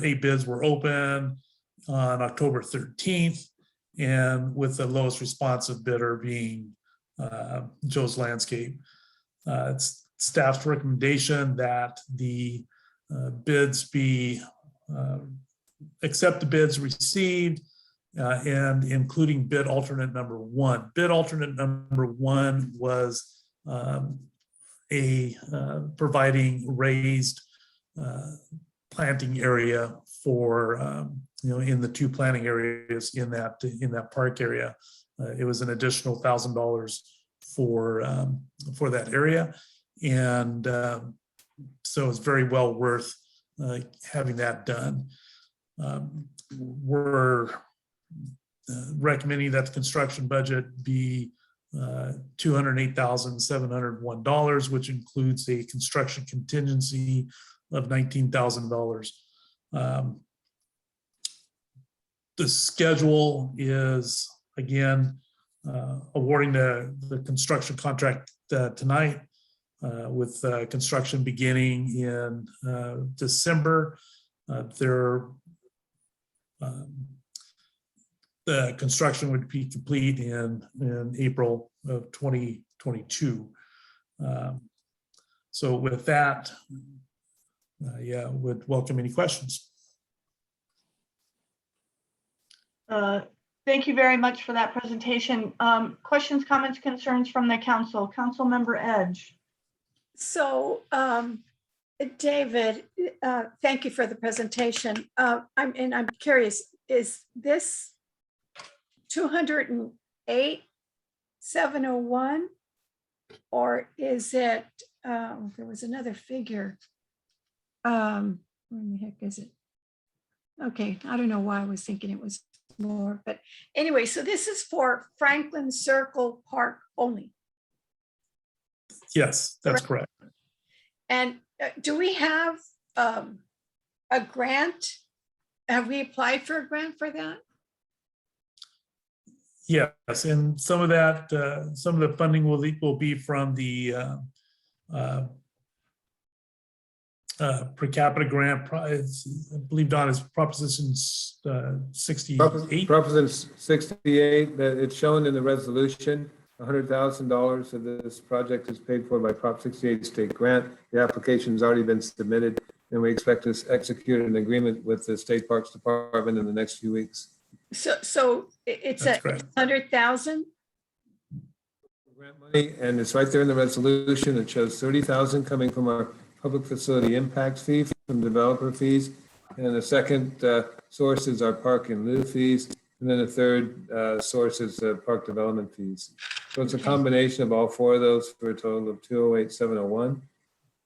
8 bids were open on October 13th, and with the lowest responsive bidder being Joe's Landscape. It's staff's recommendation that the bids be accept the bids received, and including bid alternate number 1. Bid alternate number 1 was providing raised planting area for in the 2 planting areas in that park area. It was an additional $1,000 for that area, and so it's very well worth having that done. We're recommending that the construction budget be $208,701, which includes a construction contingency of $19,000. The schedule is, again, awarding the construction contract tonight, with construction beginning in December. The construction would be complete in April of 2022. So with that, would welcome any questions. Thank you very much for that presentation. Questions, comments, concerns from the council. Councilmember Edge. So David, thank you for the presentation. I'm curious, is this 208,701? Or is it, there was another figure. Where in the heck is it? Okay, I don't know why I was thinking it was more, but anyway, so this is for Franklin Circle Park only. Yes, that's correct. And do we have a grant? Have we applied for a grant for that? Yes, and some of that, some of the funding will be from the per capita grant prize. I believe Don is Proposition 68. Proposition 68, that it's shown in the resolution, $100,000 of this project is paid for by Prop 68 state grant. The application's already been submitted, and we expect to execute an agreement with the State Parks Department in the next few weeks. So it's That's a correct. 100,000? Grant money, and it's right there in the resolution. It shows 30,000 coming from our public facility impact fee from developer fees. And the second source is our park and lieu fees. And then the third source is park development fees. So it's a combination of all four of those for a total of 208,701.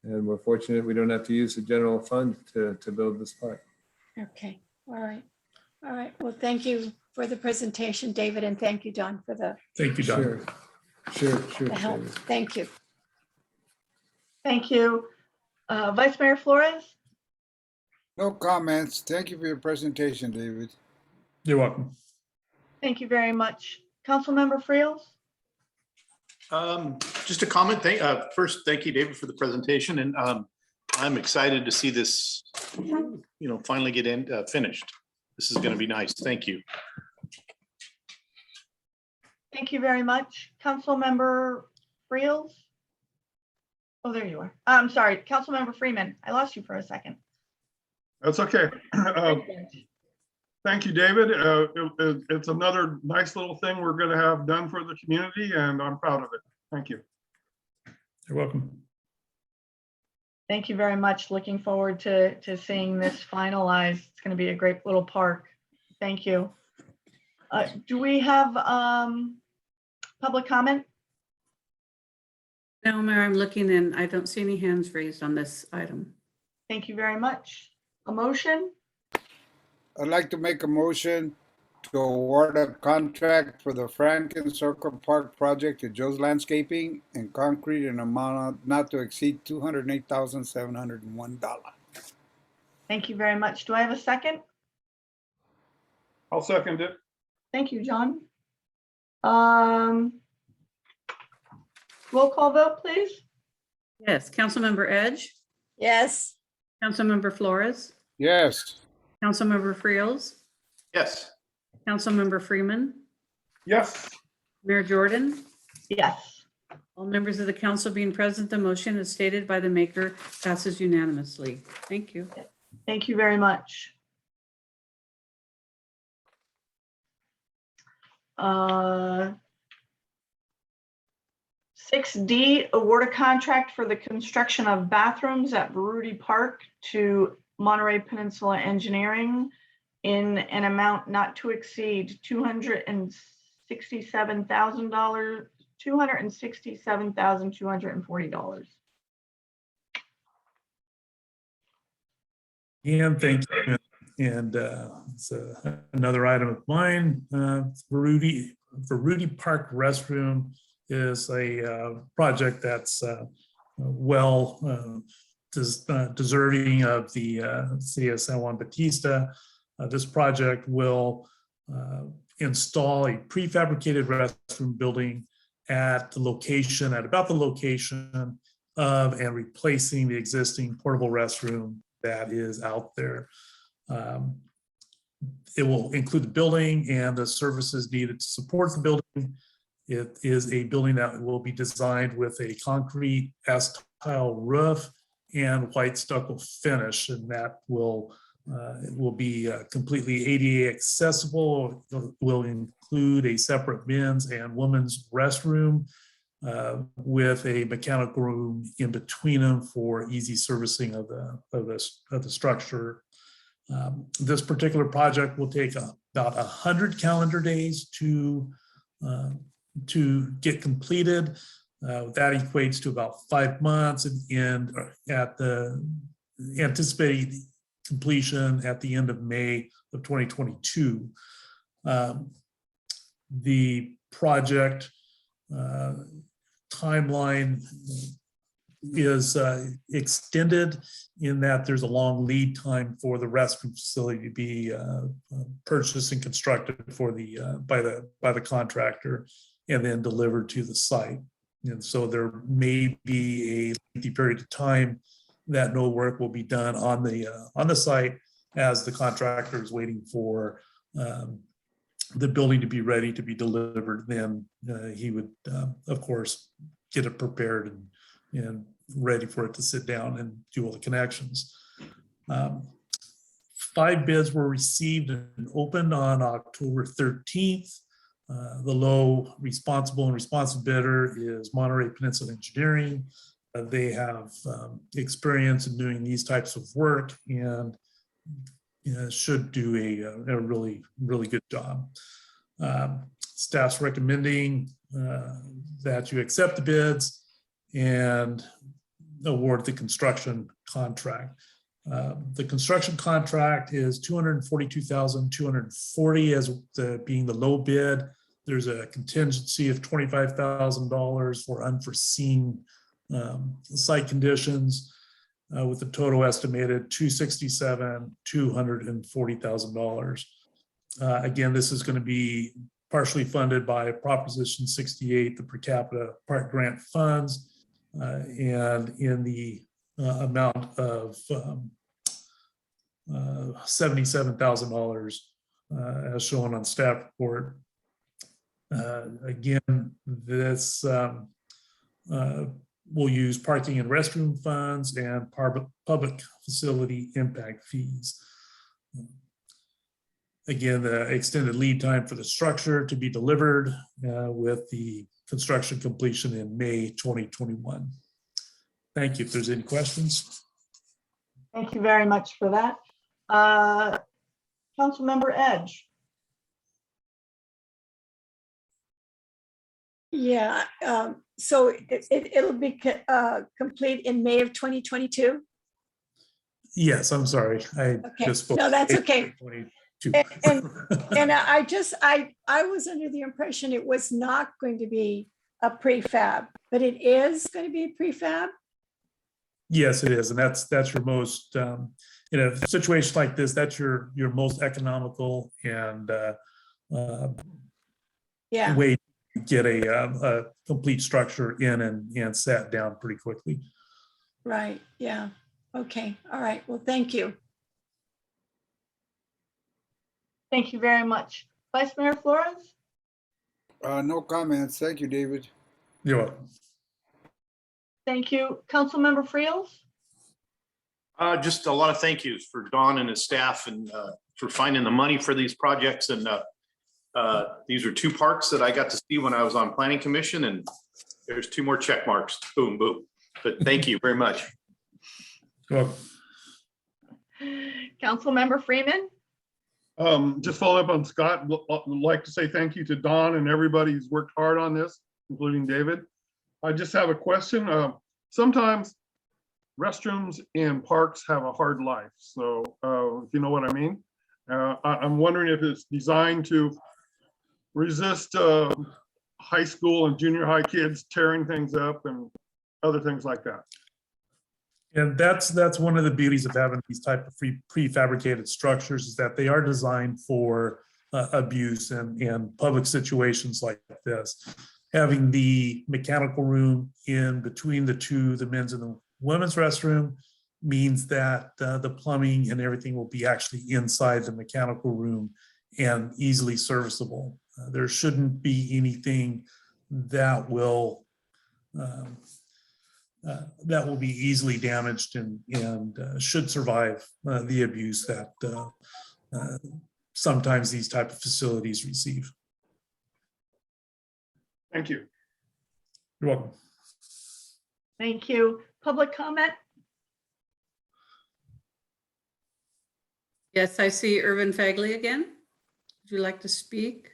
And we're fortunate we don't have to use the general fund to build this park. Okay, all right. All right, well, thank you for the presentation, David, and thank you, Don, for the Thank you, Don. Sure. the help. David. Thank you. Thank you. Vice Mayor Flores? No comments. Thank you for your presentation, David. You're welcome. Thank you very much. Councilmember Friels? Just a comment. First, thank you, David, for the presentation, and I'm excited to see this, finally get finished. This is going to be nice. Thank you. Thank you very much. Councilmember Friels? Oh, there you are. I'm sorry, Councilmember Freeman. I lost you for a second. That's okay. Thank you, David. It's another nice little thing we're going to have done for the community, and I'm proud of it. Thank you. You're welcome. Thank you very much. Looking forward to seeing this finalized. It's going to be a great little park. Thank you. Do we have public comment? No, Mayor, I'm looking and I don't see any hands raised on this item. Thank you very much. A motion? I'd like to make a motion to award a contract for the Franklin Circle Park project to Joe's Landscaping and Concrete in amount not to exceed $208,701. Thank you very much. Do I have a second? I'll second it. Thank you, John. Roll call vote, please. Yes, Councilmember Edge, Yes. Councilmember Flores, Yes. Councilmember Friels, Yes. Councilmember Freeman, Yes. Mayor Jordan. Yes. All members of the council being present, the motion as stated by the maker passes unanimously. Thank you. Thank you very much. 6D, award a contract for the construction of bathrooms at Baruti Park to Monterey Peninsula Engineering in an amount not to exceed $267,240. And thank you. And it's another item of mine. Rudy Park restroom is a project that's deserving of the city of San Juan Bautista. This project will install a prefabricated restroom building at about the location of and replacing the existing portable restroom that is out there. It will include the building and the services needed to support the building. It is a building that will be designed with a concrete S-tile roof and white stucco finish, and that will be completely ADA accessible. It will include a separate men's and women's restroom. with a mechanical room in between them for easy servicing of the structure. This particular project will take about 100 calendar days to get completed. That equates to about 5 months, and at the anticipated completion at the end of May of 2022. The project timeline is extended in that there's a long lead time for the restroom facility to be purchased and constructed for by the contractor and then delivered to the site. And so there may be a lengthy period of time that no work will be done on the site as the contractor is waiting for the building to be ready to be delivered. Then he would, of course, get it prepared and ready for it to sit down and do all the connections. 5 bids were received and opened on October 13th. The low responsible and responsive bidder is Monterey Peninsula Engineering. They have experience in doing these types of work and should do a really, really good job. Staff's recommending that you accept the bids and award the construction contract. The construction contract is $242,240 as being the low bid. There's a contingency of $25,000 for unforeseen site conditions, with the total estimated $240,000. Again, this is going to be partially funded by Proposition 68, the per capita park grant funds, and in the amount of $77,000 as shown on staff report. Again, this will use parking and restroom funds and public facility impact fees. Again, the extended lead time for the structure to be delivered with the construction completion in May 2021. Thank you. If there's any questions. Thank you very much for that. Councilmember Edge. Yeah, so it'll be complete in May of 2022? Yes, I'm sorry. I Okay, just spoke. no, that's okay. 22. And I was under the impression it was not going to be a prefab, but it is going to be a prefab? Yes, it is. And that's your most, in a situation like this, that's your most economical and Yeah. way to get a complete structure in and sat down pretty quickly. Right, yeah. Okay, all right. Well, thank you. Thank you very much. Vice Mayor Flores? No comments. Thank you, David. You're welcome. Thank you. Councilmember Friels? Just a lot of thank yous for Don and his staff and for finding the money for these projects. And these are 2 parks that I got to see when I was on Planning Commission, and there's 2 more check marks. Boom, boom. But thank you very much. You're welcome. Councilmember Freeman? Just following up on Scott, would like to say thank you to Don and everybody who's worked hard on this, including David. I just have a question. Sometimes restrooms in parks have a hard life. So if you know what I mean, I'm wondering if it's designed to resist high school and junior high kids tearing things up and other things like that. And that's one of the beauties of having these type of prefabricated structures, is that they are designed for abuse and public situations like this. Having the mechanical room in between the men's and the women's restroom means that the plumbing and everything will be actually inside the mechanical room and easily serviceable. There shouldn't be anything that will be easily damaged and should survive the abuse that sometimes these type of facilities receive. Thank you. You're welcome. Thank you. Public comment? Yes, I see Irvin Fagley again. Would you like to speak?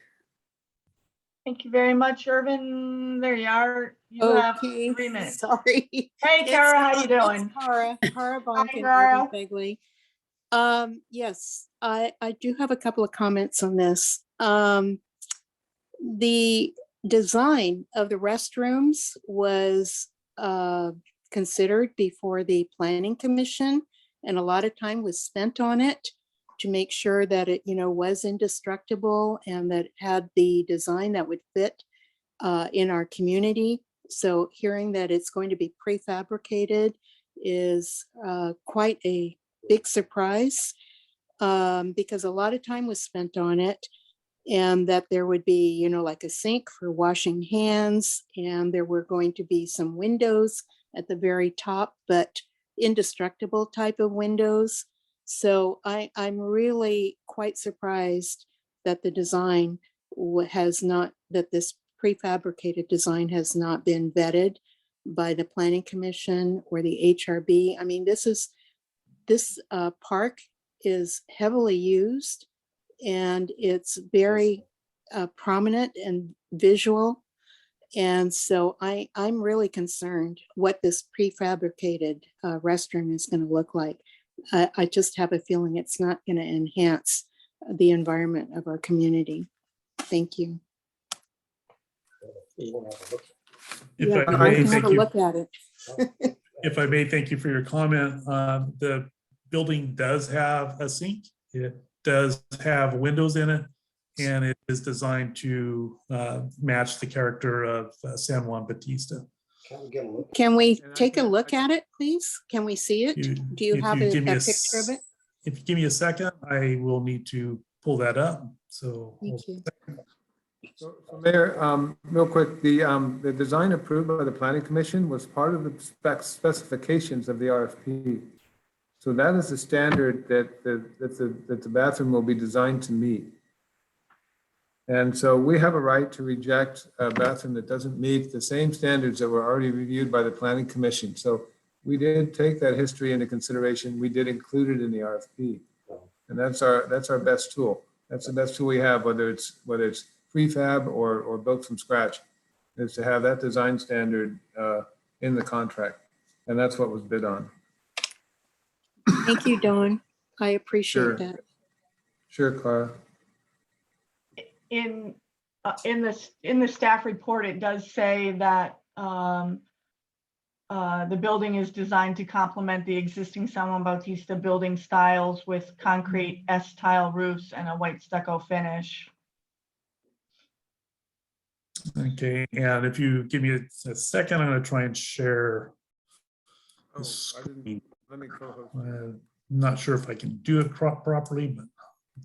Thank you very much, Irvin. There you are. You have Okay, 3 minutes. sorry. Hey, Kara, how you doing? Kara Bonk and Kara. Irvin Begley. Yes, I do have a couple of comments on this. The design of the restrooms was considered before the Planning Commission, and a lot of time was spent on it to make sure that it, was indestructible and that it had the design that would fit in our community. So hearing that it's going to be prefabricated is quite a big surprise, because a lot of time was spent on it, and that there would be, like a sink for washing hands, and there were going to be some windows at the very top, but indestructible type of windows. So I'm really quite surprised that the design that this prefabricated design has not been vetted by the Planning Commission or the HRB. I mean, this park is heavily used, and it's very prominent and visual. And so I'm really concerned what this prefabricated restroom is going to look like. I just have a feeling it's not going to enhance the environment of our community. Thank you. If I I may, can have thank a you. look at it. If I may, thank you for your comment. The building does have a sink. It does have windows in it, and it is designed to match the character of San Juan Bautista. Can we take a look at it, please? Can we see it? Do you If have a give me picture of it? If you give me a second, I will need to pull that up. So Thank you. So Mayor, real quick, the design approved by the Planning Commission was part of the specifications of the RFP. So that is the standard that the bathroom will be designed to meet. And so we have a right to reject a bathroom that doesn't meet the same standards that were already reviewed by the Planning Commission. So we did take that history into consideration. We did include it in the RFP. And that's our best tool. That's the best tool we have, whether it's prefab or built from scratch, is to have that design standard in the contract. And that's what was bid on. Thank you, Dawn. I appreciate Sure. that. Sure, Clara. In the staff report, it does say that the building is designed to complement the existing San Juan Bautista building styles with concrete S-tile roofs and a white stucco finish. Okay, and if you give me a second, I'm going to try and share. the screen. Let me co-host. I'm not sure if I can do it properly, but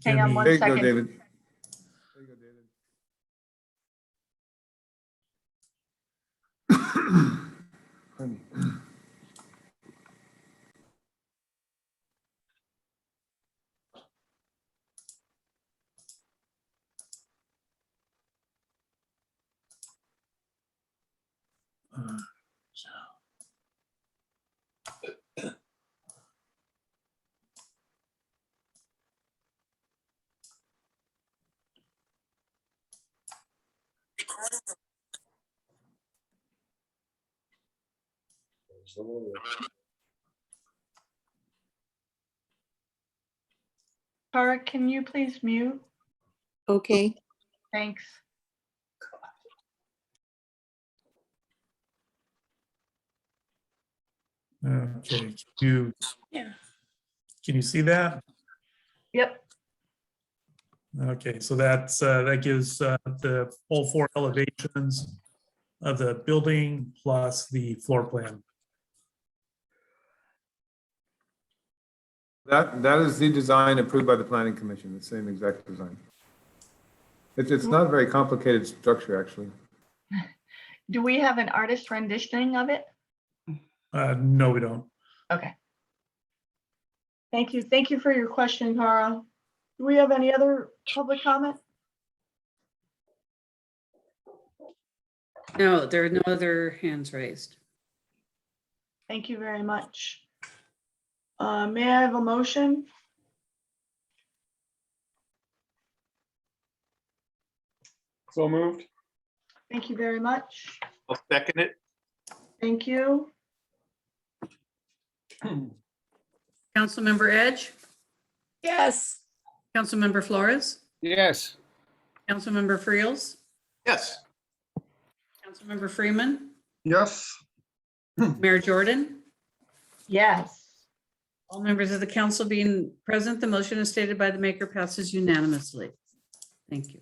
Hang give on me- one There you go, second. David. There you go, David. Pardon me. Tara, can you please mute? Okay. Thanks. Okay, can you see that? Yep. Okay, so that gives the full 4 elevations of the building plus the floor plan. That is the design approved by the Planning Commission, the same exact design. It's not a very complicated structure, actually. Do we have an artist renditioning of it? No, we don't. Okay. Thank you. Thank you for your question, Cara. Do we have any other public comment? No, there are no other hands raised. Thank you very much. May I have a motion? So moved. Thank you very much. I'll second it. Thank you. Councilmember Edge, Yes. Councilmember Flores, Yes. Councilmember Friels, Yes. Councilmember Freeman, Yes. Mayor Jordan. Yes. All members of the council being present, the motion as stated by the maker passes unanimously. Thank you.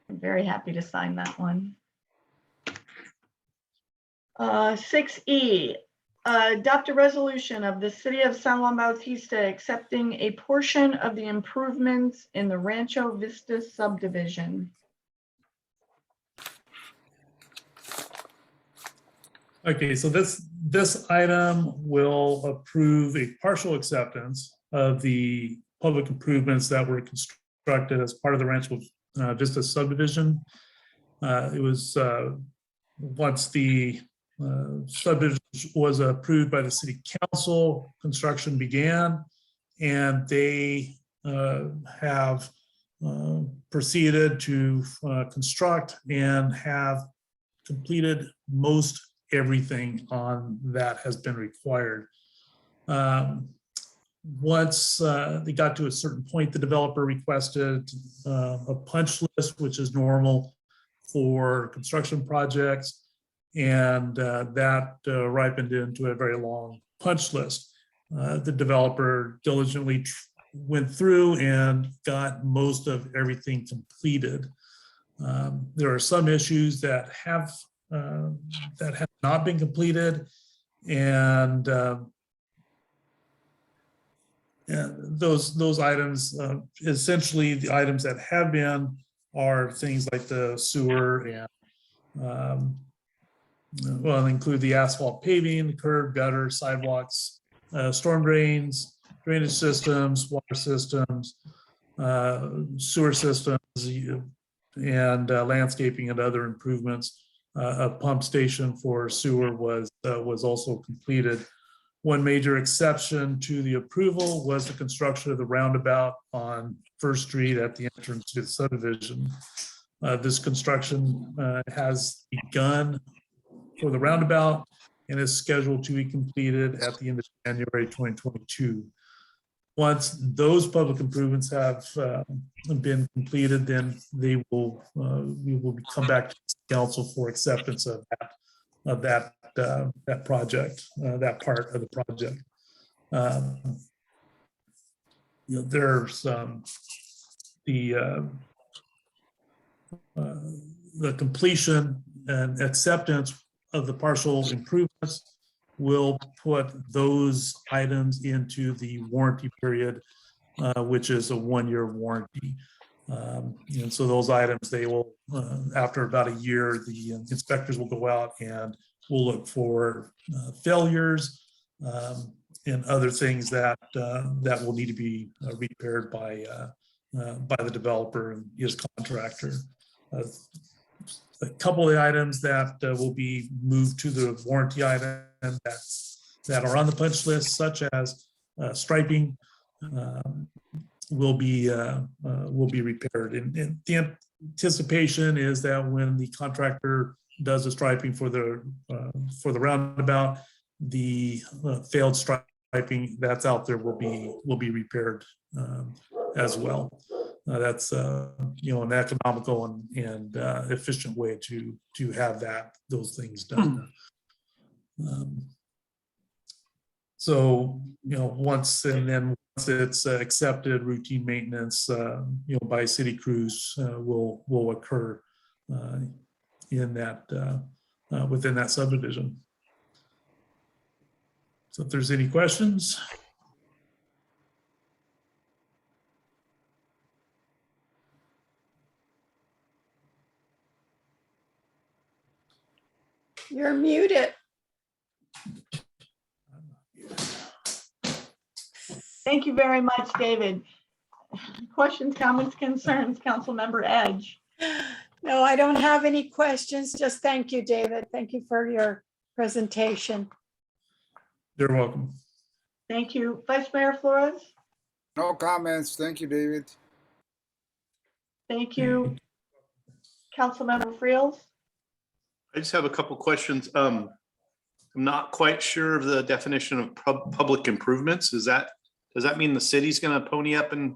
I'm very happy to sign that one. 6E, adopt a resolution of the City of San Juan Bautista accepting a portion of the improvements in the Rancho Vista subdivision. Okay, so this item will approve a partial acceptance of the public improvements that were constructed as part of the Rancho Vista subdivision. It was once the subdivision was approved by the city council, construction began, and they have proceeded to construct and have completed most everything on that has been required. Once they got to a certain point, the developer requested a punch list, which is normal for construction projects, and that ripened into a very long punch list. The developer diligently went through and got most of everything completed. There are some issues that have not been completed, and those items, essentially the items that have been, are things like the sewer and well, include the asphalt paving, the curb, gutter, sidewalks, storm drains, drainage systems, water systems, sewer systems, and landscaping and other improvements. A pump station for sewer was also completed. One major exception to the approval was the construction of the roundabout on First Street at the entrance to the subdivision. This construction has begun for the roundabout and is scheduled to be completed at the end of January 2022. Once those public improvements have been completed, then we will come back to council for acceptance of that project, that part of the project. There's the completion and acceptance of the partial improvements will put those items into the warranty period, which is a 1-year warranty. And so those items, they will, after about a year, the inspectors will go out and will look for failures and other things that will need to be repaired by the developer and his contractor. A couple of the items that will be moved to the warranty item that are on the punch list, such as striping, will be repaired. And the anticipation is that when the contractor does the striping for the roundabout, the failed striping that's out there will be repaired as well. That's an economical and efficient way to have those things done. So once it's accepted, routine maintenance by city crews will occur in that within that subdivision. So if there's any questions. You're muted. Thank you very much, David. Questions, comments, concerns, Councilmember Edge? No, I don't have any questions. Just thank you, David. Thank you for your presentation. You're welcome. Thank you. Vice Mayor Flores? No comments. Thank you, David. Thank you. Councilmember Friels? I just have a couple questions. I'm not quite sure of the definition of public improvements. Does that mean the city's gonna pony up and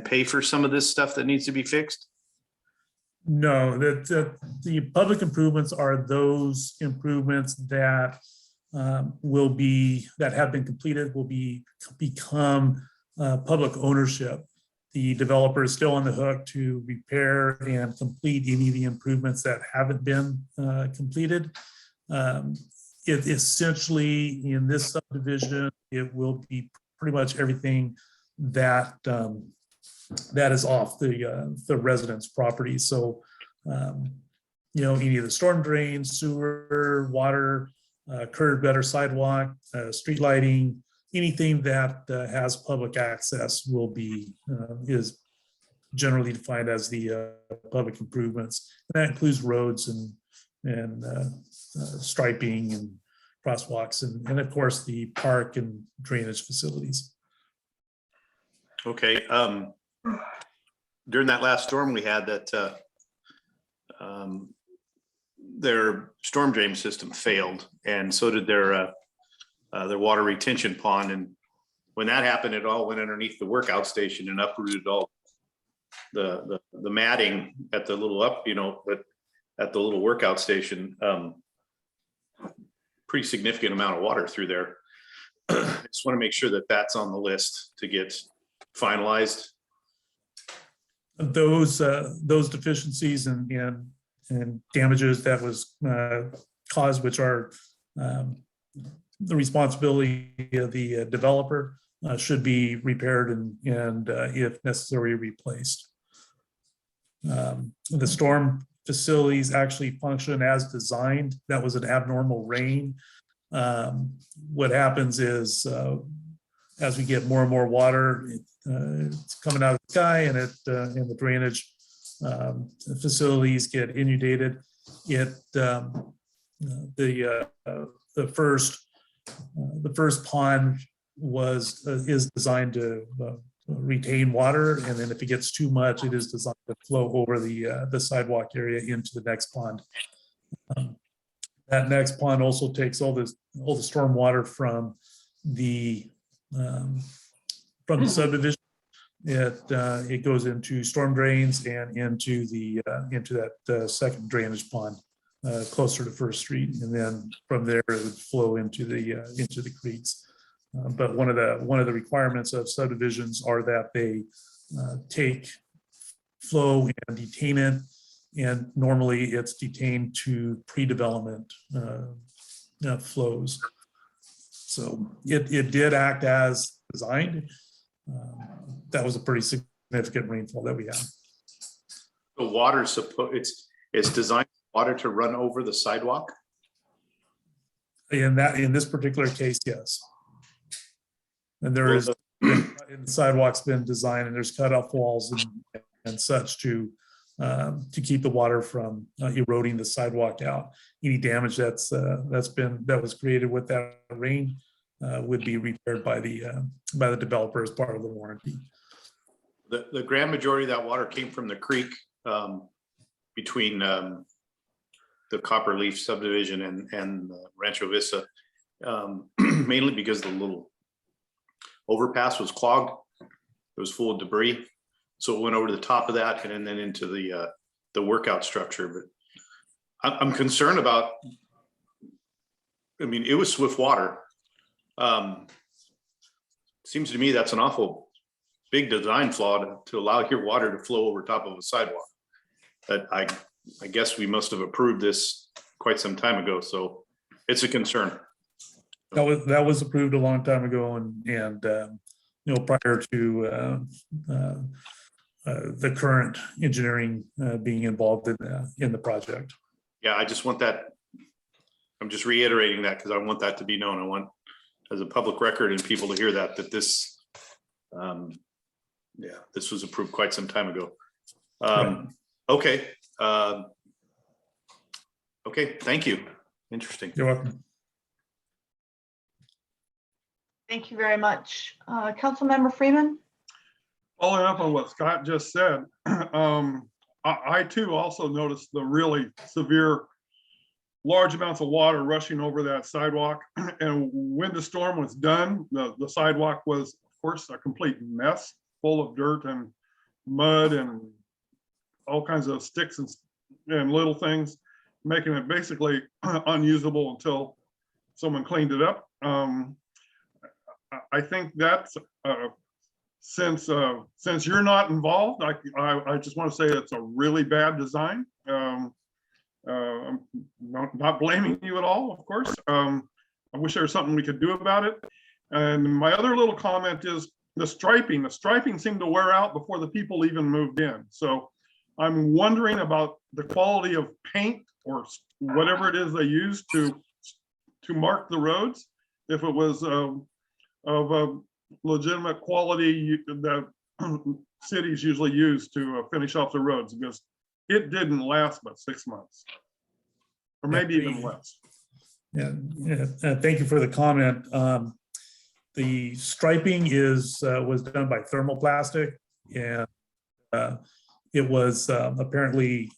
pay for some of this stuff that needs to be fixed? No, the public improvements are those improvements that that have been completed will become public ownership. The developer is still on the hook to repair and complete any of the improvements that haven't been completed. It essentially, in this subdivision, it will be pretty much everything that that is off the residence property. So, any of the storm drains, sewer, water, curb gutter, sidewalk, street lighting, anything that has public access will be is generally defined as the public improvements. And that includes roads and striping and crosswalks and of course the park and drainage facilities. Okay. During that last storm we had, their storm drain system failed, and so did their water retention pond. And when that happened, it all went underneath the workout station and uprooted all the matting at the little at the little workout station. Pretty significant amount of water through there. I just want to make sure that that's on the list to get finalized. Those deficiencies and damages that was caused, which are the responsibility of the developer, should be repaired and if necessary, replaced. The storm facilities actually function as designed. That was an abnormal rain. What happens is as we get more and more water, it's coming out of the sky, and and the drainage facilities get inundated. The first pond is designed to retain water, and then if it gets too much, it is designed to flow over the sidewalk area into the next pond. That next pond also takes all the storm water from the subdivision. It goes into storm drains and into that second drainage pond closer to First Street, and then from there it would flow into the creeks. But one of the requirements of subdivisions are that they take flow and detain it, and normally it's detained to pre-development flows. So it did act as designed. That was a pretty significant rainfall that we had. The water it's designed water to run over the sidewalk. In this particular case, yes. And there is, and the sidewalk's been designed, and there's cutoff walls and such to keep the water from eroding the sidewalk out. Any damage that was created with that rain would be repaired by the developer as part of the warranty. The grand majority of that water came from the creek between the Copperleaf subdivision and Rancho Vista, mainly because the little overpass was clogged. It was full of debris, so it went over the top of that and then into the workout structure. But I'm concerned about. I mean, it was swift water. Seems to me that's an awful big design flaw to allow your water to flow over top of a sidewalk. But I guess we must have approved this quite some time ago, so it's a concern. That was approved a long time ago, and prior to the current engineering being involved in the project. Yeah, I just want that. I'm just reiterating that because I want that to be known. I want, as a public record, and people to hear that this, this was approved quite some time ago. Okay. Okay, thank you. Interesting. You're welcome. Thank you very much. Councilmember Freeman? Following up on what Scott just said, I too also noticed the really severe, large amounts of water rushing over that sidewalk. And when the storm was done, the sidewalk was, of course, a complete mess, full of dirt and mud and all kinds of sticks and little things, making it basically unusable until someone cleaned it up. I think that's since you're not involved, I just want to say it's a really bad design. I'm not blaming you at all, of course. I wish there was something we could do about it. And my other little comment is the striping. The striping seemed to wear out before the people even moved in. So I'm wondering about the quality of paint or whatever it is they use to mark the roads. If it was of a legitimate quality that cities usually use to finish off the roads, because it didn't last but 6 months, or maybe even less. Yeah, thank you for the comment. The striping was done by thermoplastic, and it was apparently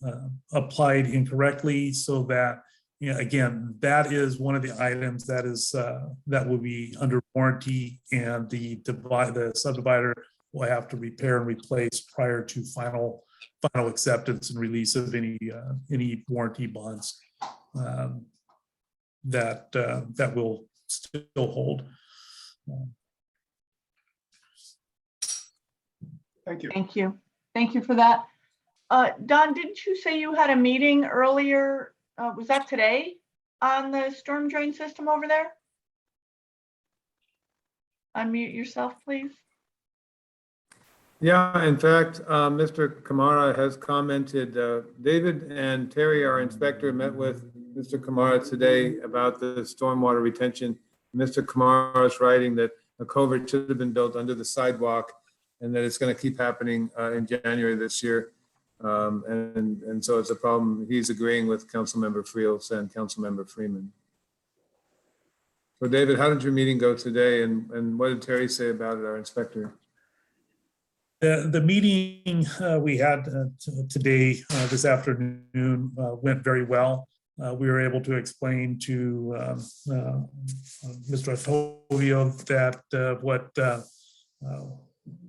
applied incorrectly, so that, again, that is one of the items that is that will be under warranty, and the subdivider will have to repair and replace prior to final acceptance and release of any warranty bonds that will still hold. Thank you. Thank you. Thank you for that. Don, didn't you say you had a meeting earlier? Was that today on the storm drain system over there? Unmute yourself, please. Yeah, in fact, Mr. Kamara has commented, David and Terry, our inspector, met with Mr. Kamara today about the stormwater retention. Mr. Kamara is writing that a culvert should have been built under the sidewalk and that it's going to keep happening in January this year. And so it's a problem. He's agreeing with Councilmember Friels and Councilmember Freeman. So David, how did your meeting go today, and what did Terry say about it, our inspector? The meeting we had today, this afternoon, went very well. We were able to explain to Mr. Otovio that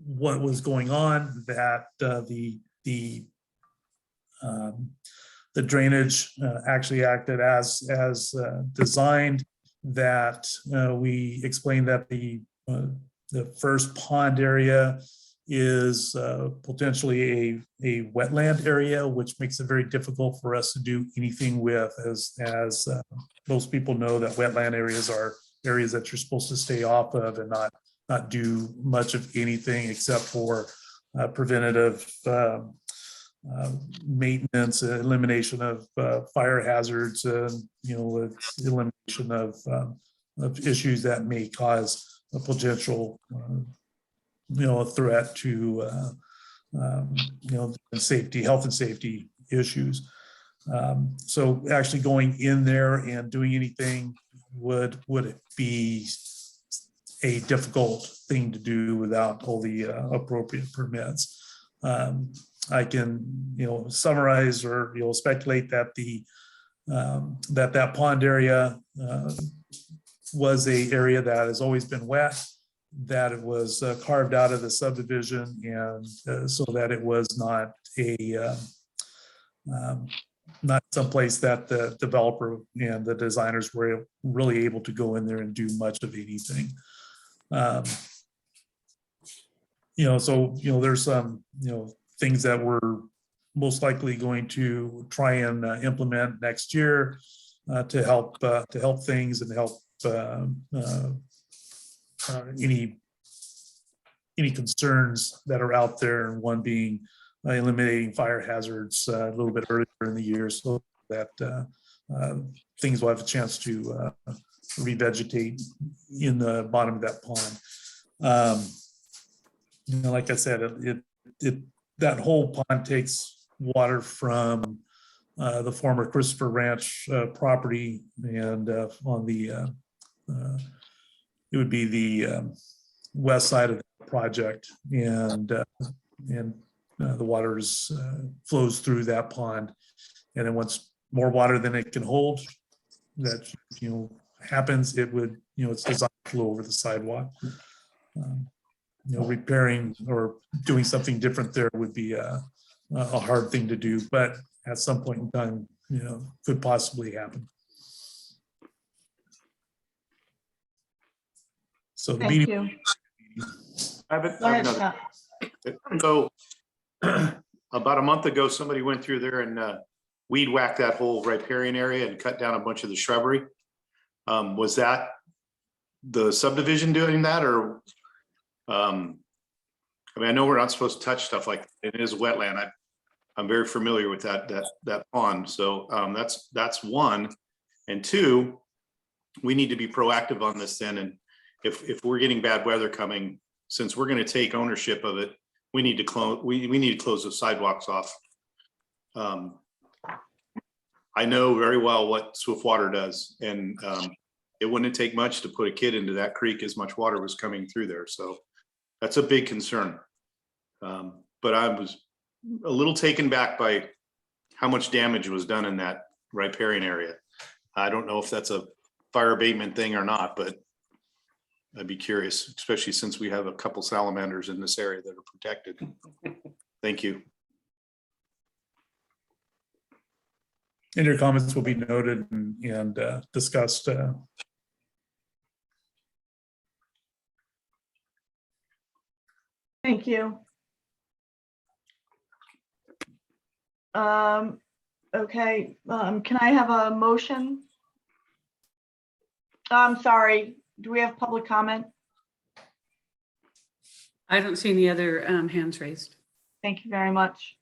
what was going on, that the drainage actually acted as designed, that we explained that the first pond area is potentially a wetland area, which makes it very difficult for us to do anything with, as most people know, that wetland areas are areas that you're supposed to stay off of and not do much of anything except for preventative maintenance, elimination of fire hazards, and elimination of issues that may cause a potential a threat to safety, health and safety issues. So actually going in there and doing anything would be a difficult thing to do without all the appropriate permits. I can summarize or speculate that that pond area was a area that has always been wet, that it was carved out of the subdivision, and so that it was not not someplace that the developer and the designers were really able to go in there and do much of anything. So there's some things that we're most likely going to try and implement next year to help things and help any concerns that are out there, and one being eliminating fire hazards a little bit earlier in the year, so that things will have a chance to revegetate in the bottom of that pond. Like I said, that whole pond takes water from the former Christopher Ranch property, and on the it would be the west side of the project, and the water flows through that pond, and then once more water than it can hold, that happens, it would it's designed to flow over the sidewalk. Repairing or doing something different there would be a hard thing to do, but at some point in time, could possibly happen. So the Thank meeting. you. I have Go ahead, another. Scott. So about a month ago, somebody went through there and weed whacked that whole riparian area and cut down a bunch of the shrubbery. Was that the subdivision doing that, or? I know we're not supposed to touch stuff like that. It is a wetland. I'm very familiar with that pond. So that's one. And two, we need to be proactive on this then. And if we're getting bad weather coming, since we're going to take ownership of it, we need to close. We need to close the sidewalks off. I know very well what Swiftwater does, and it wouldn't take much to put a kid into that creek as much water was coming through there. So that's a big concern. But I was a little taken back by how much damage was done in that riparian area. I don't know if that's a fire abatement thing or not, but I'd be curious, especially since we have a couple salamanders in this area that are protected. Thank you. And your comments will be noted and discussed. Thank you. Okay, can I have a motion? I'm sorry, do we have public comment? I don't see any other hands raised. Thank you very much.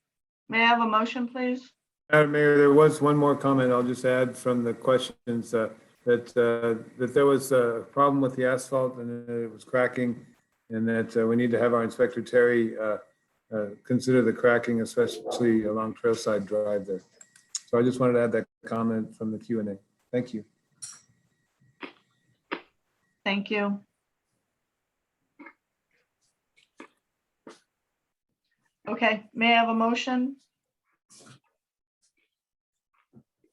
May I have a motion, please? Madam Mayor, there was one more comment I'll just add from the questions, that there was a problem with the asphalt and that it was cracking, and that we need to have our Inspector Terry consider the cracking, especially along Trailside Drive there. So I just wanted to add that comment from the Q&A. Thank you. Thank you. Okay, may I have a motion?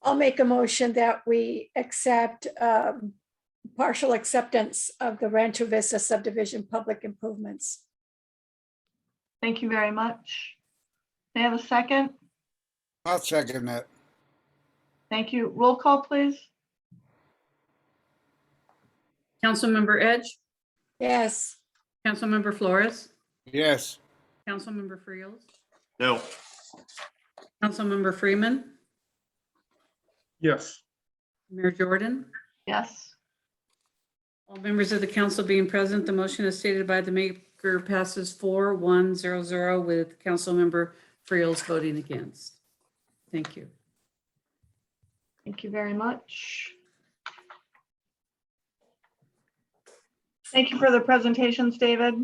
I'll make a motion that we accept partial acceptance of the Rancho Vista subdivision public improvements. Thank you very much. May I have a second? I'll second that. Thank you. Roll call, please. Councilmember Edge, Yes. Councilmember Flores, Yes. Councilmember Friels, No. Councilmember Freeman, Yes. Mayor Jordan. Yes. All members of the council being present, the motion as stated by the maker passes 4-1-0-0 with Councilmember Friels voting against. Thank you. Thank you very much. Thank you for the presentations, David.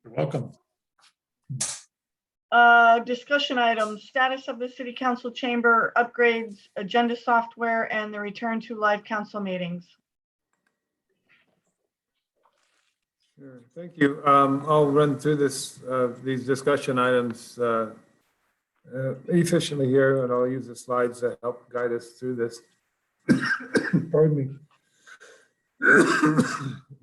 You're welcome. Discussion items, status of the city council chamber upgrades, agenda software, and the return to live council meetings. Sure, thank you. I'll run through these discussion items efficiently here, and I'll use the slides to help guide us through this. Pardon me.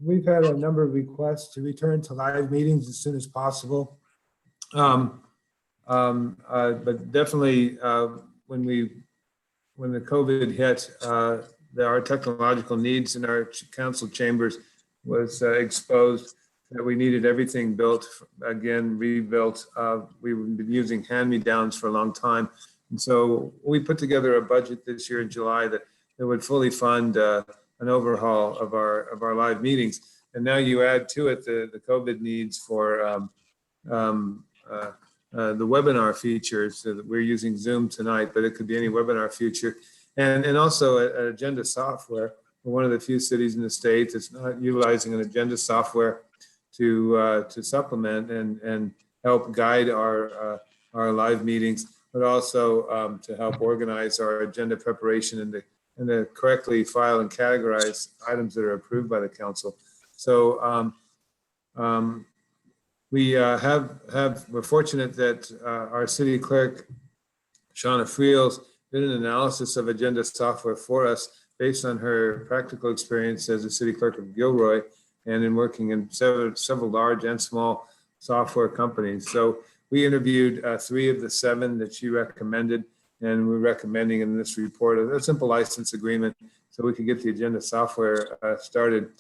We've had a number of requests to return to live meetings as soon as possible. But definitely when the COVID hit, our technological needs in our council chambers was exposed, that we needed everything built again, rebuilt. We've been using hand-me-downs for a long time. And so we put together a budget this year in July that would fully fund an overhaul of our live meetings. And now you add to it the COVID needs for the webinar features. So that we're using Zoom tonight, but it could be any webinar feature. And also an agenda software. We're one of the few cities in the state that's not utilizing an agenda software to supplement and help guide our our live meetings, but also to help organize our agenda preparation and to correctly file and categorize items that are approved by the council. So we're fortunate that our city clerk, Shauna Friels, did an analysis of agenda software for us based on her practical experience as a city clerk of Gilroy and in working in several large and small software companies. So we interviewed 3 of the 7 that she recommended, and we're recommending in this report a simple license agreement so we can get the agenda software started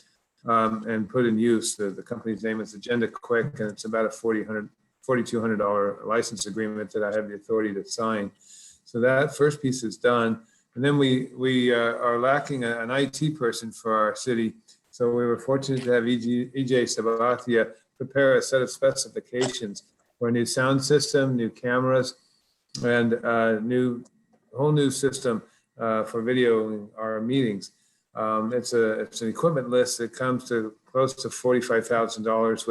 and put in use. The company's name is Agenda Quick, and it's about a $4,200 license agreement that I have the authority to sign. So that first piece is done. And then we are lacking an IT person for our city. So we were fortunate to have EJ Sabathia prepare a set of specifications for a new sound system, new cameras, and whole new system for videoing our meetings. It's an equipment list that comes to close to $45,000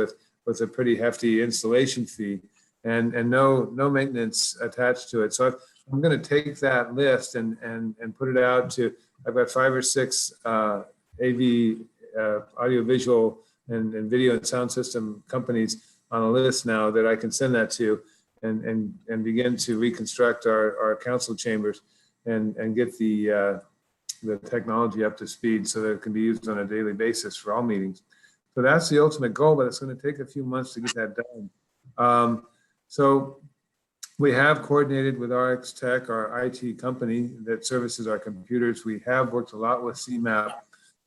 with a pretty hefty installation fee and no maintenance attached to it. So I'm going to take that list and put it out to, I've got 5 or 6 AV audiovisual and video and sound system companies on a list now that I can send that to and begin to reconstruct our council chambers and get the technology up to speed so that it can be used on a daily basis for all meetings. So that's the ultimate goal, but it's going to take a few months to get that done. So we have coordinated with RX Tech, our IT company that services our computers. We have worked a lot with CMAP.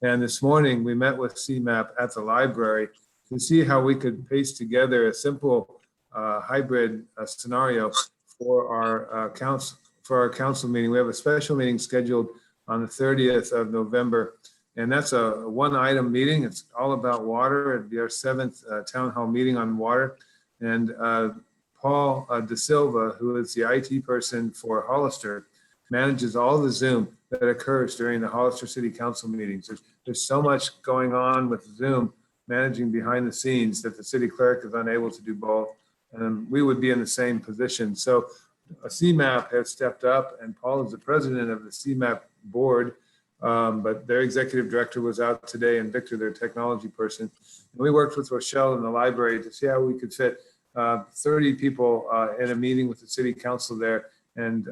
And this morning we met with CMAP at the library to see how we could paste together a simple hybrid scenario for our council meeting. We have a special meeting scheduled on the 30th of November. And that's a 1-item meeting. It's all about water. It'd be our 7th town hall meeting on water. And Paul De Silva, who is the IT person for Hollister, manages all the Zoom that occurs during the Hollister City Council meetings. There's so much going on with Zoom managing behind the scenes that the city clerk is unable to do both. And we would be in the same position. So CMAP has stepped up, and Paul is the president of the CMAP board, but their executive director was out today, and Victor, their technology person. And we worked with Rochelle in the library to see how we could fit 30 people in a meeting with the city council there, and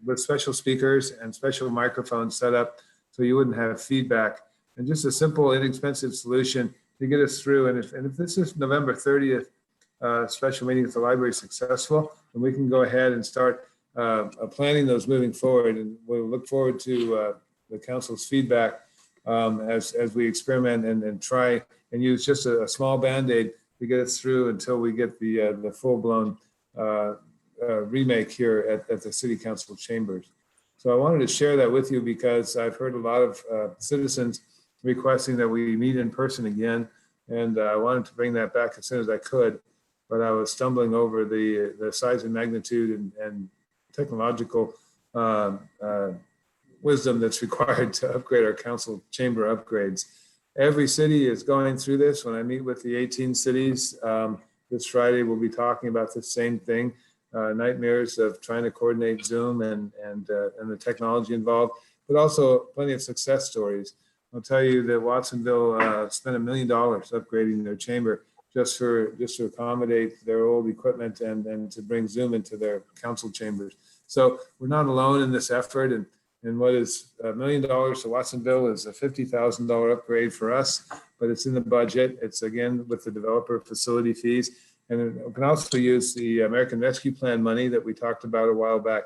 with special speakers and special microphones set up so you wouldn't have feedback, and just a simple, inexpensive solution to get us through. And if this is November 30th special meeting at the library successful, then we can go ahead and start planning those moving forward. And we'll look forward to the council's feedback as we experiment and try and use just a small Band-Aid to get us through until we get the full-blown remake here at the city council chambers. So I wanted to share that with you because I've heard a lot of citizens requesting that we meet in person again. And I wanted to bring that back as soon as I could, but I was stumbling over the size and magnitude and technological wisdom that's required to upgrade our council chamber upgrades. Every city is going through this. When I meet with the 18 cities this Friday, we'll be talking about the same thing. Nightmares of trying to coordinate Zoom and the technology involved, but also plenty of success stories. I'll tell you that Watsonville spent $1 million upgrading their chamber just to accommodate their old equipment and to bring Zoom into their council chambers. So we're not alone in this effort. And what is $1 million to Watsonville is a $50,000 upgrade for us, but it's in the budget. It's again with the developer facility fees. And we can also use the American Rescue Plan money that we talked about a while back.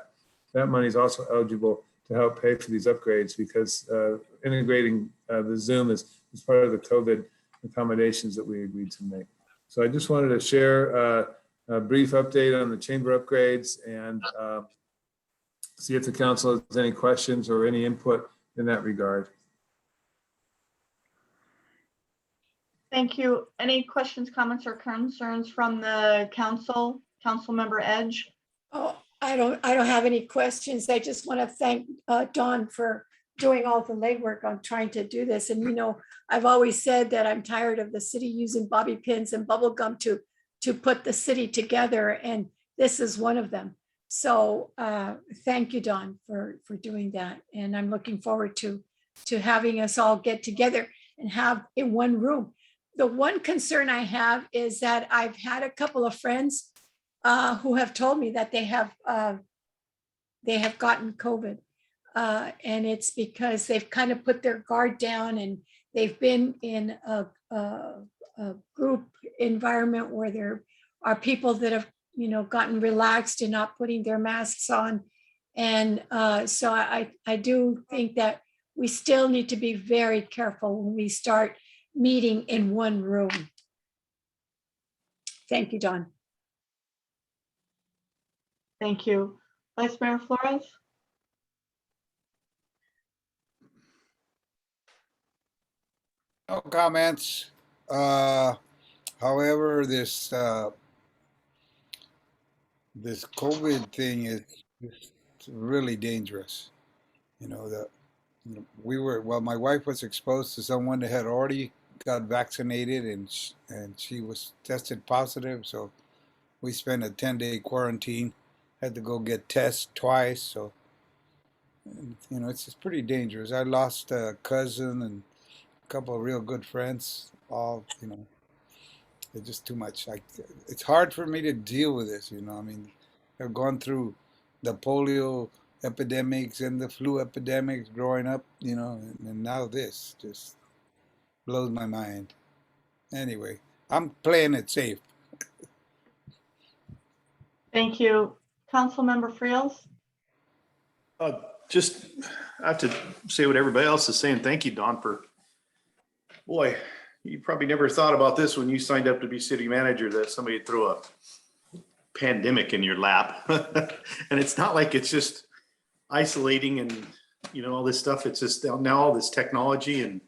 That money is also eligible to help pay for these upgrades because integrating the Zoom is part of the COVID accommodations that we agreed to make. So I just wanted to share a brief update on the chamber upgrades and see if the council has any questions or any input in that regard. Thank you. Any questions, comments, or concerns from the council? Councilmember Edge? Oh, I don't have any questions. I just want to thank Dawn for doing all the legwork on trying to do this. And, you know, I've always said that I'm tired of the city using bobby pins and bubble gum to put the city together. And this is one of them. So thank you, Dawn, for doing that. And I'm looking forward to having us all get together and have in one room. The one concern I have is that I've had a couple of friends who have told me that they have gotten COVID. And it's because they've kind of put their guard down and they've been in a group environment where there are people that have, gotten relaxed and not putting their masks on. And so I do think that we still need to be very careful when we start meeting in one room. Thank you, Dawn. Thank you. Vice Mayor Flores? No comments. However, this COVID thing is really dangerous. My wife was exposed to someone that had already got vaccinated and she was tested positive. So we spent a 10-day quarantine, had to go get tests twice. So, it's just pretty dangerous. I lost a cousin and a couple of real good friends, all, it's just too much. It's hard for me to deal with this, I've gone through the polio epidemics and the flu epidemics growing up, and now this just blows my mind. Anyway, I'm playing it safe. Thank you. Councilmember Friels? I have to say what everybody else is saying. Thank you, Don, boy, you probably never thought about this when you signed up to be city manager, that somebody would throw a pandemic in your lap. And it's not like it's just isolating and, all this stuff. It's just now all this technology and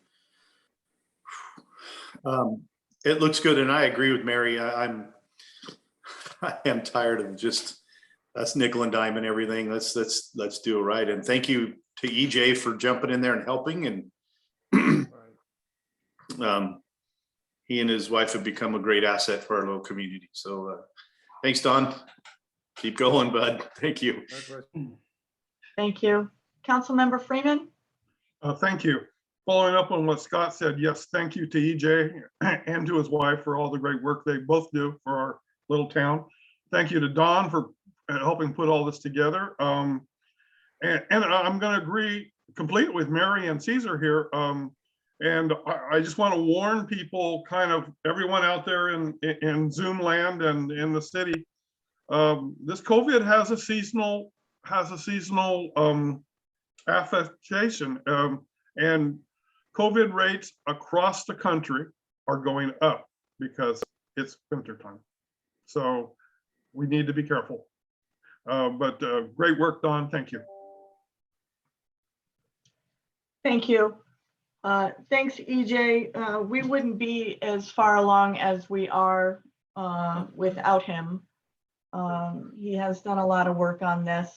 it looks good. And I agree with Mary. I am tired of just us nickel and dime and everything. Let's do it right. And thank you to EJ for jumping in there and helping. And he and his wife have become a great asset for our little community. So thanks, Don. Keep going, bud. Thank you. Thank you. Councilmember Freeman? Thank you. Following up on what Scott said, yes, thank you to EJ and to his wife for all the great work they both do for our little town. Thank you to Don for helping put all this together. And I'm going to agree completely with Mary and Caesar here. And I just want to warn people, kind of everyone out there in Zoom land and in the city, this COVID has a seasonal affectation, and COVID rates across the country are going up because it's wintertime. So we need to be careful. But great work, Don. Thank you. Thank you. Thanks, EJ. We wouldn't be as far along as we are without him. He has done a lot of work on this.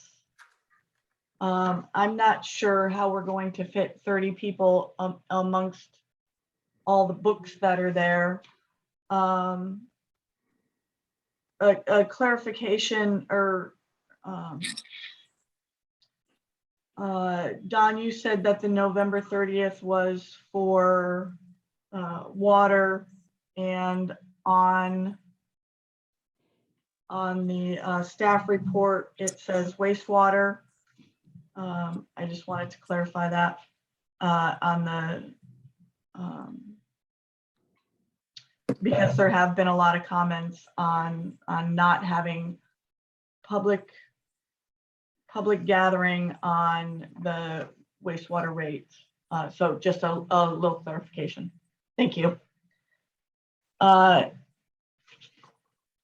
I'm not sure how we're going to fit 30 people amongst all the books that are there. A clarification, or Don, you said that the November 30th was for water, and on the staff report, it says wastewater. I just wanted to clarify that on the, because there have been a lot of comments on not having public gathering on the wastewater rates. So just a little clarification. Thank you.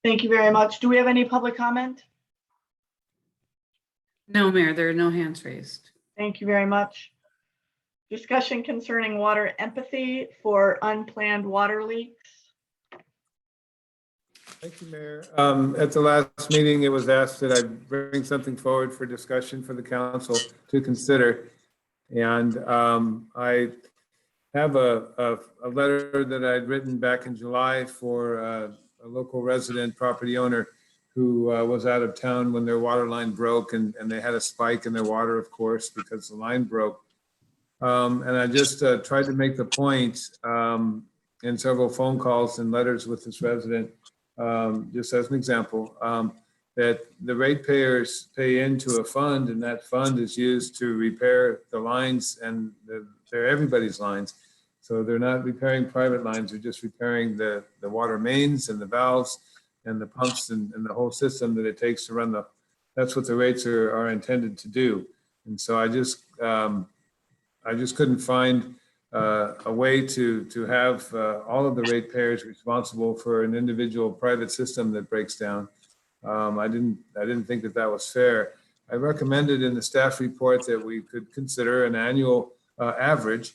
Thank you very much. Do we have any public comment? No, Mayor, there are no hands raised. Thank you very much. Discussion concerning water empathy for unplanned water leaks. Thank you, Mayor. At the last meeting, it was asked that I bring something forward for discussion for the council to consider. And I have a letter that I'd written back in July for a local resident property owner who was out of town when their water line broke, and they had a spike in their water, of course, because the line broke. And I just tried to make the point in several phone calls and letters with this resident, just as an example, that the ratepayers pay into a fund, and that fund is used to repair the lines, and they're everybody's lines. So they're not repairing private lines, they're just repairing the water mains and the valves and the pumps and the whole system that it takes to run that's what the rates are intended to do. And so I just couldn't find a way to have all of the ratepayers responsible for an individual private system that breaks down. I didn't think that was fair. I recommended in the staff report that we could consider an annual average.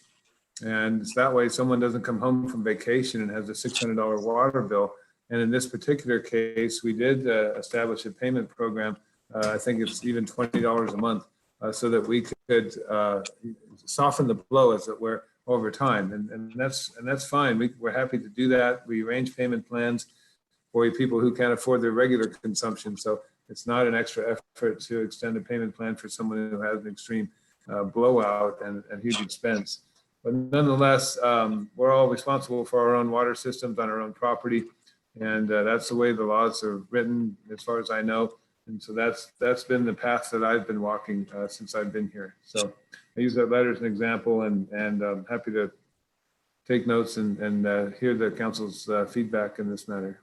And it's that way someone doesn't come home from vacation and has a $600 water bill. And in this particular case, we did establish a payment program. I think it's even $20 a month, so that we could soften the blow, as it were, over time. And that's fine. We're happy to do that. We arrange payment plans for people who can't afford their regular consumption. So it's not an extra effort to extend a payment plan for someone who has an extreme blowout and huge expense. But nonetheless, we're all responsible for our own water systems on our own property. And that's the way the laws are written, as far as I know. And so that's been the path that I've been walking since I've been here. So I use that letter as an example, and I'm happy to take notes and hear the council's feedback in this matter.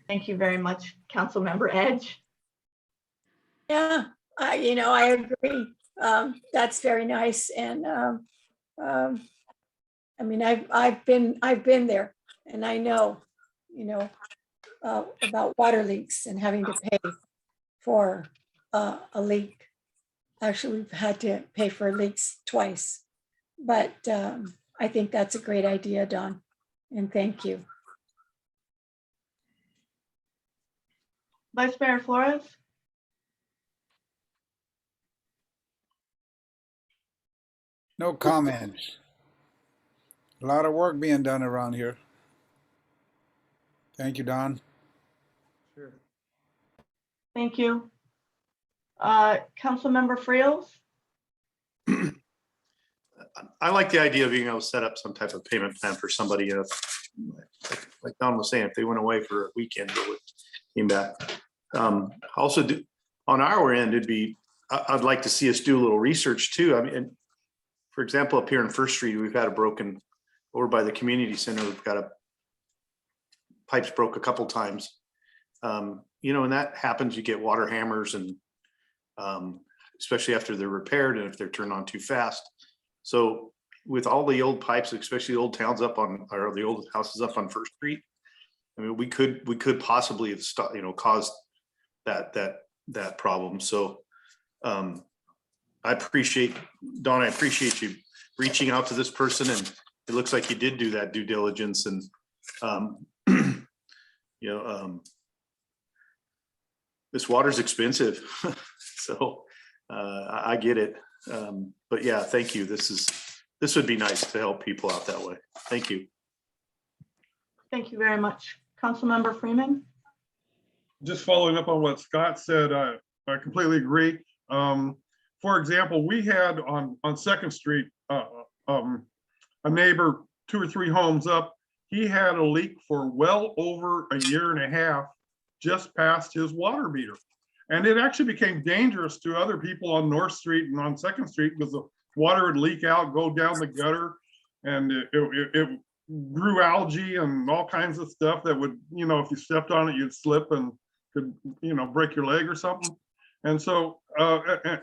Thank you very much, Councilmember Edge. Yeah, I agree. That's very nice. And I mean, I've been there, and I know, about water leaks and having to pay for a leak. Actually, we've had to pay for leaks twice, but I think that's a great idea, Don, and thank you. Vice Mayor Flores? No comments. A lot of work being done around here. Thank you, Don. Sure. Thank you. Councilmember Friels? I like the idea of being able to set up some type of payment plan for somebody. Like Don was saying, if they went away for a weekend, they would came back. Also, on our end, I'd like to see us do a little research too. I mean, for example, up here in First Street, we've had a broken, over by the community center, we've got pipes broke a couple times. And that happens, you get water hammers, and especially after they're repaired and if they're turned on too fast. So with all the old pipes, especially the old towns or the old houses up on First Street, I mean, we could possibly have caused that problem. So I appreciate, Don, I appreciate you reaching out to this person, and it looks like you did do that due diligence, and this water's expensive. So I get it. But yeah, thank you. This would be nice to help people out that way. Thank you. Thank you very much. Councilmember Freeman? Just following up on what Scott said, I completely agree. For example, we had on 2nd Street, a neighbor 2 or 3 homes up, he had a leak for well over a year and a half just past his water meter. And it actually became dangerous to other people on North Street and on 2nd Street, because the water would leak out, go down the gutter, and it grew algae and all kinds of stuff that would, if you stepped on it, you'd slip and could, break your leg or something. And so, I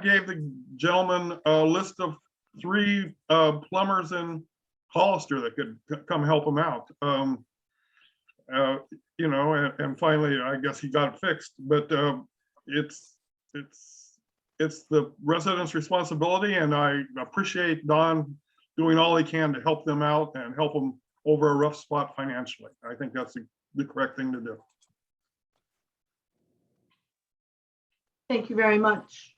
gave the gentleman a list of 3 plumbers in Hollister that could come help him out. And finally, I guess he got it fixed. But it's the residents' responsibility, and I appreciate Don doing all he can to help them out and help them over a rough spot financially. I think that's the correct thing to do. Thank you very much.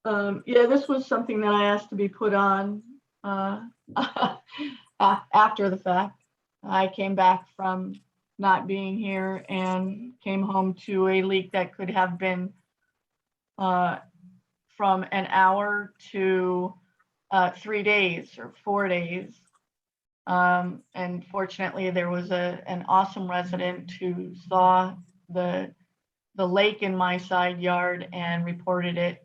Yeah, this was something that I asked to be put on after the fact. I came back from not being here and came home to a leak that could have been from an hour to 3 days or 4 days. And fortunately, there was an awesome resident who saw the lake in my side yard and reported it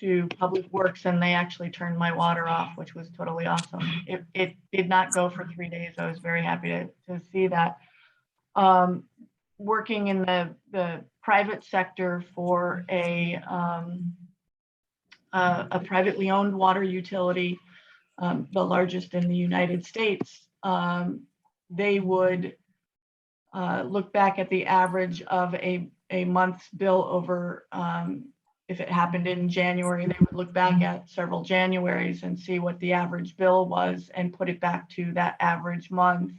to Public Works, and they actually turned my water off, which was totally awesome. It did not go for 3 days. I was very happy to see that. Working in the private sector for a privately owned water utility, the largest in the United States, they would look back at the average of a month's bill over, if it happened in January, they would look back at several Januaries and see what the average bill was and put it back to that average month.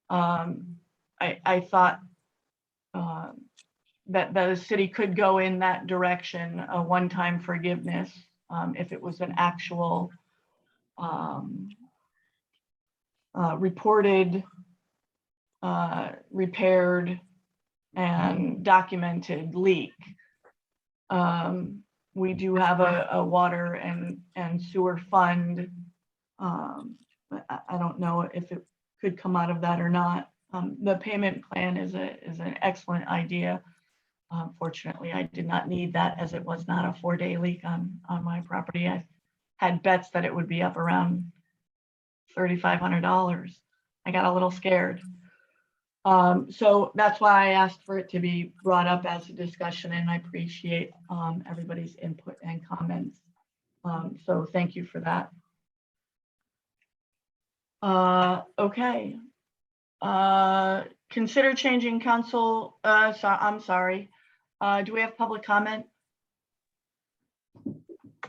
I thought that the city could go in that direction, a one-time forgiveness, if it was an actual reported, repaired, and documented leak. We do have a water and sewer fund. I don't know if it could come out of that or not. The payment plan is an excellent idea. Fortunately, I did not need that, as it was not a 4-day leak on my property. I had bets that it would be up around $3,500. I got a little scared. So that's why I asked for it to be brought up as a discussion, and I appreciate everybody's input and comments. So thank you for that. Okay. Consider changing council. I'm sorry. Do we have public comment?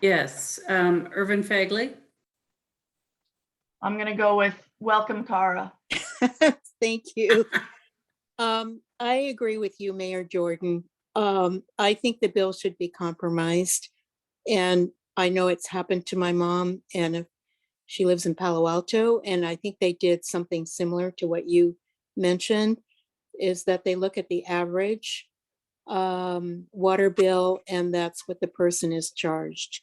Yes, Irvin Fagley. I'm going to go with welcome, Cara. Thank you. I agree with you, Mayor Jordan. I think the bill should be compromised. And I know it's happened to my mom, and she lives in Palo Alto. And I think they did something similar to what you mentioned, is that they look at the average water bill, and that's what the person is charged.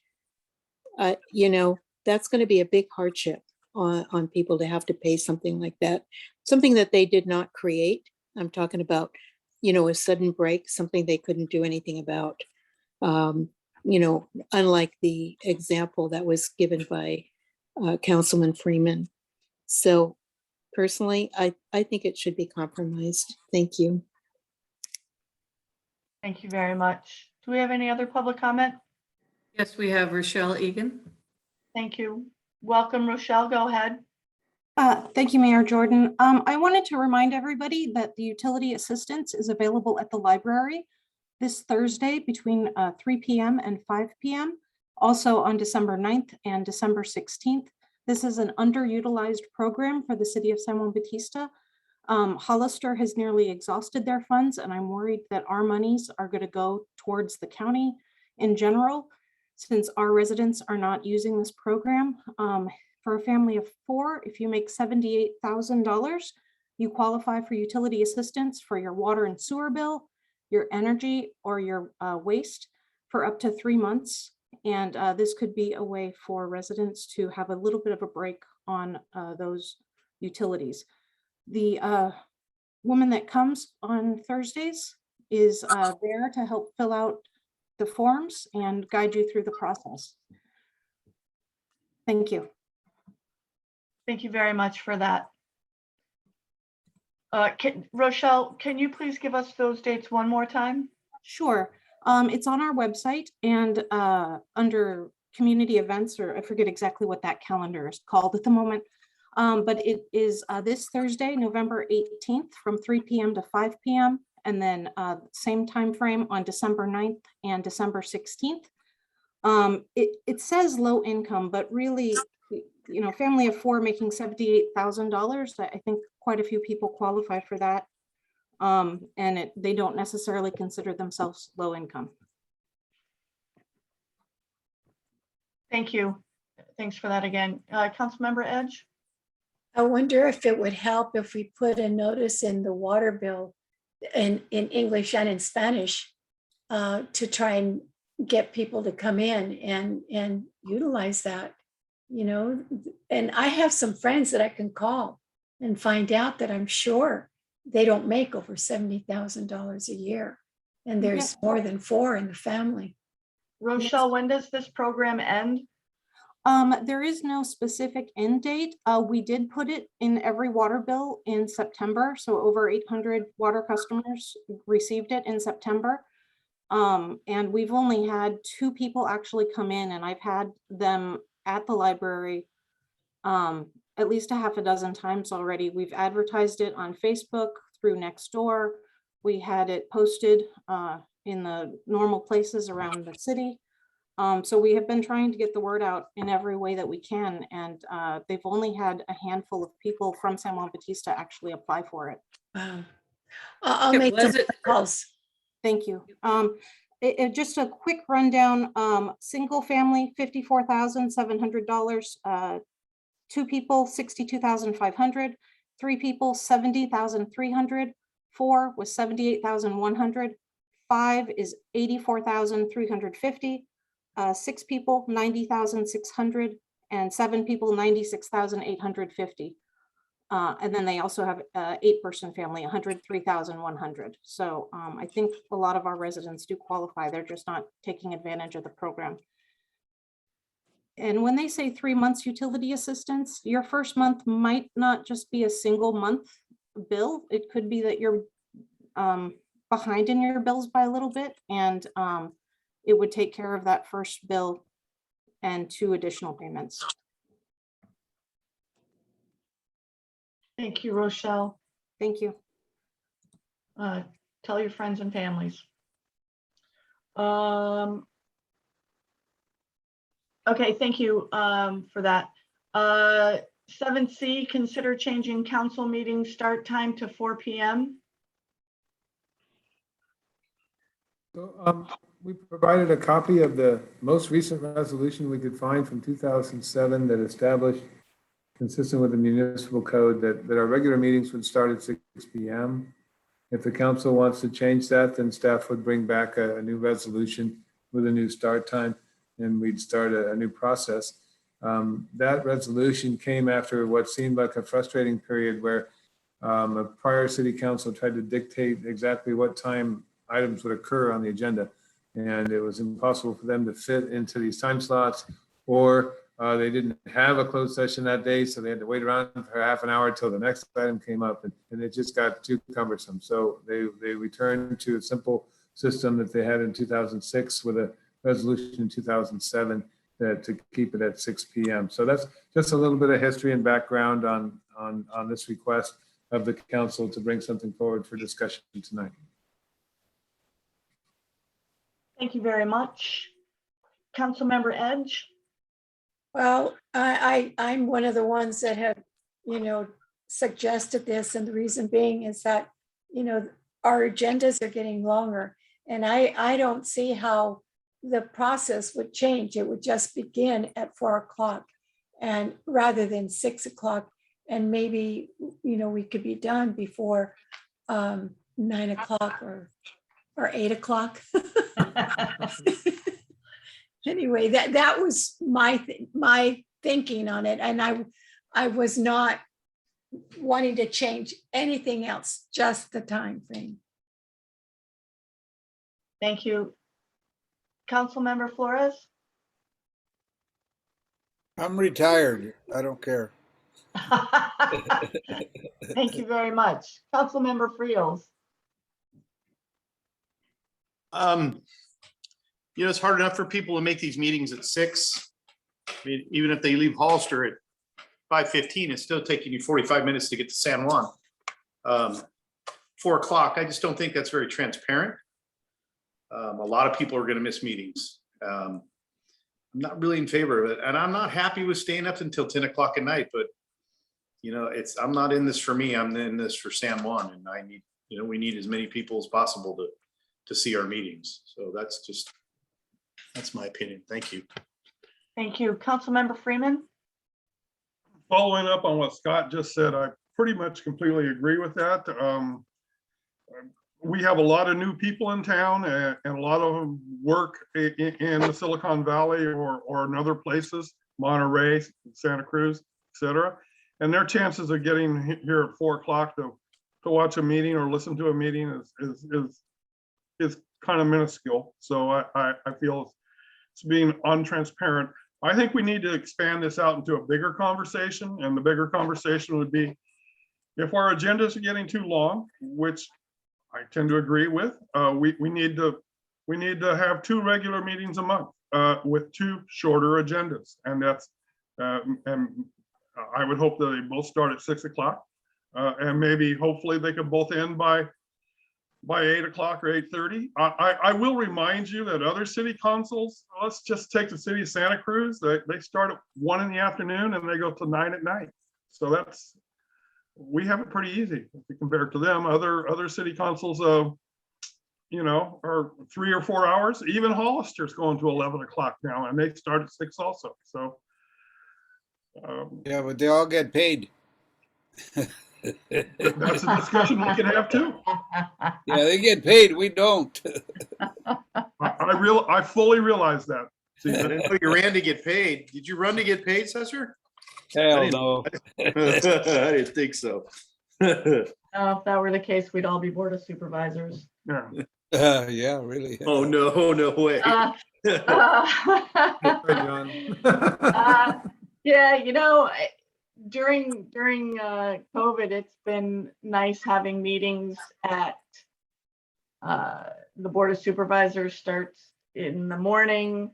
You know, that's going to be a big hardship on people to have to pay something like that, something that they did not create. I'm talking about, you know, a sudden break, something they couldn't do anything about. You know, unlike the example that was given by Councilman Freeman. So personally, I think it should be compromised. Thank you. Thank you very much. Do we have any other public comment? Yes, we have Rochelle Egan. Thank you. Welcome, Rochelle. Go ahead. Thank you, Mayor Jordan. I wanted to remind everybody that the utility assistance is available at the library this Thursday between 3 p.m. and 5 p.m. Also on December 9th and December 16th. This is an underutilized program for the city of San Juan Bautista. Hollister has nearly exhausted their funds, and I'm worried that our monies are going to go towards the county in general, since our residents are not using this program. For a family of 4, if you make $78,000, you qualify for utility assistance for your water and sewer bill, your energy, or your waste for up to 3 months. And this could be a way for residents to have a little bit of a break on those utilities. The woman that comes on Thursdays is there to help fill out the forms and guide you through the process. Thank you. Thank you very much for that. Rochelle, can you please give us those dates one more time? Sure. It's on our website, and under community events, or I forget exactly what that calendar is called at the moment. But it is this Thursday, November 18th from 3 p.m. to 5 p.m. And then same time frame on December 9th and December 16th. It says low income, but really, you know, family of 4 making $78,000. I think quite a few people qualify for that. And they don't necessarily consider themselves low income. Thank you. Thanks for that again. Councilmember Edge? I wonder if it would help if we put a notice in the water bill in English and in Spanish to try and get people to come in and utilize that, you know. And I have some friends that I can call and find out that I'm sure they don't make over $70,000 a year. And there's more than 4 in the family. Rochelle, when does this program end? There is no specific end date. We did put it in every water bill in September. So over 800 water customers received it in September. And we've only had 2 people actually come in, and I've had them at the library at least a half a dozen times already. We've advertised it on Facebook through Nextdoor. We had it posted in the normal places around the city. So we have been trying to get the word out in every way that we can. And they've only had a handful of people from San Juan Bautista actually apply for it. Wow. I'll make some calls. Thank you. Just a quick rundown, single family, $54,700, 2 people, $62,500, 3 people, $70,300, 4 was $78,100, 5 is $84,350, 6 people, $90,600, and 7 people, $96,850. And then they also have an 8-person family, $103,100. So I think a lot of our residents do qualify. They're just not taking advantage of the program. And when they say 3 months utility assistance, your first month might not just be a single month bill. It could be that you're behind in your bills by a little bit, and it would take care of that first bill and 2 additional payments. Thank you, Rochelle. Thank you. Tell your friends and families. Okay, thank you for that. 7C, consider changing council meeting start time to 4 p.m. So we provided a copy of the most recent resolution we could find from 2007 that established, consistent with the municipal code, that our regular meetings would start at 6 p.m. If the council wants to change that, then staff would bring back a new resolution with a new start time, and we'd start a new process. That resolution came after what seemed like a frustrating period where a prior city council tried to dictate exactly what time items would occur on the agenda. And it was impossible for them to fit into these time slots, or they didn't have a closed session that day, so they had to wait around for half an hour until the next item came up, and it just got too cumbersome. So they returned to a simple system that they had in 2006 with a resolution in 2007 to keep it at 6 p.m. So that's just a little bit of history and background on this request of the council to bring something forward for discussion tonight. Thank you very much. Councilmember Edge? Well, I'm one of the ones that have, you know, suggested this, and the reason being is that, you know, our agendas are getting longer, and I don't see how the process would change. It would just begin at 4 o'clock, and rather than 6 o'clock, and maybe, you know, we could be done before 9 o'clock or 8 o'clock. Anyway, that was my thinking on it, and I was not wanting to change anything else, just the time thing. Thank you. Councilmember Flores? I'm retired. I don't care. Thank you very much. Councilmember Friels? You know, it's hard enough for people to make these meetings at 6. I mean, even if they leave Hollister at 5:15, it's still taking you 45 minutes to get to San Juan. 4 o'clock, I just don't think that's very transparent. A lot of people are going to miss meetings. I'm not really in favor of it, and I'm not happy with staying up until 10 o'clock at night, but you know, I'm not in this for me. I'm in this for San Juan, and I need, you know, we need as many people as possible to see our meetings. So that's my opinion. Thank you. Thank you. Councilmember Freeman? Following up on what Scott just said, I pretty much completely agree with that. We have a lot of new people in town and a lot of them work in the Silicon Valley or in other places, Monterey, Santa Cruz, et cetera. And their chances of getting here at 4 o'clock to watch a meeting or listen to a meeting is kind of minuscule. So I feel it's being untransparent. I think we need to expand this out into a bigger conversation, and the bigger conversation would be if our agendas are getting too long, which I tend to agree with, we need to have 2 regular meetings a month with 2 shorter agendas, and that's and I would hope that they both start at 6 o'clock, and maybe hopefully they could both end by 8 o'clock or 8:30. I will remind you that other city councils, let's just take the city of Santa Cruz, they start at 1 in the afternoon and they go to 9 at night. So we have it pretty easy if we compare it to them. Other city councils, you know, are 3 or 4 hours. Even Hollister's going to 11 o'clock now, and they start at 6 also. So Yeah, but they all get paid. that's a discussion we can have too. Yeah, they get paid. We don't. I fully realize that. I didn't know you ran to get paid. Did you run to get paid, Cesar? Hell no. I didn't think so. If that were the case, we'd all be Board of Supervisors. Yeah. Yeah, really. Oh, no way. Yeah, you know, during COVID, it's been nice having meetings at the Board of Supervisors starts in the morning.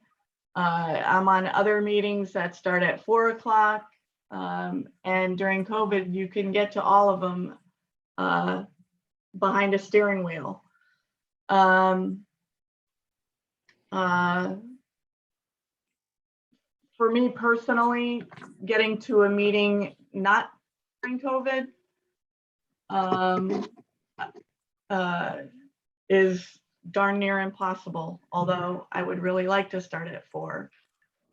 I'm on other meetings that start at 4 o'clock. And during COVID, you can get to all of them behind a steering wheel. For me personally, getting to a meeting not during COVID is darn near impossible, although I would really like to start at 4.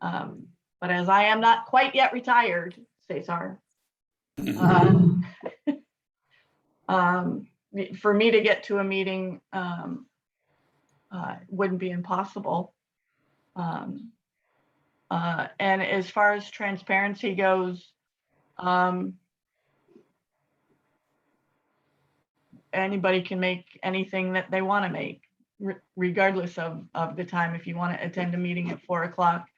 But as I am not quite yet retired, Cesar, for me to get to a meeting wouldn't be impossible. And as far as transparency goes, anybody can make anything that they want to make, regardless of the time. If you want to attend a meeting at 4 o'clock,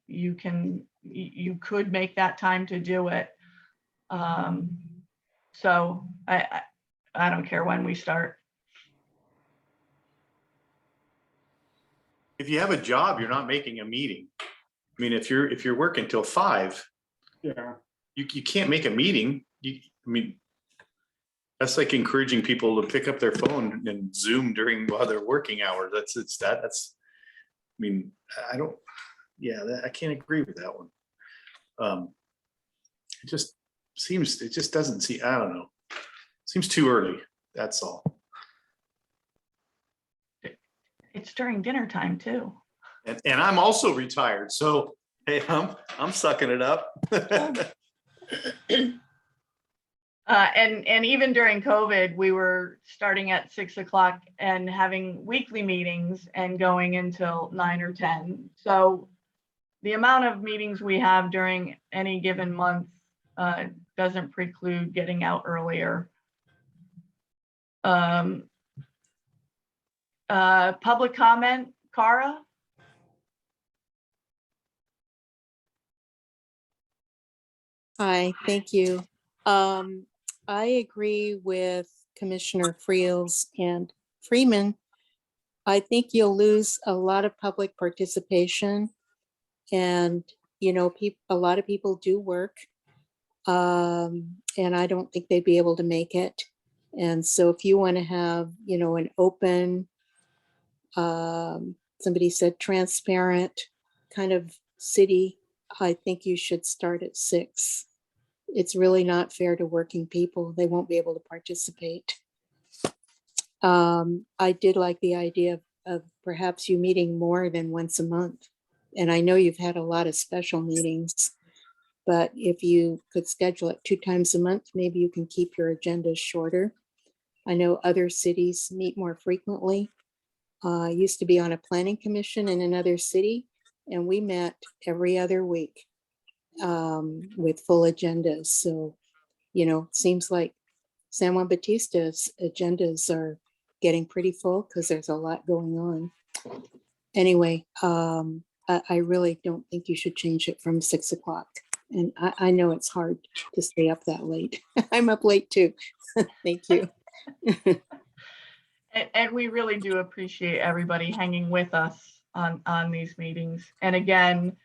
you could make that time to do it. So I don't care when we start. If you have a job, you're not making a meeting. I mean, if you're working till 5, yeah, you can't make a meeting. I mean, that's like encouraging people to pick up their phone and Zoom while they're working hours. That's I mean, I can't agree with that one. It just doesn't seem, I don't know. Seems too early. That's all. It's during dinner time too. And I'm also retired, so hey, I'm sucking it up. And even during COVID, we were starting at 6 o'clock and having weekly meetings and going until 9 or 10. So the amount of meetings we have during any given month doesn't preclude getting out earlier. Public comment, Cara? Hi, thank you. I agree with Commissioner Friels and Freeman. I think you'll lose a lot of public participation, and you know, a lot of people do work, and I don't think they'd be able to make it. And so if you want to have, you know, an open, somebody said transparent kind of city, I think you should start at 6. It's really not fair to working people. They won't be able to participate. I did like the idea of perhaps you meeting more than once a month. And I know you've had a lot of special meetings, but if you could schedule it 2 times a month, maybe you can keep your agendas shorter. I know other cities meet more frequently. I used to be on a planning commission in another city, and we met every other week with full agendas. So, you know, it seems like San Juan Bautista's agendas are getting pretty full because there's a lot going on. Anyway, I really don't think you should change it from 6 o'clock. And I know it's hard to stay up that late. I'm up late too. Thank you. And we really do appreciate everybody hanging with us on these meetings. And again,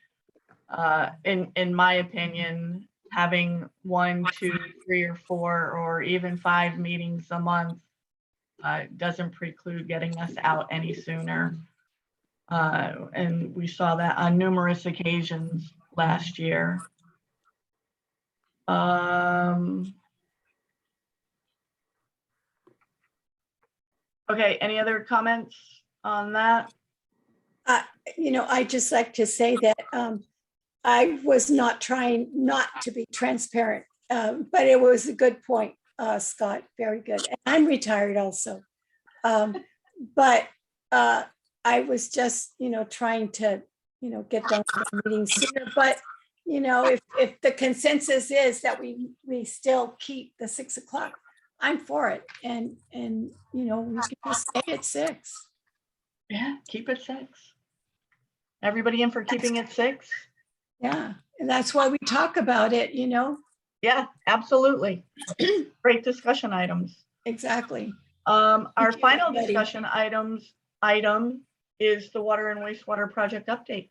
in my opinion, having 1, 2, 3, or 4, or even 5 meetings a month doesn't preclude getting us out any sooner. And we saw that on numerous occasions last year. Okay, any other comments on that? You know, I just like to say that I was not trying not to be transparent, but it was a good point, Scott. Very good. And I'm retired also. But I was just, you know, trying to, you know, get done with the meeting sooner. But, you know, if the consensus is that we still keep the 6 o'clock, I'm for it. And you know, we can just stay at 6. Yeah, keep it 6. Everybody in for keeping it 6? Yeah, and that's why we talk about it, you know? Yeah, absolutely. Great discussion items. Exactly. Our Thank you, final everybody. discussion item is the water and wastewater project update.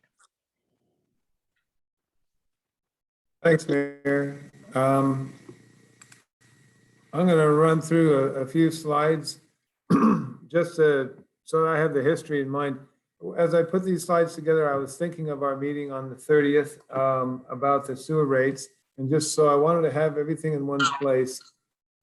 Thanks, Mayor. I'm going to run through a few slides just so I have the history in mind. As I put these slides together, I was thinking of our meeting on the 30th about the sewer rates. And just so I wanted to have everything in one place,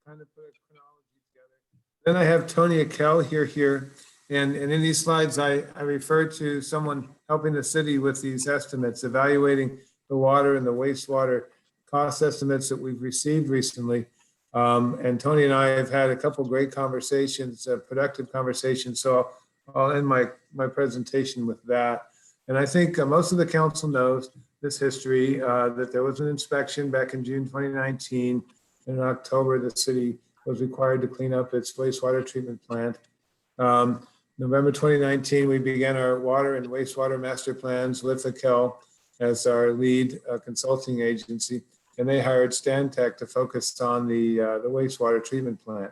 kind of put a chronology together. Then I have Tony Akell here. And in these slides, I refer to someone helping the city with these estimates, evaluating the water and the wastewater cost estimates that we've received recently. And Tony and I have had a couple great conversations, productive conversations. So I'll end my presentation with that. And I think most of the council knows this history, that there was an inspection back in June 2019. And in October, the city was required to clean up its wastewater treatment plant. November 2019, we began our water and wastewater master plans with Akell as our lead consulting agency. And they hired Stantec to focus on the wastewater treatment plant.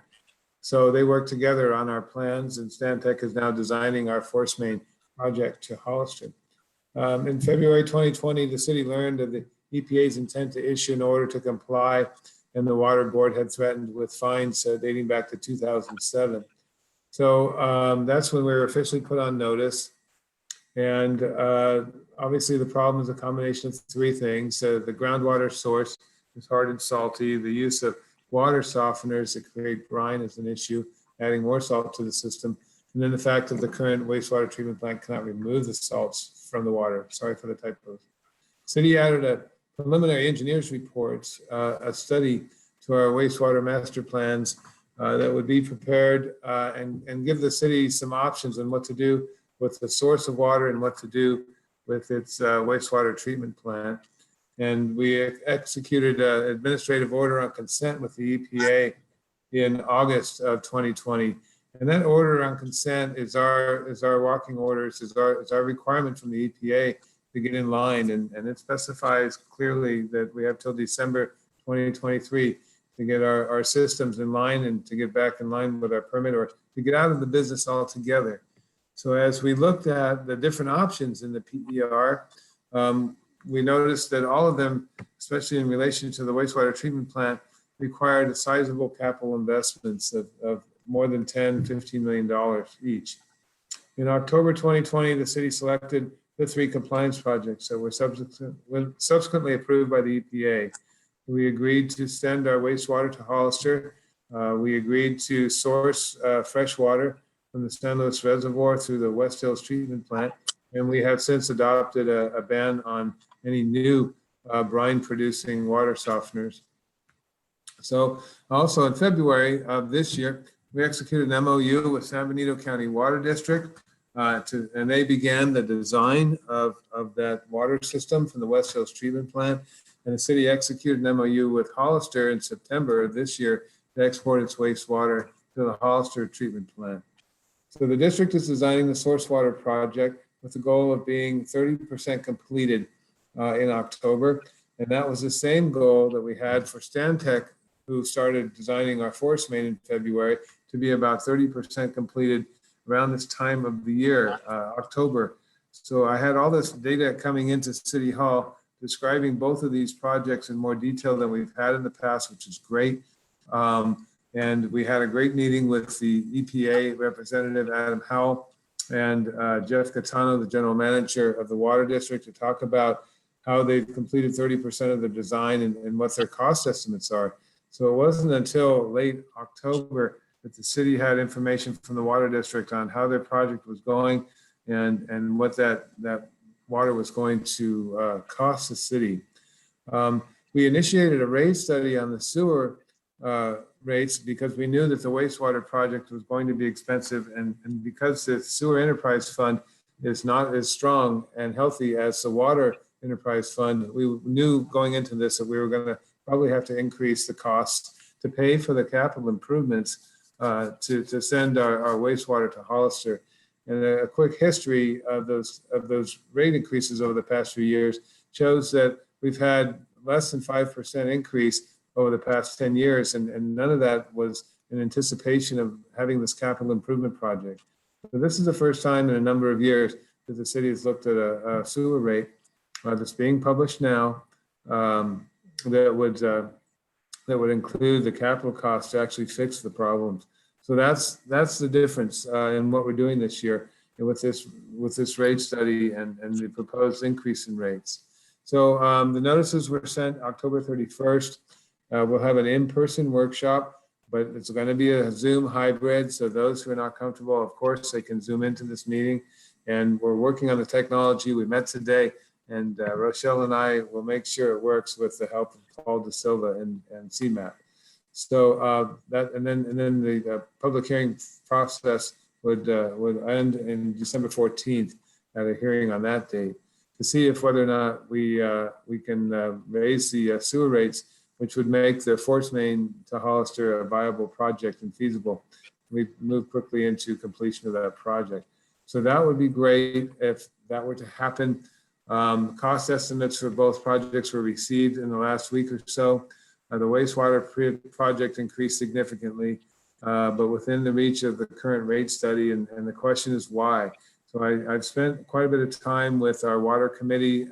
So they worked together on our plans, and Stantec is now designing our force main project to Hollister. In February 2020, the city learned of the EPA's intent to issue an order to comply, and the Water Board had threatened with fines dating back to 2007. So that's when we were officially put on notice. And obviously the problem is a combination of 3 things. The groundwater source is hard and salty. The use of water softeners that create brine is an issue, adding more salt to the system. And then the fact that the current wastewater treatment plant cannot remove the salts from the water. Sorry for the typos. City added a preliminary engineer's report, a study to our wastewater master plans that would be prepared and give the city some options on what to do with the source of water and what to do with its wastewater treatment plant. And we executed an administrative order on consent with the EPA in August of 2020. And that order on consent is our walking orders, is our requirement from the EPA to get in line. And it specifies clearly that we have till December 2023 to get our systems in line and to get back in line with our permit or to get out of the business altogether. So as we looked at the different options in the PER, we noticed that all of them, especially in relation to the wastewater treatment plant, required a sizable capital investments of more than $10–15 million each. In October 2020, the city selected the 3 compliance projects that were subsequently approved by the EPA. We agreed to send our wastewater to Hollister. We agreed to source fresh water from the San Luis Reservoir through the West Hills treatment plant. And we have since adopted a ban on any new brine-producing water softeners. So also in February of this year, we executed an MOU with San Benito County Water District, and they began the design of that water system from the West Hills Treatment Plant. And the city executed an MOU with Hollister in September of this year to export its wastewater to the Hollister Treatment Plant. So the district is designing the source water project with the goal of being 30% completed in October. And that was the same goal that we had for Stantec, who started designing our force main in February, to be about 30% completed around this time of the year, October. So I had all this data coming into City Hall describing both of these projects in more detail than we've had in the past, which is great. And we had a great meeting with the EPA representative, Adam Howell, and Jeff Catano, the general manager of the Water District, to talk about how they've completed 30% of the design and what their cost estimates are. So it wasn't until late October that the city had information from the Water District on how their project was going and what that water was going to cost the city. We initiated a rate study on the sewer rates because we knew that the wastewater project was going to be expensive, and because the sewer enterprise fund is not as strong and healthy as the water enterprise fund, we knew going into this that we were going to probably have to increase the costs to pay for the capital improvements to send our wastewater to Hollister. And a quick history of those rate increases over the past few years shows that we've had less than 5% increase over the past 10 years, and none of that was in anticipation of having this capital improvement project. So this is the first time in a number of years that the city has looked at a sewer rate that's being published now that would include the capital costs to actually fix the problems. So that's the difference in what we're doing this year with this rate study and the proposed increase in rates. So the notices were sent October 31st. We'll have an in-person workshop, but it's going to be a Zoom hybrid. So those who are not comfortable, of course, they can Zoom into this meeting. And we're working on the technology. We met today, and Rochelle and I will make sure it works with the help of Paul De Silva and CMAP. So and then the public hearing process would end in December 14th at a hearing on that date to see if whether or not we can raise the sewer rates, which would make the force main to Hollister a viable project and feasible. We move quickly into completion of that project. So that would be great if that were to happen. Cost estimates for both projects were received in the last week or so. The wastewater project increased significantly, but within the reach of the current rate study, and the question is why. So I've spent quite a bit of time with our water committee,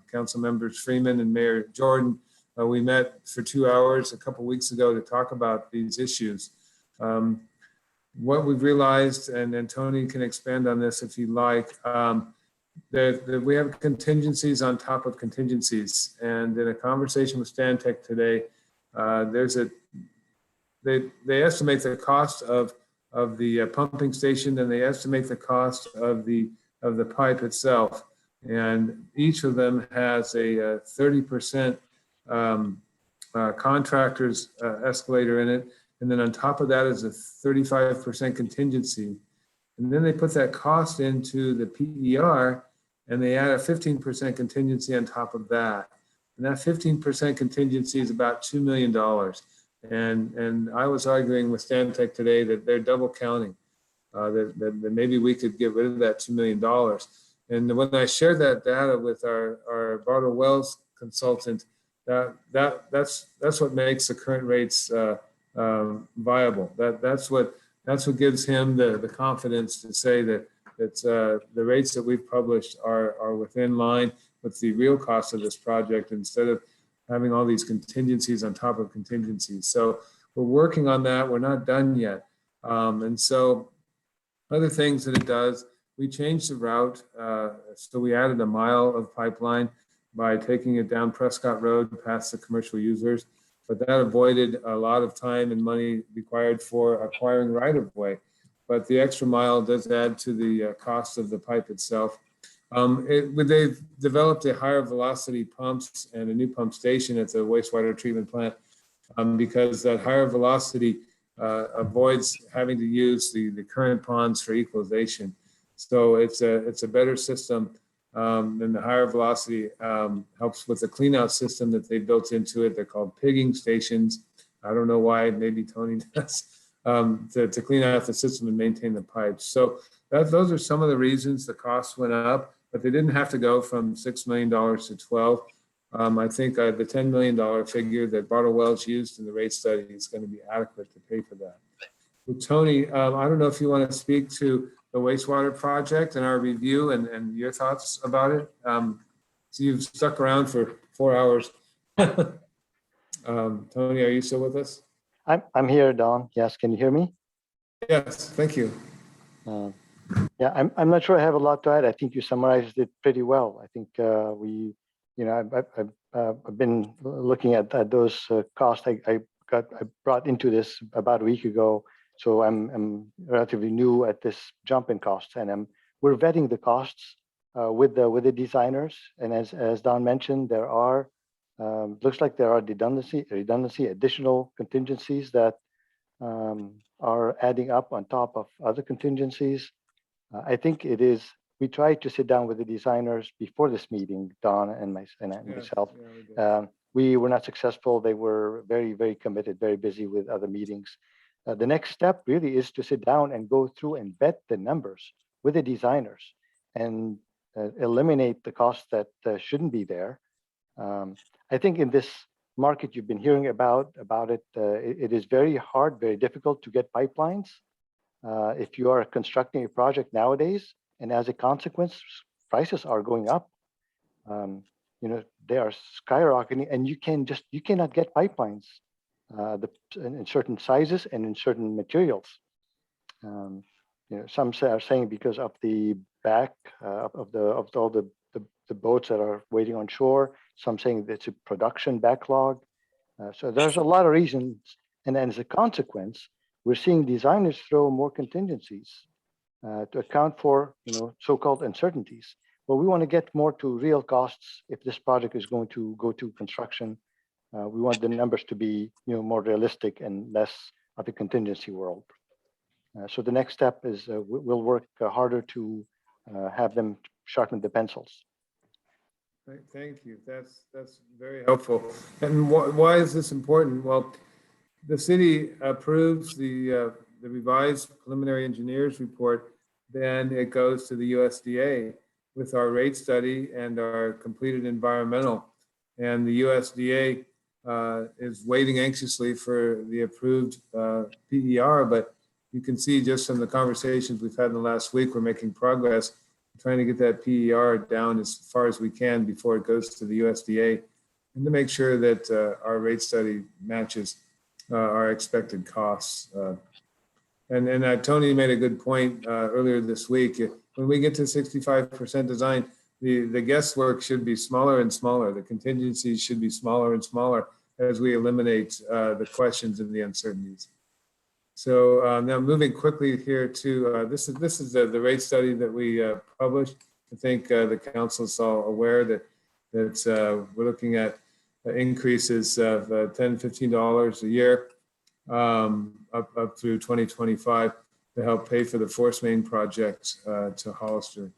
council members Freeman and Mayor Jordan. We met for 2 hours a couple weeks ago to talk about these issues. What we've realized, and Tony can expand on this if you like, that we have contingencies on top of contingencies. And in a conversation with Stantec today, they estimate the cost of the pumping station, and they estimate the cost of the pipe itself. And each of them has a 30% contractor's escalator in it. And then on top of that is a 35% contingency. And then they put that cost into the PER, and they add a 15% contingency on top of that. And that 15% contingency is about $2 million. And I was arguing with Stantec today that they're double counting, that maybe we could get rid of that $2 million. And when I shared that data with our Bartle Wells consultant, that's what makes the current rates viable. That's what gives him the confidence to say that the rates that we've published are within line with the real cost of this project, instead of having all these contingencies on top of contingencies. So we're working on that. We're not done yet. And so other things that it does, we changed the route. So we added a mile of pipeline by taking it down Prescott Road past the commercial users, but that avoided a lot of time and money required for acquiring right-of-way. But the extra mile does add to the cost of the pipe itself. They've developed a higher velocity pumps and a new pump station at the wastewater treatment plant because that higher velocity avoids having to use the current ponds for equalization. So it's a better system. And the higher velocity helps with the clean out system that they built into it. They're called pigging stations. I don't know why, maybe Tony does, to clean out the system and maintain the pipes. So those are some of the reasons the costs went up, but they didn't have to go from $6 million to 12. I think the $10 million figure that Bartle Wells used in the rate study is going to be adequate to pay for that. But Tony, I don't know if you want to speak to the wastewater project and our review and your thoughts about it. So you've stuck around for 4 hours. Tony, are you still with us? I'm here, Don. Yes, can you hear me? Yes, thank you. Yeah, I'm not sure I have a lot to add. I think you summarized it pretty well. I think I've been looking at those costs. I brought into this about a week ago, so I'm relatively new at this jump in costs, and we're vetting the costs with the designers. And as Don mentioned, there are looks like there are redundancy, additional contingencies that are adding up on top of other contingencies. I think we tried to sit down with the designers before this meeting, Don and myself. We were not successful. They were very, very committed, very busy with other meetings. The next step really is to sit down and go through and vet the numbers with the designers and eliminate the costs that shouldn't be there. I think in this market you've been hearing about it, it is very hard, very difficult to get pipelines. If you are constructing a project nowadays, and as a consequence, prices are going up. They are skyrocketing, and you cannot get pipelines in certain sizes and in certain materials. Some are saying because of the back of all the boats that are waiting on shore. Some saying it's a production backlog. So there's a lot of reasons, and then as a consequence, we're seeing designers throw more contingencies to account for so-called uncertainties. But we want to get more to real costs if this project is going to go to construction. We want the numbers to be more realistic and less of a contingency world. So the next step is we'll work harder to have them sharpen the pencils. Thank you. That's very helpful. And why is this important? Well, the city approves the revised preliminary engineers report, then it goes to the USDA with our rate study and our completed environmental. And the USDA is waiting anxiously for the approved PER, but you can see just from the conversations we've had in the last week, we're making progress trying to get that PER down as far as we can before it goes to the USDA, and to make sure that our rate study matches our expected costs. And Tony made a good point earlier this week. When we get to 65% design, the guesswork should be smaller and smaller. The contingencies should be smaller and smaller as we eliminate the questions and the uncertainties. So now moving quickly here to this is the rate study that we published. I think the council is all aware that we're looking at increases of $10, $15 a year up through 2025 to help pay for the force main project to Hollister.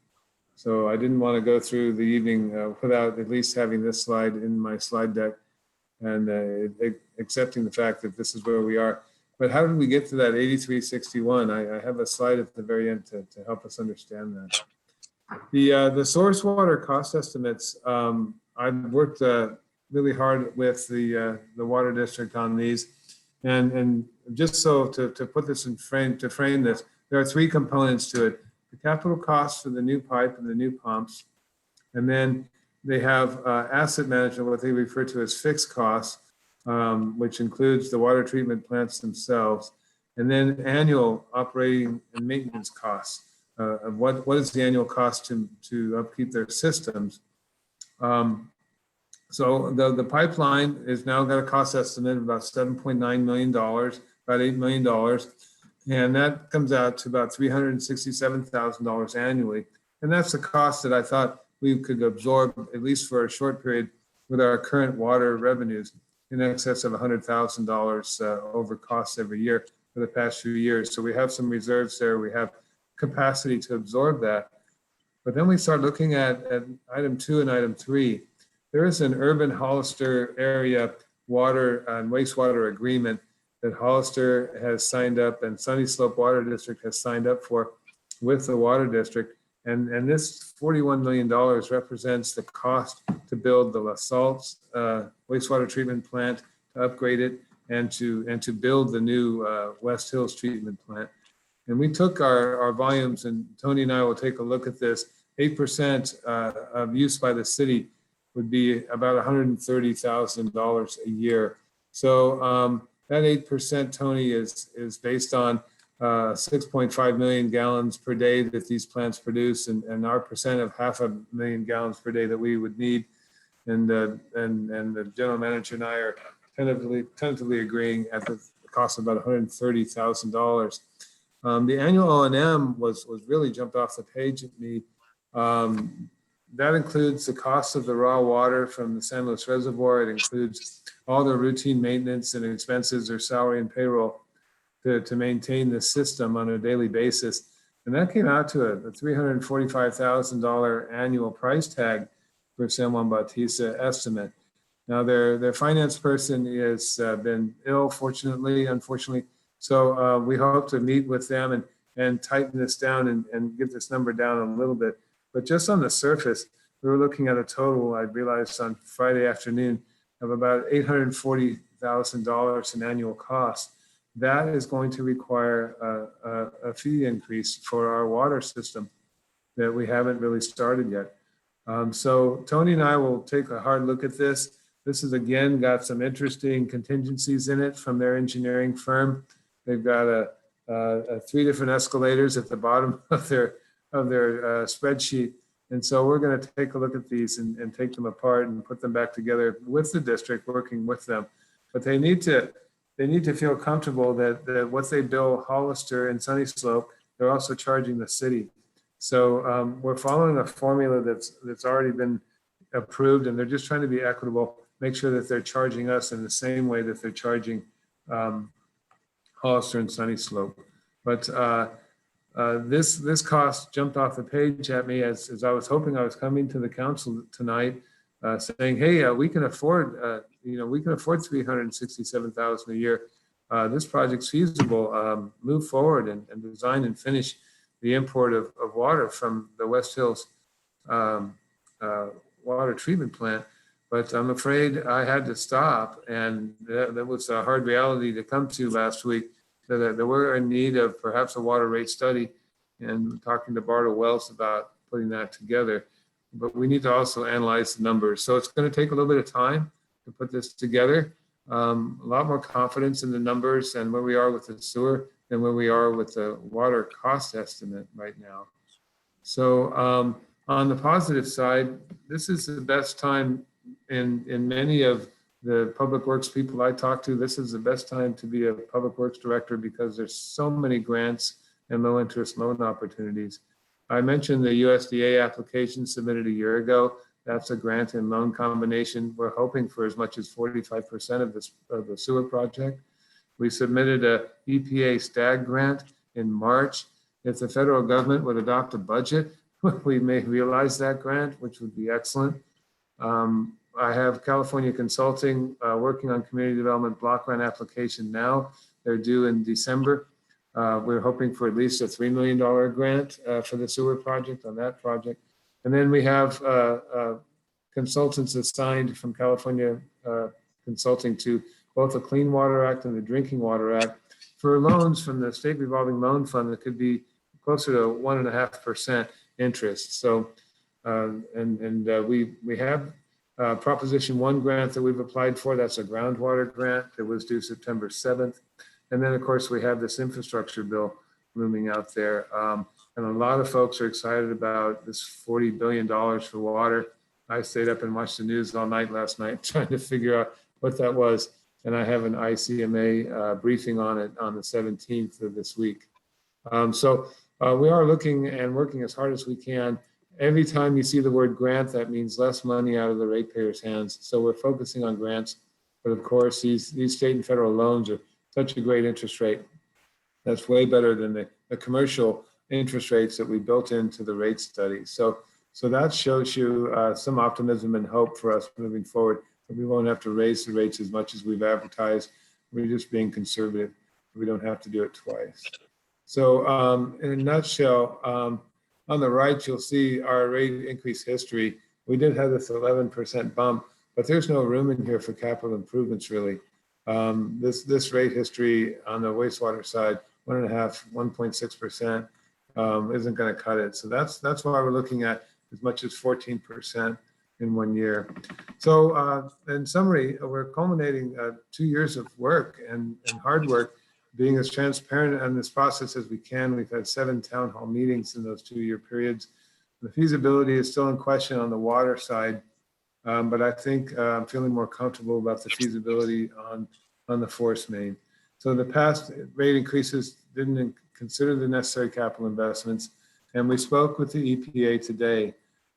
So I didn't want to go through the evening without at least having this slide in my slide deck and accepting the fact that this is where we are. But how did we get to that 8361? I have a slide at the very end to help us understand that. The source water cost estimates, I've worked really hard with the water district on these. And just so to put this in frame this, there are three components to it: the capital costs for the new pipe and the new pumps, and then they have asset management, what they refer to as fixed costs, which includes the water treatment plants themselves, and then annual operating and maintenance costs. Of what is the annual cost to upkeep their systems? So the pipeline is now got a cost estimate of about $7.9 million, about $8 million. And that comes out to about $367,000 annually. And that's the cost that I thought we could absorb, at least for a short period, with our current water revenues in excess of $100,000 over costs every year for the past few years. So we have some reserves there. We have capacity to absorb that. But then we start looking at item 2 and item 3. There is an urban Hollister area water and wastewater agreement that Hollister has signed up and Sunny Slope Water District has signed up for with the water district. And this $41 million represents the cost to build the La Salle wastewater treatment plant, to upgrade it, and to build the new West Hills treatment plant. And we took our volumes, and Tony and I will take a look at this. 8% of use by the city would be about $130,000 a year. So that 8%, Tony, is based on 6.5 million gallons per day that these plants produce, and our percent of 500,000 gallons per day that we would need. And the general manager and I are tentatively agreeing at the cost of about $130,000. The annual O&M was really jumped off the page at me. That includes the cost of the raw water from the San Luis Reservoir. It includes all the routine maintenance and expenses or salary and payroll to maintain the system on a daily basis. And that came out to a $345,000 annual price tag for San Juan Bautista estimate. Now their finance person has been ill, unfortunately. So we hope to meet with them and tighten this down and get this number down a little bit. But just on the surface, we were looking at a total, I realized on Friday afternoon, of about $840,000 in annual cost. That is going to require a fee increase for our water system that we haven't really started yet. So Tony and I will take a hard look at this. This has again got some interesting contingencies in it from their engineering firm. They've got 3 different escalators at the bottom of their spreadsheet. And so we're going to take a look at these and take them apart and put them back together with the district, working with them. But they need to feel comfortable that what they bill Hollister and Sunny Slope, they're also charging the city. So we're following a formula that's already been approved, and they're just trying to be equitable, make sure that they're charging us in the same way that they're charging Hollister and Sunny Slope. But this cost jumped off the page at me as I was hoping I was coming to the council tonight, saying, "Hey, we can afford, $367,000 a year. This project's feasible. Move forward and design and finish the import of water from the West Hills water treatment plant." But I'm afraid I had to stop, and that was a hard reality to come to last week. That we're in need of perhaps a water rate study, and talking to Bartle Wells about putting that together. But we need to also analyze the numbers. So it's going to take a little bit of time to put this together. A lot more confidence in the numbers and where we are with the sewer than where we are with the water cost estimate right now. So on the positive side, this is the best time in many of the public works people I talk to. This is the best time to be a public works director because there's so many grants and low interest loan opportunities. I mentioned the USDA application submitted a year ago. That's a grant and loan combination. We're hoping for as much as 45% of the sewer project. We submitted a EPA STAG grant in March. If the federal government would adopt a budget, we may realize that grant, which would be excellent. I have California Consulting working on community development block grant application now. They're due in December. We're hoping for at least a $3 million grant for the sewer project on that project. And then we have consultants assigned from California Consulting to both the Clean Water Act and the Drinking Water Act for loans from the State Revolving Loan Fund that could be closer to 1.5% interest. So, we have Proposition 1 grant that we've applied for. That's a groundwater grant that was due September 7th. And then, of course, we have this infrastructure bill looming out there. And a lot of folks are excited about this $40 billion for water. I stayed up and watched the news all night last night trying to figure out what that was. And I have an ICMA briefing on it on the 17th of this week. So we are looking and working as hard as we can. Every time you see the word grant, that means less money out of the ratepayers' hands. So we're focusing on grants. But of course, these state and federal loans are such a great interest rate. That's way better than the commercial interest rates that we built into the rate study. So that shows you some optimism and hope for us moving forward. We won't have to raise the rates as much as we've advertised. We're just being conservative. We don't have to do it twice. So in a nutshell, on the right, you'll see our rate increase history. We did have this 11% bump, but there's no room in here for capital improvements really. This rate history on the wastewater side, 1.5%, 1.6% isn't going to cut it. So that's why we're looking at as much as 14% in 1 year. So in summary, we're culminating 2 years of work and hard work, being as transparent on this process as we can. We've had 7 town hall meetings in those 2-year periods. The feasibility is still in question on the water side, but I think I'm feeling more comfortable about the feasibility on the force main. So the past rate increases didn't consider the necessary capital investments, and we spoke with the EPA today,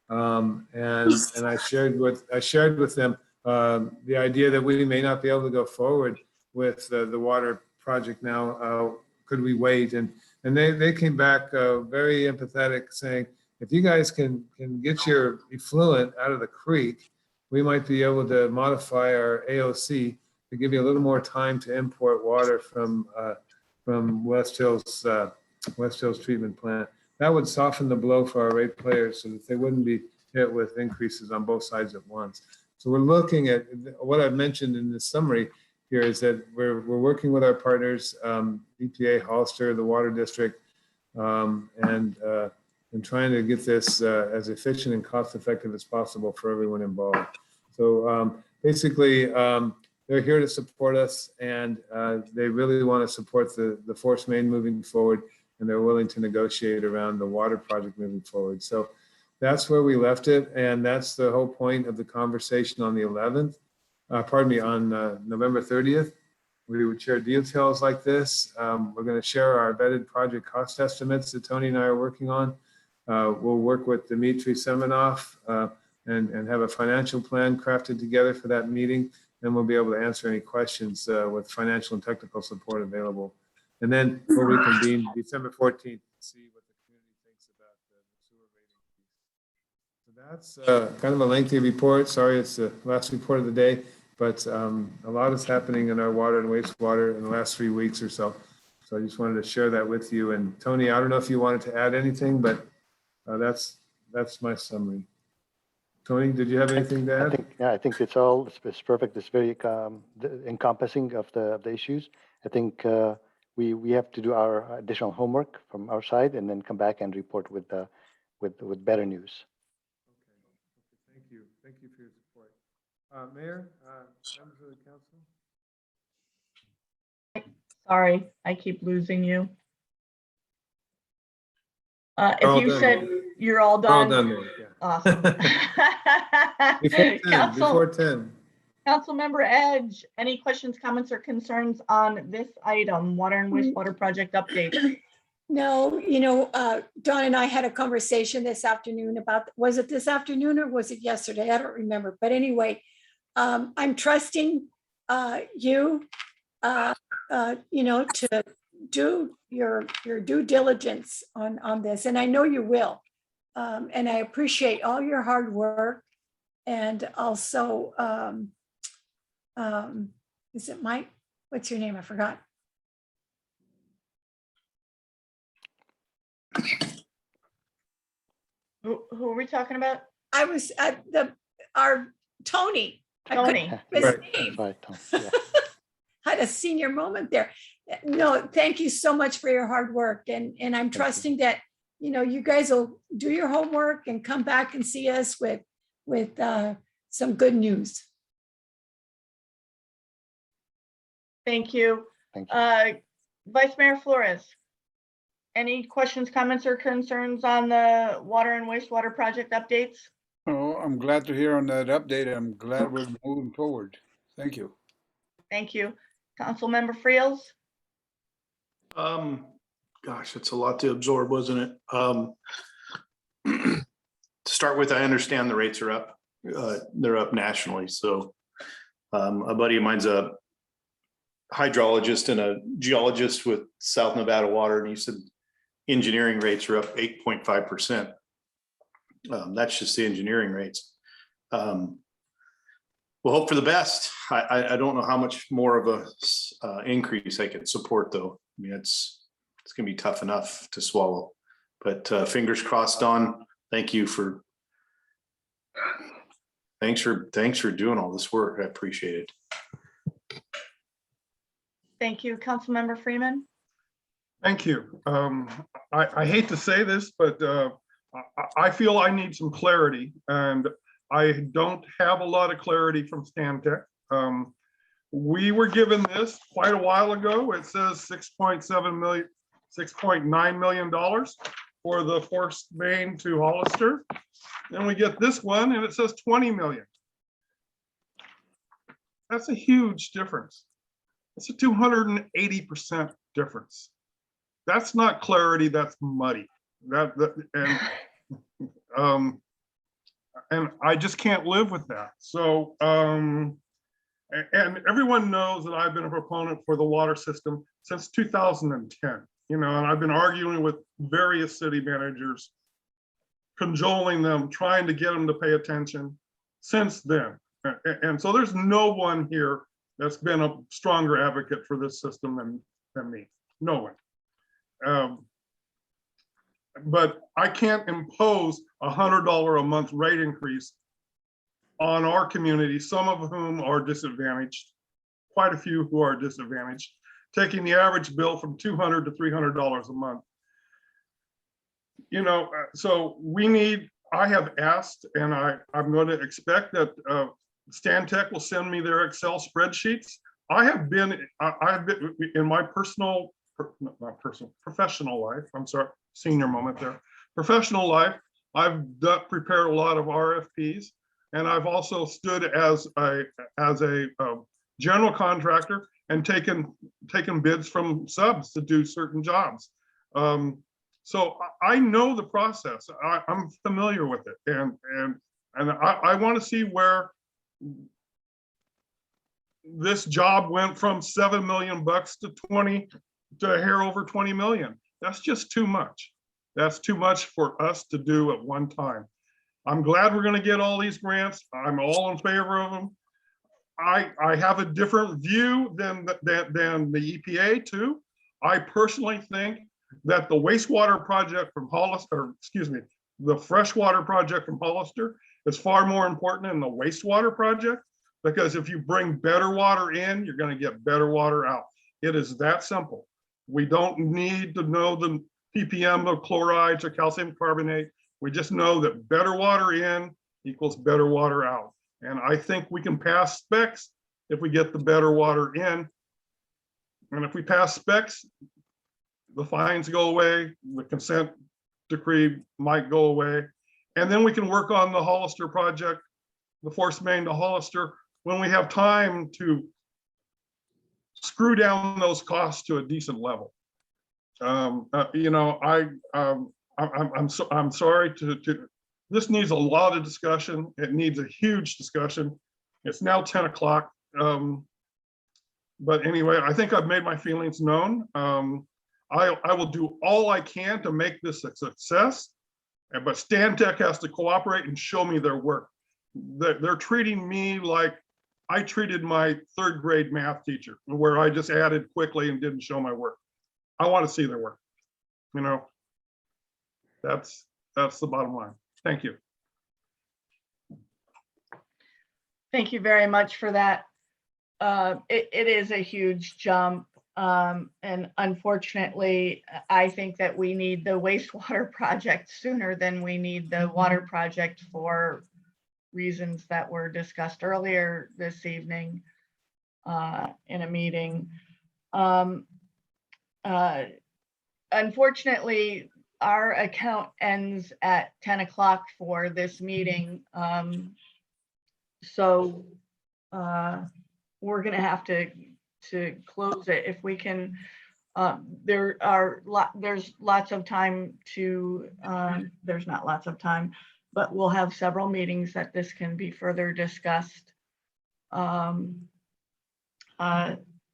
and I shared with them the idea that we may not be able to go forward with the water project now. Could we wait? And they came back very empathetic, saying, if you guys can get your effluent out of the creek, we might be able to modify our AOC to give you a little more time to import water from West Hills treatment plant. That would soften the blow for our rate players so that they wouldn't be hit with increases on both sides at once. So we're looking at what I've mentioned in this summary here is that we're working with our partners, EPA, Hollister, the Water District, and trying to get this as efficient and cost effective as possible for everyone involved. So basically, they're here to support us, and they really want to support the force main moving forward, and they're willing to negotiate around the water project moving forward. So that's where we left it, and that's the whole point of the conversation on the 11th. On November 30th. We would share details like this. We're going to share our vetted project cost estimates that Tony and I are working on. We'll work with Dmitry Semenoff and have a financial plan crafted together for that meeting. Then we'll be able to answer any questions with financial and technical support available. And then we'll reconvene December 14th to see what the community thinks about the sewer rating. So that's kind of a lengthy report. Sorry, it's the last report of the day, but a lot is happening in our water and wastewater in the last 3 weeks or so. So I just wanted to share that with you. And Tony, I don't know if you wanted to add anything, but that's my summary. Tony, did you have anything to add? I think it's perfect. It's very encompassing of the issues. I think we have to do our additional homework from our side and then come back and report with better news. Okay. Thank you for your support. Mayor, members of the council. Sorry, I keep losing you. If you said you're all done. All done, Mayor, yeah. Awesome. Before 10. Councilmember Edge, any questions, comments, or concerns on this item, water and wastewater project update? No, Dawn and I had a conversation this afternoon about, was it this afternoon or was it yesterday? I don't remember. But anyway, I'm trusting you, to do your due diligence on this. And I know you will. And I appreciate all your hard work. And also, is it Mike? What's your name? I forgot. Who are we talking about? I was at our Tony. Tony. His name. Had a senior moment there. No, thank you so much for your hard work. And I'm trusting that, you guys will do your homework and come back and see us with some good news. Thank you. Vice Mayor Flores, any questions, comments, or concerns on the water and wastewater project updates? Oh, I'm glad to hear on that update. I'm glad we're moving forward. Thank you. Thank you. Councilmember Friels? Gosh, it's a lot to absorb, wasn't it? To start with, I understand the rates are up. They're up nationally. So a buddy of mine's a hydrologist and a geologist with South Nevada Water, and he said engineering rates are up 8.5%. That's just the engineering rates. We'll hope for the best. I don't know how much more of a increase I can support, though. I mean, it's going to be tough enough to swallow. But fingers crossed. On. Thanks for doing all this work. I appreciate it. Thank you. Councilmember Freeman. Thank you. I hate to say this, but I feel I need some clarity, and I don't have a lot of clarity from Stantec. We were given this quite a while ago. It says $6.9 million for the force main to Hollister. Then we get this one and it says 20 million. That's a huge difference. It's a 280% difference. That's not clarity, that's muddy. And I just can't live with that. So, and everyone knows that I've been a proponent for the water system since 2010, and I've been arguing with various city managers, cajoling them, trying to get them to pay attention since then. And so there's no one here that's been a stronger advocate for this system than me, no one. But I can't impose $100 a month rate increase on our community, some of whom are disadvantaged, quite a few who are disadvantaged, taking the average bill from $200 to $300 a month. So I have asked, and I'm going to expect that Stantec will send me their Excel spreadsheets. I've been in my professional life, I'm sorry, senior moment there, professional life, I've prepared a lot of RFPs, and I've also stood as a general contractor and taken bids from subs to do certain jobs. So I know the process. I'm familiar with it, and I want to see where this job went from $7 million to hair over 20 million. That's just too much. That's too much for us to do at one time. I'm glad we're going to get all these grants. I'm all in favor of them. I have a different view than the EPA too. I personally think that the wastewater project from Hollister, the freshwater project from Hollister is far more important than the wastewater project, because if you bring better water in, you're going to get better water out. It is that simple. We don't need to know the ppm of chlorides or calcium carbonate. We just know that better water in equals better water out. And I think we can pass specs if we get the better water in. And if we pass specs, the fines go away, the consent decree might go away. And then we can work on the Hollister project, the force main to Hollister, when we have time to screw down those costs to a decent level. I'm sorry this needs a lot of discussion. It needs a huge discussion. It's now 10 o'clock. But anyway, I think I've made my feelings known. I will do all I can to make this a success, but Stantec has to cooperate and show me their work. They're treating me like I treated my third grade math teacher, where I just added quickly and didn't show my work. I want to see their work. That's the bottom line. Thank you. Thank you very much for that. It is a huge jump. And unfortunately, I think that we need the wastewater project sooner than we need the water project for reasons that were discussed earlier this evening in a meeting. Unfortunately, our account ends at 10 o'clock for this meeting. So we're going to have to close it. If we can there's lots of time to, there's not lots of time, but we'll have several meetings that this can be further discussed.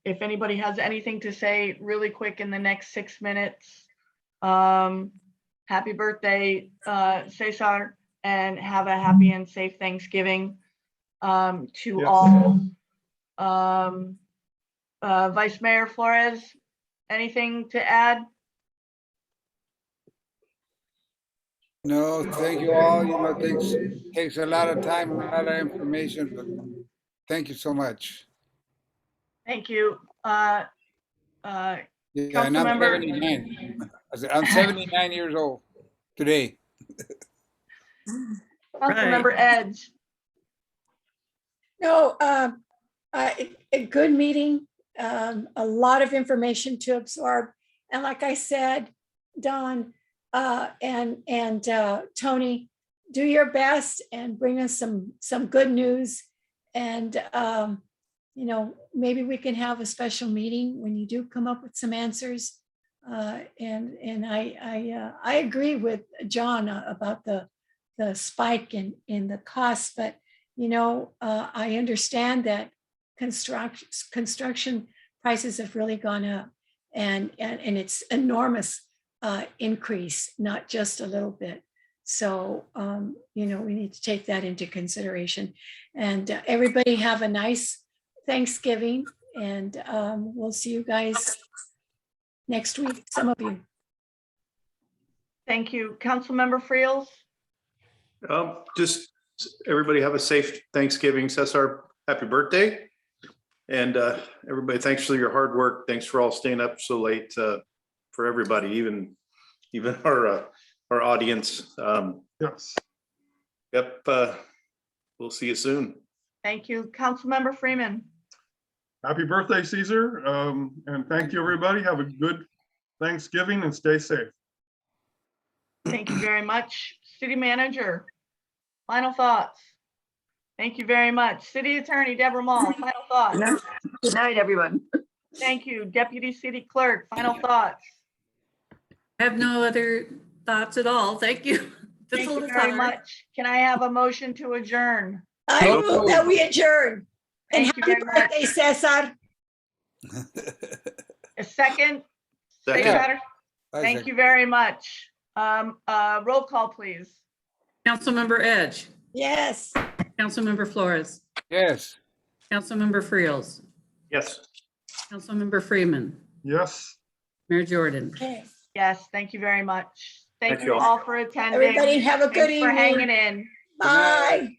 If anybody has anything to say really quick in the next 6 minutes, happy birthday, Cesar, and have a happy and safe Thanksgiving to Yes. all. Vice Mayor Flores, anything to add? No, thank you all. You know, it takes a lot of time, a lot of information, but thank you so much. Thank you. Yeah, and I'm Councilmember- 79. I'm 79 years old today. Councilmember Edge. No, a good meeting, a lot of information to absorb. And like I said, Don and Tony, do your best and bring us some good news. And, you know, maybe we can have a special meeting when you do come up with some answers. And I agree with John about the spike in the costs, but you know, I understand that construction prices have really gone up, and it's enormous increase, not just a little bit. So you know, we need to take that into consideration. And everybody have a nice Thanksgiving, and we'll see you guys next week. Some of you. Thank you. Councilmember Friels. Just everybody have a safe Thanksgiving. Cesar, happy birthday. And everybody, thanks for your hard work. Thanks for all staying up so late for everybody, even our audience. Yes. Yep. We'll see you soon. Thank you. Councilmember Freeman. Happy birthday, Caesar. And thank you, everybody. Have a good Thanksgiving and stay safe. Thank you very much. City Manager, final thoughts. Thank you very much. City Attorney Deborah Mall, final thoughts. Good night, everyone. Thank you. Deputy City Clerk, final thoughts. I have no other thoughts at all. Thank you. Just a Thank you little very tired. much. Can I have a motion to adjourn? I move that we adjourn. And Thank you happy very much. birthday, Cesar. A second? Second. Cesar? Thank you very much. Roll call, please. Councilmember Edge, Yes. Councilmember Flores, Yes. Councilmember Friels, Yes. Councilmember Freeman, Yes. Mayor Jordan. Okay. Yes, thank you very much. Thank Thank you you all for attending. Everybody have a good Thanks for evening. hanging in. Bye.